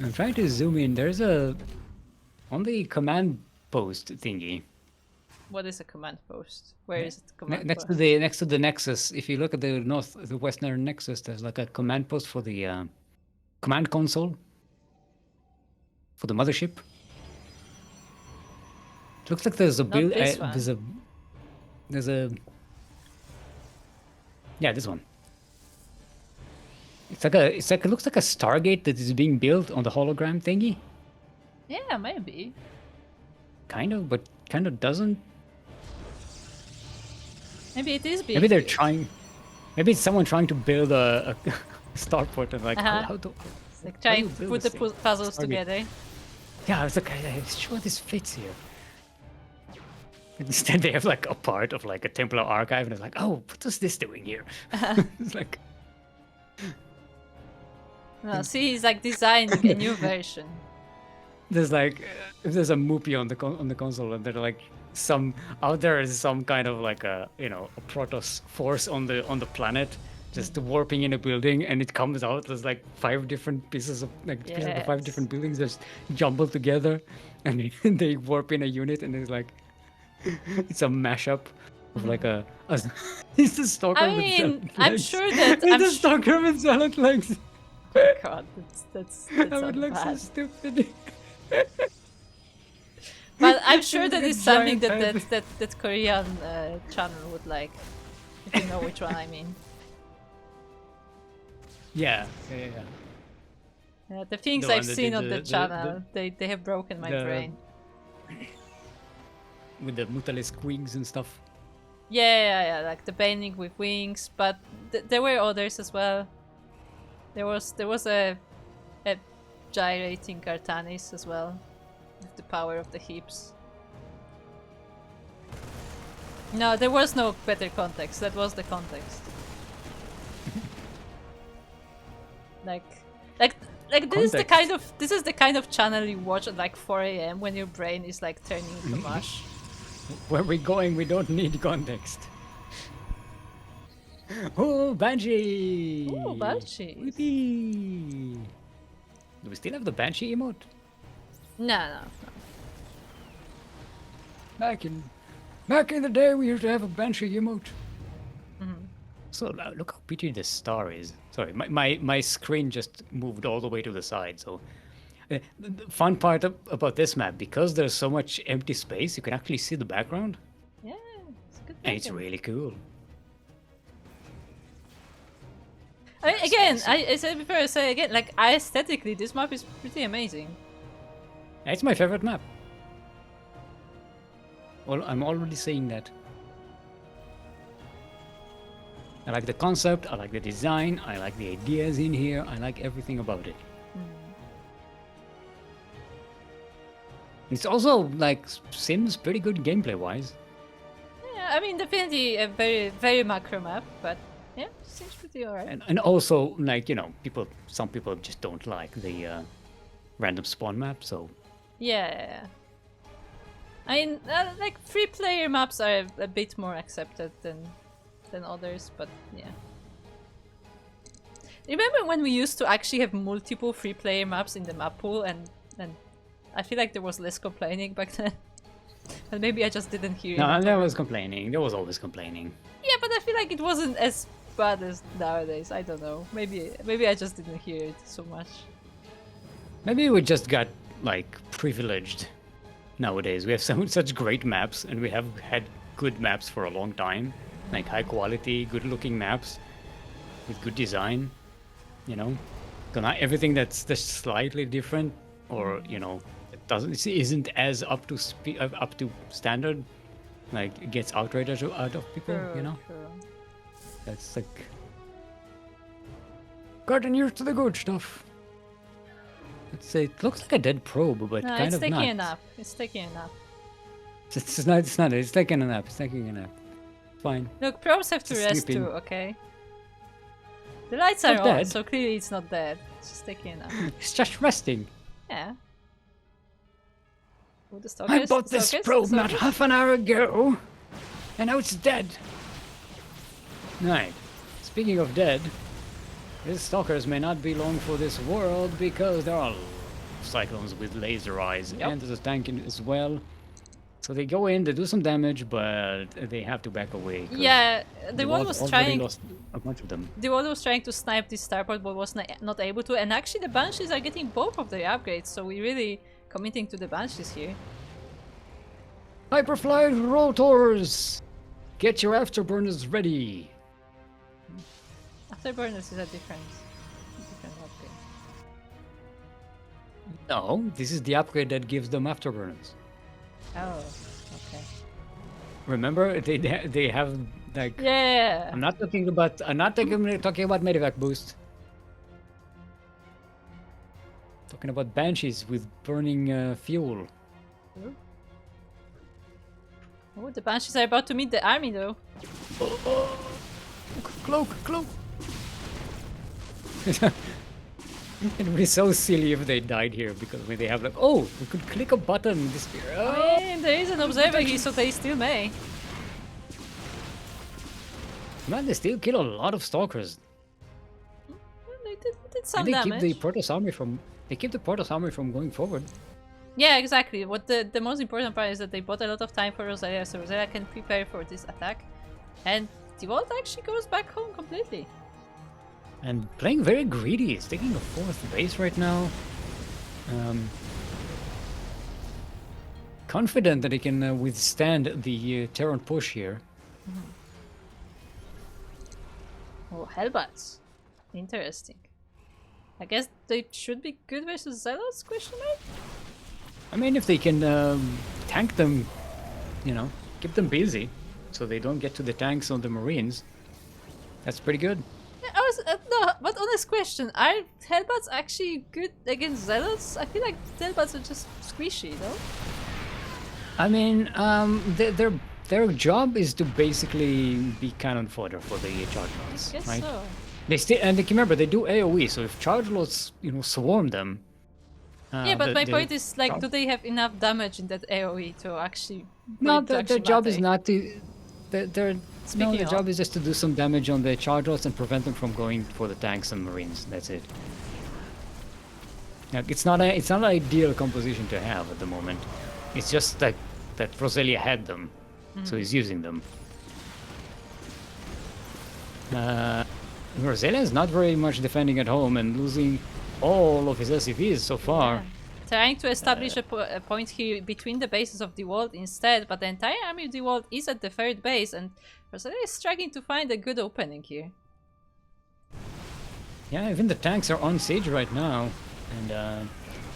I'm trying to zoom in. There's on the command post thingy. What is a command post? Where is it? Next to the nexus. If you look at the western nexus, there's like a command post for the command console for the mothership. It looks like there's a build. There's a. Yeah, this one. It looks like a Stargate that is being built on the hologram thingy. Yeah, maybe. Kind of, but kind of doesn't. Maybe it is being. Maybe they're trying. Maybe it's someone trying to build a starport and like how do. It's like trying to put the puzzles together. Yeah, I was like, I'm sure this fits here. Instead, they have like a part of like a Templar archive, and it's like, oh, what is this doing here? It's like. No, see, he's like designing a new version. There's like, if there's a Moopy on the console, and they're like out there is some kind of like a a Protoss force on the planet, just warping in a building, and it comes out. There's like 5 different pieces of pieces of 5 different buildings just jumbled together, and they warp in a unit, and it's like it's a mashup of like a it's a stalker. I mean, I'm sure that it's a stalker with salad legs. Oh God, that's I would look so stupid. But I'm sure that is something that Korean channel would like, if you know which one I mean. Yeah. The things I've seen on the channel, they have broken my brain. With the Mutalisk wings and stuff. Yeah, like the bending with wings, but there were others as well. There was a gyrating Artanis as well. with the power of the heaps. No, there was no better context. That was the context. like, this is the kind of channel you watch at like 4 a.m. when your brain is like turning into mush. Where we're going, we don't need context. Oh, Banshee! Oh, Banshee! Whippy! Do we still have the Banshee emote? No. Back in the day, we used to have a Banshee emote. So look how pretty the star is. Sorry, my screen just moved all the way to the side. So the fun part about this map, because there's so much empty space, you can actually see the background. Yeah, it's good. And it's really cool. I said before, I say again, like aesthetically, this map is pretty amazing. It's my favorite map. Well, I'm already saying that. I like the concept, I like the design, I like the ideas in here, I like everything about it. It's also, like, seems pretty good gameplay-wise. Yeah, I mean, definitely a very, very macro map, but yeah, seems pretty alright. And also, like, you know, some people just don't like the random spawn map, so... Yeah. I mean, like, free-player maps are a bit more accepted than others, but yeah. Remember when we used to actually have multiple free-player maps in the map pool, and I feel like there was less complaining back then. But maybe I just didn't hear it. No, there was complaining. There was always complaining. Yeah, but I feel like it wasn't as bad as nowadays. I don't know. Maybe I just didn't hear it so much. Maybe we just got, like, privileged nowadays. We have such great maps, and we have had good maps for a long time. Like, high quality, good looking maps with good design, you know? So not everything that's just slightly different, or, you know, it isn't as up to standard, like, it gets outrage out of people, you know? True. That's like... Gotten used to the good stuff. It looks like a dead probe, but No, kind it's of taking not. a nap. It's taking a nap. It's not. It's taking a nap. It's taking a nap. Fine. Look, probes have to It's rest sleeping. too, okay? The lights are Not on, dead. so clearly it's not dead. It's just taking a nap. It's just resting. Yeah. Oh, the I stalkers, bought the this stalkers, probe the not stalkers. half an hour ago, and now it's dead. Right. Speaking of dead, these stalkers may not be long for this world because there are cyclones with laser eyes, Yep. and there's a tank in as well. So they go in, they do some damage, but they have to back away. 'cause Yeah, the one Dewalt was already trying. lost a bunch of them. The one was trying to snipe this starport, but was not able to. And actually, the banshees are getting both of their upgrades, so we're really committing to the banshees here. Hyperfly rotors! Get your afterburners ready! Afterburners is a different upgrade. No, this is the upgrade that gives them afterburners. Oh, okay. Remember, they have like. Yeah. I'm not talking about medevac boost. Talking about banshees with burning fuel. Oh, the banshees are about to meet the army, though. Cloak. It would be so silly if they died here because when they have like, oh, we could click a button. This. I mean, there is an observer here, so they still may. Man, they still kill a lot of stalkers. Well, they did some And they damage. keep the Protoss army from. They keep the Protoss army from going forward. Yeah, exactly. What the most important part is that they bought a lot of time for Roselia, so Roselia can prepare for this attack. And Dewalt actually goes back home completely. And playing very greedy. It's taking a 4th base right now. Confident that he can withstand the Terran push here. Oh, Hellbats. Interesting. I guess they should be good versus Zealots, question mark? I mean, if they can tank them, you know, keep them busy so they don't get to the tanks on the Marines, that's pretty good. Yeah, I Because, no, but honest question, are Hellbats actually good against Zealots? I feel like Hellbats are just squishy, no? I mean, their job is to basically be cannon fodder for the charge lots, I guess right? so. They still, and remember, they do AOE, so if charge lots, swarm them. Yeah, but my point is, like, job- do they have enough damage in that AOE to actually... No, to their job is matter? not to. Their Speaking their of- job is just to do some damage on the charge lots and prevent them from going for the tanks and marines. That's it. Like, it's not an ideal composition to have at the moment. It's just that Roselia had them, so he's using them. Roselia is not very much defending at home and losing all of his SCVs so far. Yeah. Trying to establish a point here between the bases of Dewalt instead, but the entire army of Dewalt is at the third base, and Roselia is struggling to find a good opening here. Yeah, even the tanks are on siege right now, and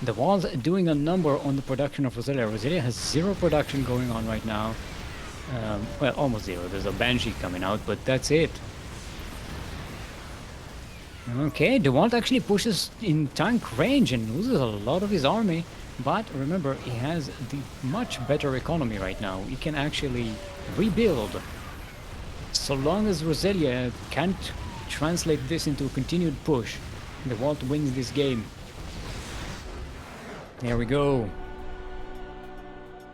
the Dewalt doing a number on the production of Roselia. Roselia has 0 production going on right now. Well, almost 0. There's a Banshee coming out, but that's it. Okay, Dewalt actually pushes in tank range and loses a lot of his army. But remember, he has the much better economy right now. He can actually rebuild. So long as Roselia can't translate this into a continued push, Dewalt wins this game. There we go.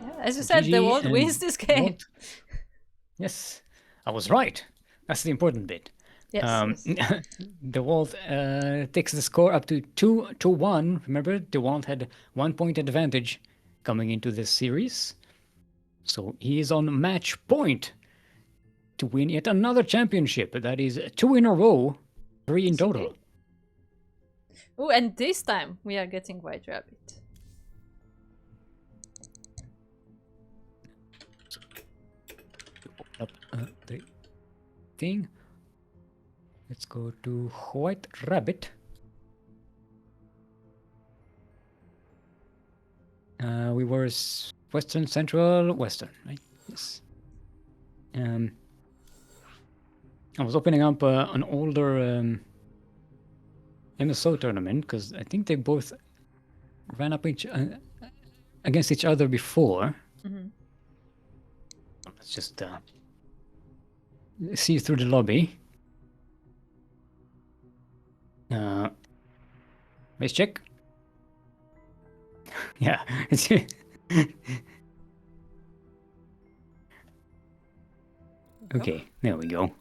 Yeah, as you said, GG Dewalt and wins this game. Dewalt- Yes, I was right. That's the important bit. Yes, yes. Dewalt takes the score up to 2-1. Remember, Dewalt had 1 point advantage coming into this series. So he is on match point to win yet another championship. That is 2 in a row, 3 in total. Oh, and this time we are getting White Rabbit. Up the thing. Let's go to White Rabbit. We were Western, Central, Western, right? Yes. I was opening up an older MSO tournament because I think they both ran up against each other before. Mm-hmm. Let's just see through the lobby. Base check. Yeah. Okay, there we go.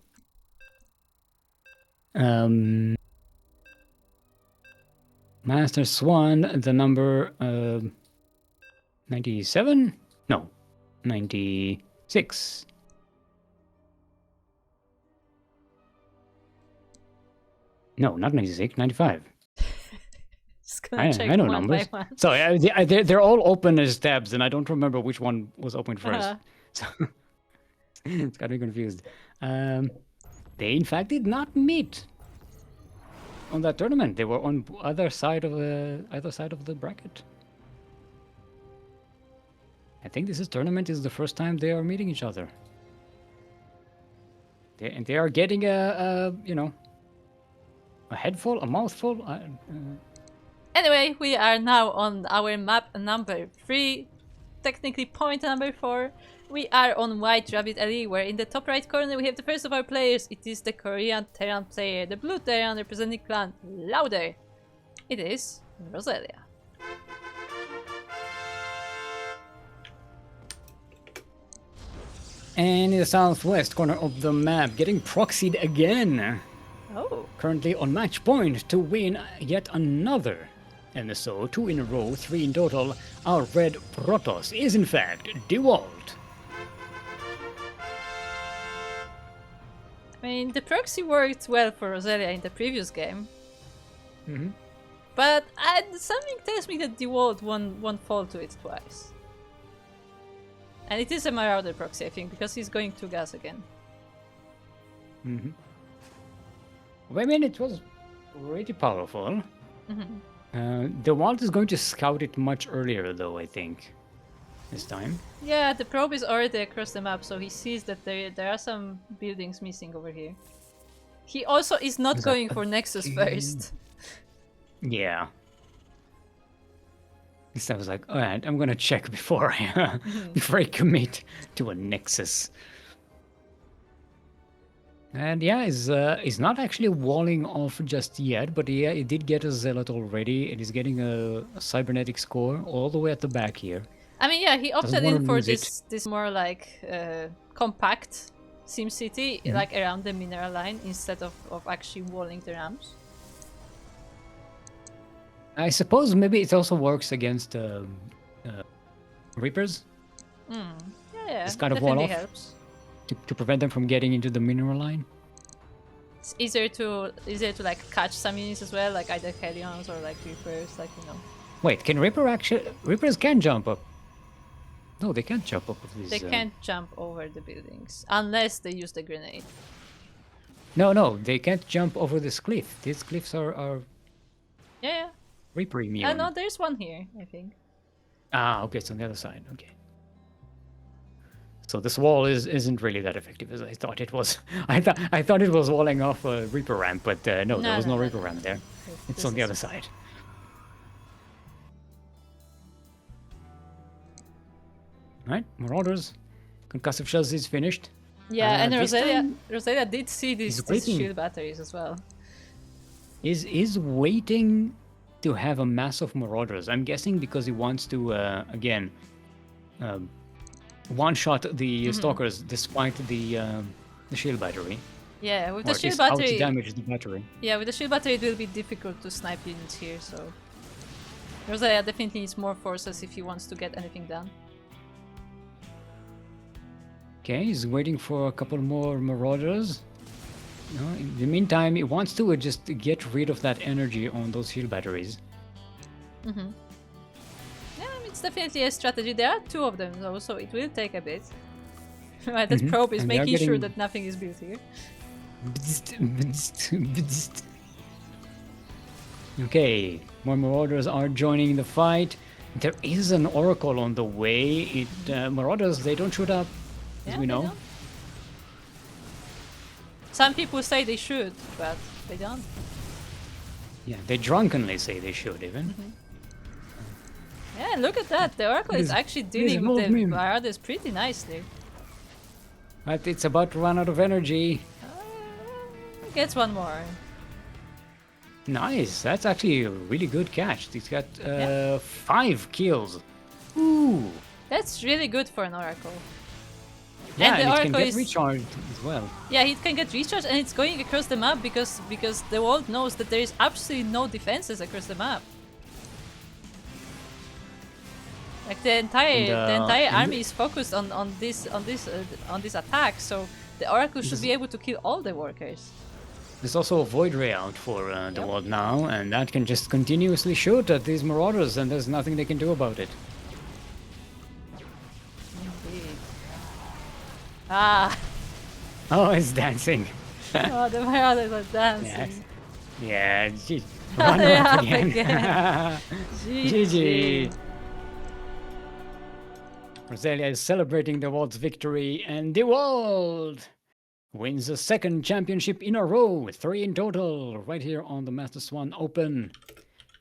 Master Swan, the number 97? No, 96. No, not 96, 95. Just gonna check I know one numbers. by one. So they're all open as tabs, and I don't remember which one was open first. So it's got me confused. They in fact did not meet on that tournament. They were on either side of the bracket. I think this tournament is the first time they are meeting each other. They are getting a headful, a mouthful. Anyway, we are now on our map number 3, technically point number 4. We are on White Rabbit Alley, where in the top right corner we have the first of our players. It is the Korean Terran player, the blue Terran representing clan Louder. It is Roselia. And in the southwest corner of the map, getting proxied again. Oh. Currently on match point to win yet another MSO, 2 in a row, 3 in total. Our red Protoss is in fact Dewalt. I mean, the proxy worked well for Roselia in the previous game. Mm-hmm. But something tells me that Dewalt won't fall to it twice. And it is a Marauder proxy, I think, because he's going to gas again. Mm-hmm. I mean, it was pretty powerful. Mm-hmm. Dewalt is going to scout it much earlier, though, I think, this time. Yeah, the probe is already across the map, so he sees that there are some buildings missing over here. He also is not Is going that for Nexus again? first. Yeah. This I was like, all right, I'm gonna check before I before I commit to a Nexus. And yeah, he's not actually walling off just yet, but yeah, he did get a Zealot already, and he's getting a cybernetic score all the way at the back here. I mean, yeah, he Doesn't opted want in to for lose it. this more like compact SimCity, Mhm. like around the mineral line instead of actually walling the ramps. I suppose maybe it also works against Reapers. Yeah, This kind of definitely wall off helps. to prevent them from getting into the mineral line. It's easier to like catch some units as well, like either Hellions or like Reapers, like you know. Wait, can Reapers can jump up? No, they can't jump up with They these. can't jump over the buildings unless they use the grenade. No, they can't jump over this cliff. These cliffs are Yeah, Reaper yeah. immune. No, there's one here, I think. Ah, okay, it's on the other side. Okay. So this wall isn't really that effective as I thought it was. I thought it was walling off a Reaper ramp, but no, there was no Reaper ramp there. It's This on the is- other side. Right, Marauders. Concussive shells is finished. Yeah, and this time Roselia did see these waiting. shield batteries as well. Is waiting to have a mass of Marauders. I'm guessing because he wants to again one-shot the Stalkers despite the shield battery. Yeah, with Or the at shield least battery. out-damage the battery. Yeah, with the shield battery, it will be difficult to snipe units here. So Roselia definitely needs more forces if he wants to get anything done. Okay, he's waiting for a couple more Marauders. No, in the meantime, he wants to just get rid of that energy on those shield batteries. Yeah, I mean, it's definitely a strategy. There are two of them though, so it will take a bit. Right, that probe is And they are making sure getting- that nothing is built here. Okay, more Marauders are joining the fight. There is an Oracle on the way. Marauders, they don't shoot up, as Yeah, we they know. don't. Some people say they should, but they don't. Yeah, they drunkenly say they should even. Yeah, look at that. The Oracle is Please- actually please dealing with move the me. Marauders pretty nicely. But it's about to run out of energy. Gets one more. Nice, that's actually a really good catch. He's got Yeah. 5 kills. Ooh. That's really good for an Oracle. Yeah, And the and it can Oracle get is- recharged as well. Yeah, it can get recharged and it's going across the map because Dewalt knows that there is absolutely no defenses across the map. Like the entire and- army is focused on this attack, so the Oracle should be able to kill all the workers. There's also a Void Ray out for the world now, and that can just continuously shoot at these Marauders, and there's nothing they can do about it. Indeed. Ah, Oh, it's dancing. oh, the Marauders are dancing. Yes. Yeah, gee. Run Run up up again. again. GG. Roselia is celebrating the world's victory, and the world wins the second championship in a row, 3 in total, right here on the Master Swan Open,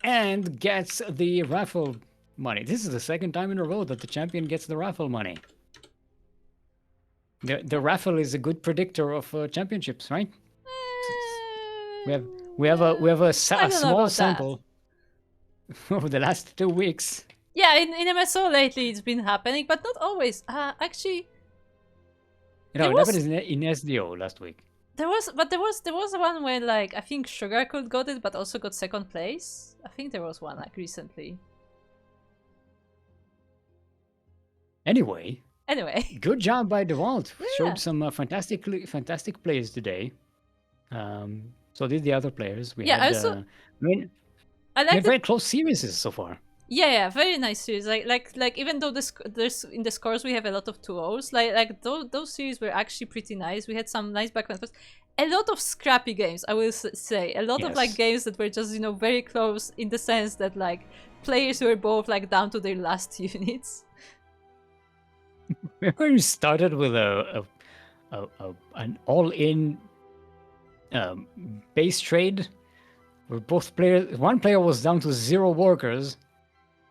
and gets the raffle money. This is the second time in a row that the champion gets the raffle money. The raffle is a good predictor of championships, right? We have a I don't know small about that. sample over the last 2 weeks. Yeah, in MSO lately it's been happening, but not always. Actually, You know, There it was- happened in SDO last week. there was one where like I think Sugar could got it, but also got second place. I think there was one like recently. Anyway, Anyway, good job by Dewalt. Yeah. Showed some fantastic plays today. So did the other players. We Yeah, had, also- I mean, I we like had the very close series so far. yeah, very nice series. Like even though there's in the scores we have a lot of 2-0s, like those series were actually pretty nice. We had some nice back and forth. A lot of scrappy games, I will say. A lot of like Yes. games that were just very close in the sense that like players were both like down to their last units. Remember we started with an all-in base trade where one player was down to 0 workers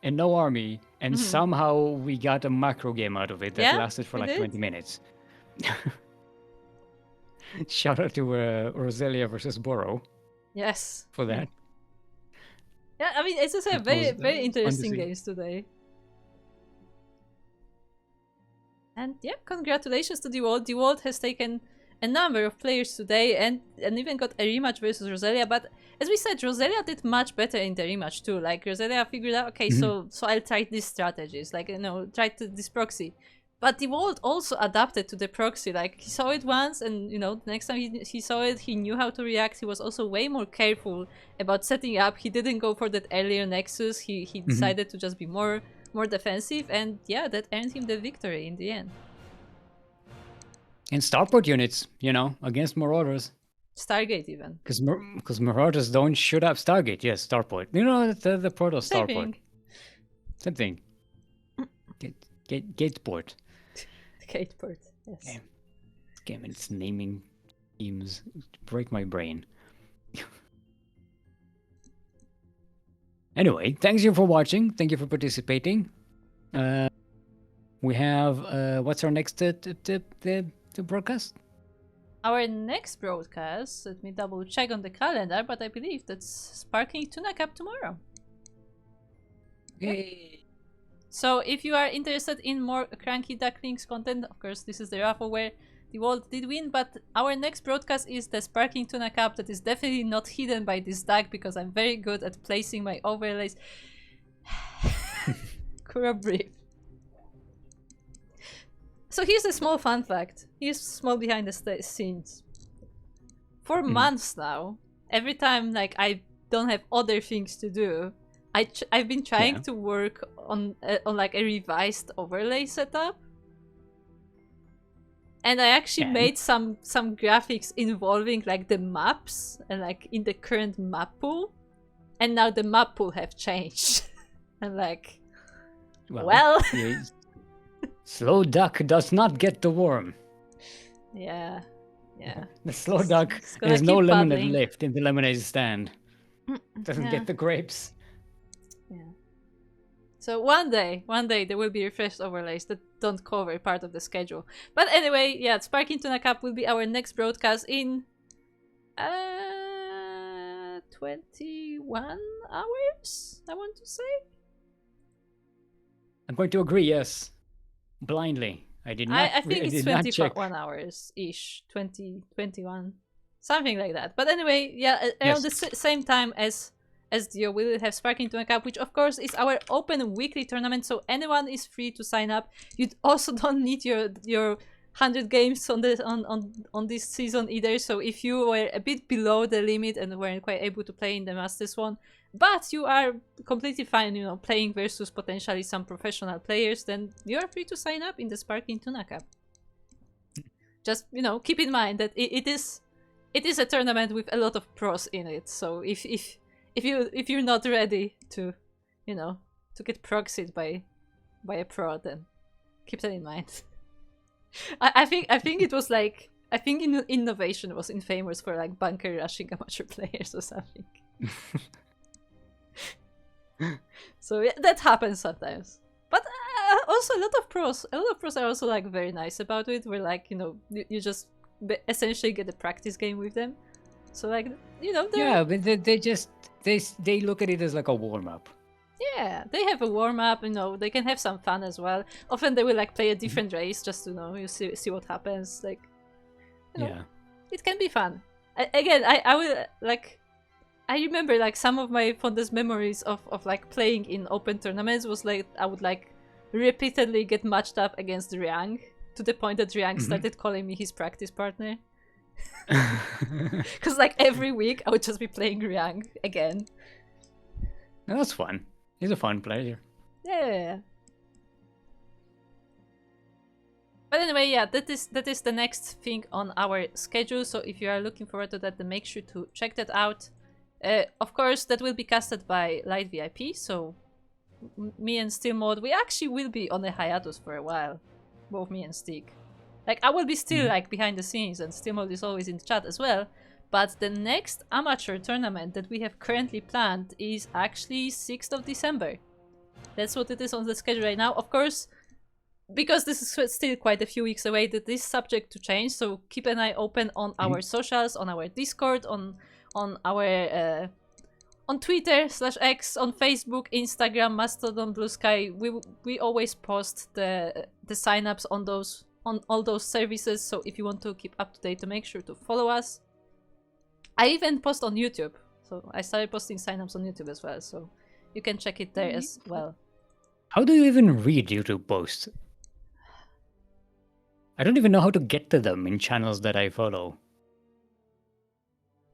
and no army, and somehow we got a macro game out of it that lasted for like 20 minutes. Shout out to Roselia versus Boreau. Yes. For that. Yeah, I mean, it's just very interesting games today. And yeah, congratulations to Dewalt. Dewalt has taken a number of players today and even got a rematch versus Roselia. But as we said, Roselia did much better in the rematch too. Like Roselia figured out, okay, so I'll try these strategies, like, you know, try this proxy. But Dewalt also adapted to the proxy. Like, he saw it once, and, you know, the next time he saw it, he knew how to react. He was also way more careful about setting up. He didn't go for that earlier Nexus. He decided to just be more defensive, and yeah, that earned him the victory in the end. And starport units, you know, against Marauders. Stargate even. Because Marauders don't shoot up Stargate. Yes, starport. You know, the port of starport. Same thing. Gateport. Gateport, yes. Game and its naming schemes break my brain. Anyway, thanks you for watching. Thank you for participating. We have what's our next broadcast? Our next broadcast, let me double check on the calendar, but I believe that's Sparking Tuna Cup tomorrow. Yay! So if you are interested in more CranKy Ducklings content, of course this is the raffle where Dewalt did win, but our next broadcast is the Sparking Tuna Cup that is definitely not hidden by this duck because I'm very good at placing my overlays. Kura brief. So here's a small fun fact. Here's small behind the scenes. For months now, every time like I don't have other things to do, I've been trying to work on like a revised overlay setup, and I actually made some graphics involving like the maps and like in the current map pool, and now the map pool have changed. And like, well, slow duck does not get the worm. Yeah. The slow duck has no lemonade left in the lemonade stand. Doesn't get the grapes. Yeah. So one day there will be refreshed overlays that don't cover part of the schedule. But anyway, yeah, Sparking Tuna Cup will be our next broadcast in 21 hours, I want to say. I'm going to agree, yes. Blindly. I did not. I think it's 21 hours ish, 21, something like that. But anyway, yeah, around the same time as Dio, we will have Sparking Tuna Cup, which of course is our open weekly tournament, so anyone is free to sign up. You also don't need your 100 games on this season either. So if you were a bit below the limit and weren't quite able to play in the Master Swan, but you are completely fine, you know, playing versus potentially some professional players, then you are free to sign up in the Sparking Tuna Cup. Just, you know, keep in mind that it is a tournament with a lot of pros in it. So if you're not ready to, you know, to get proxied by a pro, then keep that in mind. I think it was like, I think Innovation was infamous for like bunker rushing amateur players or something. So yeah, that happens sometimes. But also a lot of pros are also like very nice about it. Where like, you know, you just essentially get a practice game with them. So like, you know, but they look at it as like a warm up. Yeah, they have a warm up. You know, they can have some fun as well. Often they will like play a different race just to, you know, you see what happens. Like, you know, it can be fun. Again, I will like. I remember like some of my fondest memories of like playing in open tournaments was like I would like repeatedly get matched up against Riang to the point that Riang started calling me his practice partner. Because like every week I would just be playing Riang again. That's fun. He's a fun player. Yeah. But anyway, yeah, that is the next thing on our schedule. So if you are looking forward to that, then make sure to check that out. Of course, that will be casted by Light VIP, so me and SteelMod, we actually will be on a hiatus for a while. Both me and Stick. Like, I will be still like behind the scenes, and SteelMod is always in the chat as well. But the next amateur tournament that we have currently planned is actually 6th of December. That's what it is on the schedule right now. Of course, because this is still quite a few weeks away, that is subject to change. So keep an eye open on our socials, on our Discord, on our on Twitter /X, on Facebook, Instagram, Mastodon, Blue Sky. We always post the signups on all those services. So if you want to keep up to date, to make sure to follow us. I even post on YouTube. So I started posting signups on YouTube as well. So you can check it there as well. How do you even read YouTube posts? I don't even know how to get to them in channels that I follow.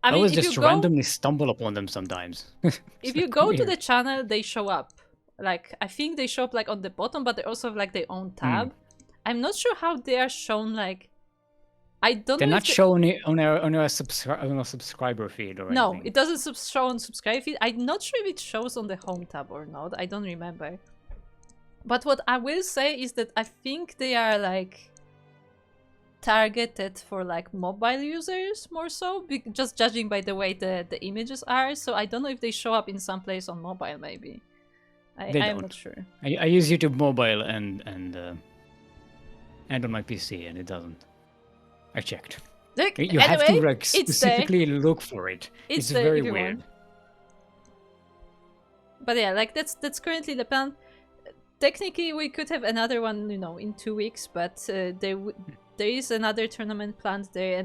I always just randomly stumble upon them sometimes. If you go to the channel, they show up. Like, I think they show up like on the bottom, but they also have like their own tab. I'm not sure how they are shown. Like, I don't. They're not shown on our subscriber feed or anything. No, it doesn't show on subscribe feed. I'm not sure if it shows on the home tab or not. I don't remember. But what I will say is that I think they are like targeted for like mobile users more so, just judging by the way the images are. So I don't know if they show up in some place on mobile. Maybe I'm not sure. I use YouTube mobile and on my PC, and it doesn't. I checked. Look, you have to like specifically look for it. It's very weird. But yeah, like that's currently the plan. Technically, we could have another one, you know, in 2 weeks, but there is another tournament planned there,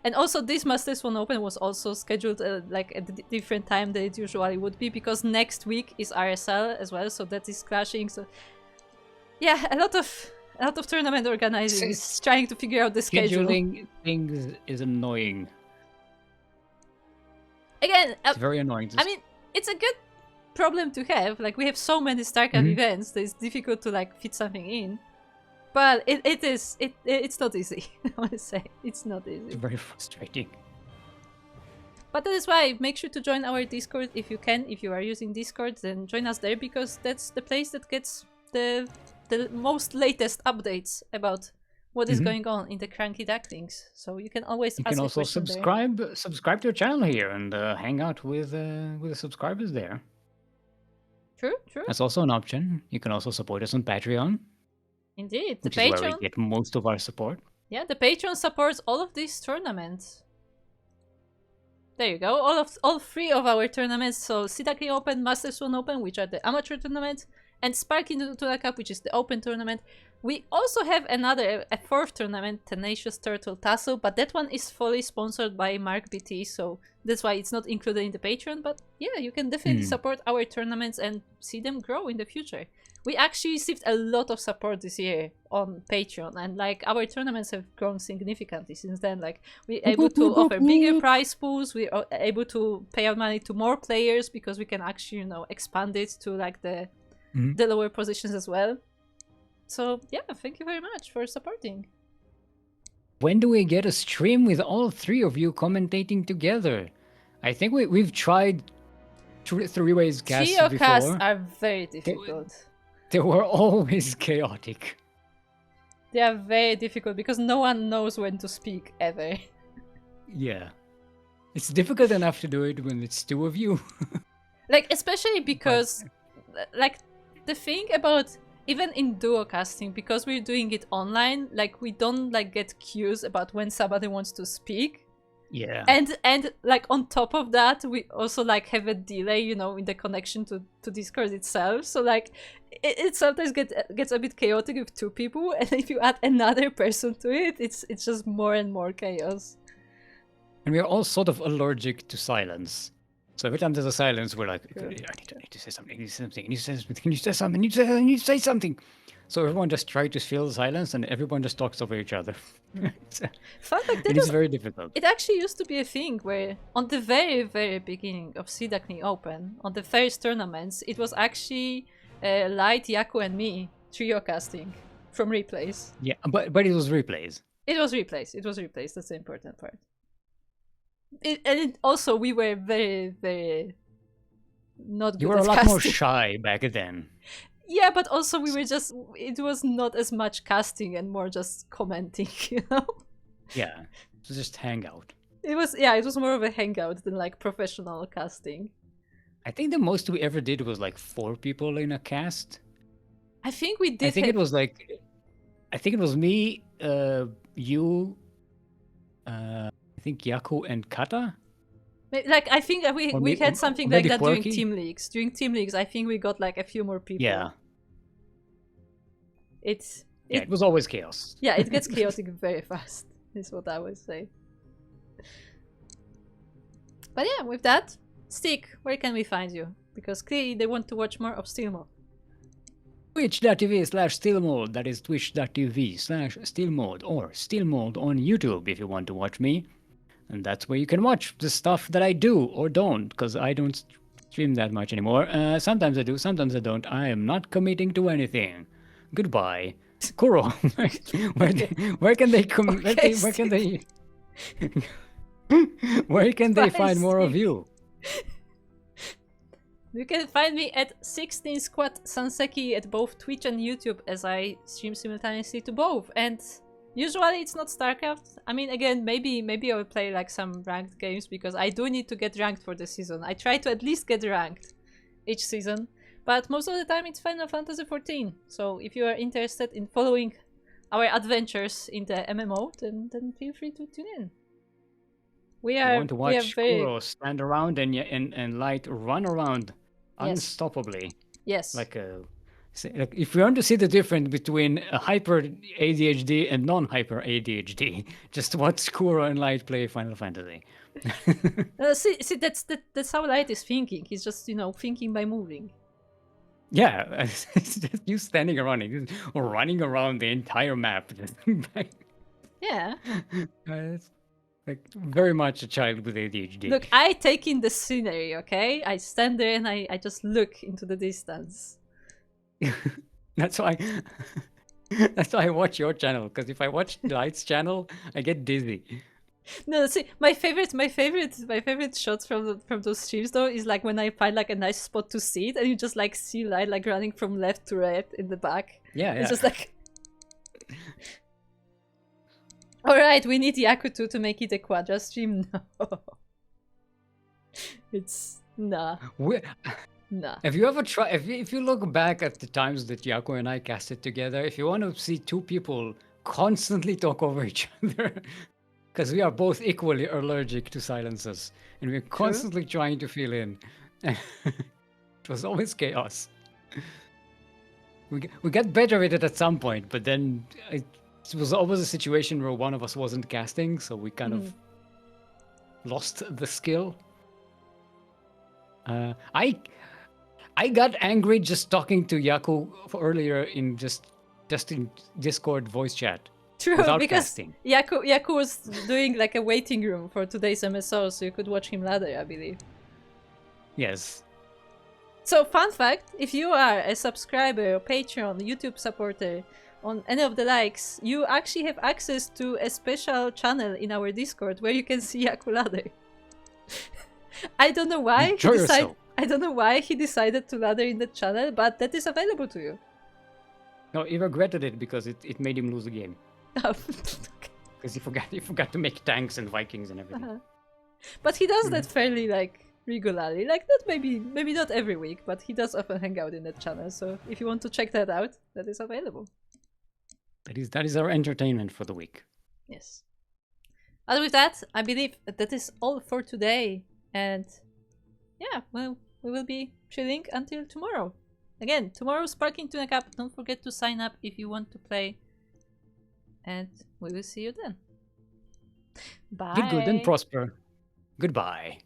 and also this Master Swan Open was also scheduled like at a different time than it usually would be, because next week is RSL as well, so that is clashing. So yeah, a lot of tournament organizing is trying to figure out the schedule. Scheduling things is annoying. Again, it's very annoying. I mean, it's a good problem to have. Like, we have so many StarCraft events that it's difficult to like fit something in. But it's not easy. I want to say it's not easy. It's very frustrating. But that is why make sure to join our Discord if you can. If you are using Discord, then join us there, because that's the place that gets the most latest updates about what is going on in the CranKy Ducklings. So you can always you can also subscribe to your channel here and hang out with the subscribers there. True. That's also an option. You can also support us on Patreon. Indeed, which is where we get most of our support. Yeah, the Patreon supports all of these tournaments. There you go. All 3 of our tournaments. So Ducklings Open, Master Swan Open, which are the amateur tournaments, and Sparking the Tuna Cup, which is the open tournament. We also have a 4th tournament, Tenacious Turtle Tassel, but that one is fully sponsored by Mark BT, so that's why it's not included in the Patreon. But yeah, you can definitely support our tournaments and see them grow in the future. We actually received a lot of support this year on Patreon, and like our tournaments have grown significantly since then. Like, we're able to offer bigger prize pools, we're able to pay out money to more players, because we can actually, you know, expand it to like the lower positions as well. So yeah, thank you very much for supporting. When do we get a stream with all 3 of you commentating together? I think we've tried 3-ways casts before. Casts are very difficult. They were always chaotic. They are very difficult because no one knows when to speak ever. Yeah. It's difficult enough to do it when it's 2 of you. Like, especially because like the thing about even in duo casting, because we're doing it online, like, we don't like get cues about when somebody wants to speak. Yeah. And like on top of that, we also like have a delay, you know, in the connection to Discord itself. So like it sometimes gets a bit chaotic with 2 people, and if you add another person to it, it's just more and more chaos. And we're all sort of allergic to silence. So every time there's a silence, we're like, I need to say something, I need to say something, I need to say something, I need to say something, I need to say something. So everyone just tries to fill the silence, and everyone just talks over each other. Fun fact, it's very difficult. It actually used to be a thing where on the very, very beginning of Ducklings Open, on the first tournaments, it was actually Light, Yaku, and me trio casting from replays. Yeah, but it was replays. It was replays. That's the important part. And also, we were very, very not good at casting. You were a lot more shy back then. Yeah, but also we were just, it was not as much casting and more just commenting, you know? Yeah, so just hang out. It was more of a hangout than like professional casting. I think the most we ever did was like 4 people in a cast. I think we did. I think it was me, you, I think Yaku and Kata. Like I think we had something like that Quirky? during team leagues. During team leagues, I think we got like a few more people. Yeah. It was always chaos. Yeah, it gets chaotic very fast. Is what I would say. But yeah, with that, Stick, where can we find you? Because clearly they want to watch more of Steelmode. Twitch.tv/Steelmode, that is twitch.tv/Steelmode, or Steelmode on YouTube if you want to watch me. And that's where you can watch the stuff that I do or don't, because I don't stream that much anymore. Sometimes I do, sometimes I don't. I am not committing to anything. Goodbye. Kuro, where can they where can they find more of you? You can find me at 16 Squad Sanseki at both Twitch and YouTube, as I stream simultaneously to both. And usually it's not StarCraft. I mean, again, maybe I will play like some ranked games, because I do need to get ranked for the season. I try to at least get ranked each season, but most of the time it's Final Fantasy XIV. So if you are interested in following our adventures in the MMO, then feel free to tune in. We want to watch Kuro stand around and Light run around unstoppably. Yes. Like if you want to see the difference between a hyper ADHD and non-hyper ADHD, just watch Kuro and Light play Final Fantasy. See, that's how Light is thinking. He's just, thinking by moving. Yeah, it's just you standing around or running around the entire map. Yeah. It's like very much a child with ADHD. Look, I take in the scenery, okay? I stand there and I just look into the distance. That's why I watch your channel, because if I watch Light's channel, I get dizzy. No, see, my favorite shots from those streams though is like when I find like a nice spot to sit and you just like see Light like running from left to right in the back. Yeah. It's just like, all right, we need Yaku to make it a quadra stream. No, it's nah. Nah. Have you ever tried? If you look back at the times that Yaku and I casted together, if you want to see 2 people constantly talk over each other, because we are both equally allergic to silences, and we're constantly trying to fill in. It was always chaos. We got better at it at some point, but then it was always a situation where one of us wasn't casting, so we kind of lost the skill. I got angry just talking to Yaku earlier in just in Discord voice chat. True, because casting. Yaku was doing like a waiting room for today's MSO, so you could watch him ladder, I believe. Yes. So, fun fact, if you are a subscriber, Patreon, YouTube supporter, on any of the likes, you actually have access to a special channel in our Discord where you can see Yaku ladder. I don't know why he decided to ladder in the channel, but that is available to you. No, he regretted it because it made him lose the game. Oh, because he forgot to make tanks and Vikings and everything. But he does that fairly like regularly, like not maybe not every week, but he does often hang out in that channel. So if you want to check that out, that is available. That is our entertainment for the week. Yes. And with that, I believe that is all for today. And yeah, well, we will be chilling until tomorrow. Again, tomorrow's Sparking Tuna Cup. Don't forget to sign up if you want to play. And we will see you then. Bye. Be good and prosper. Goodbye.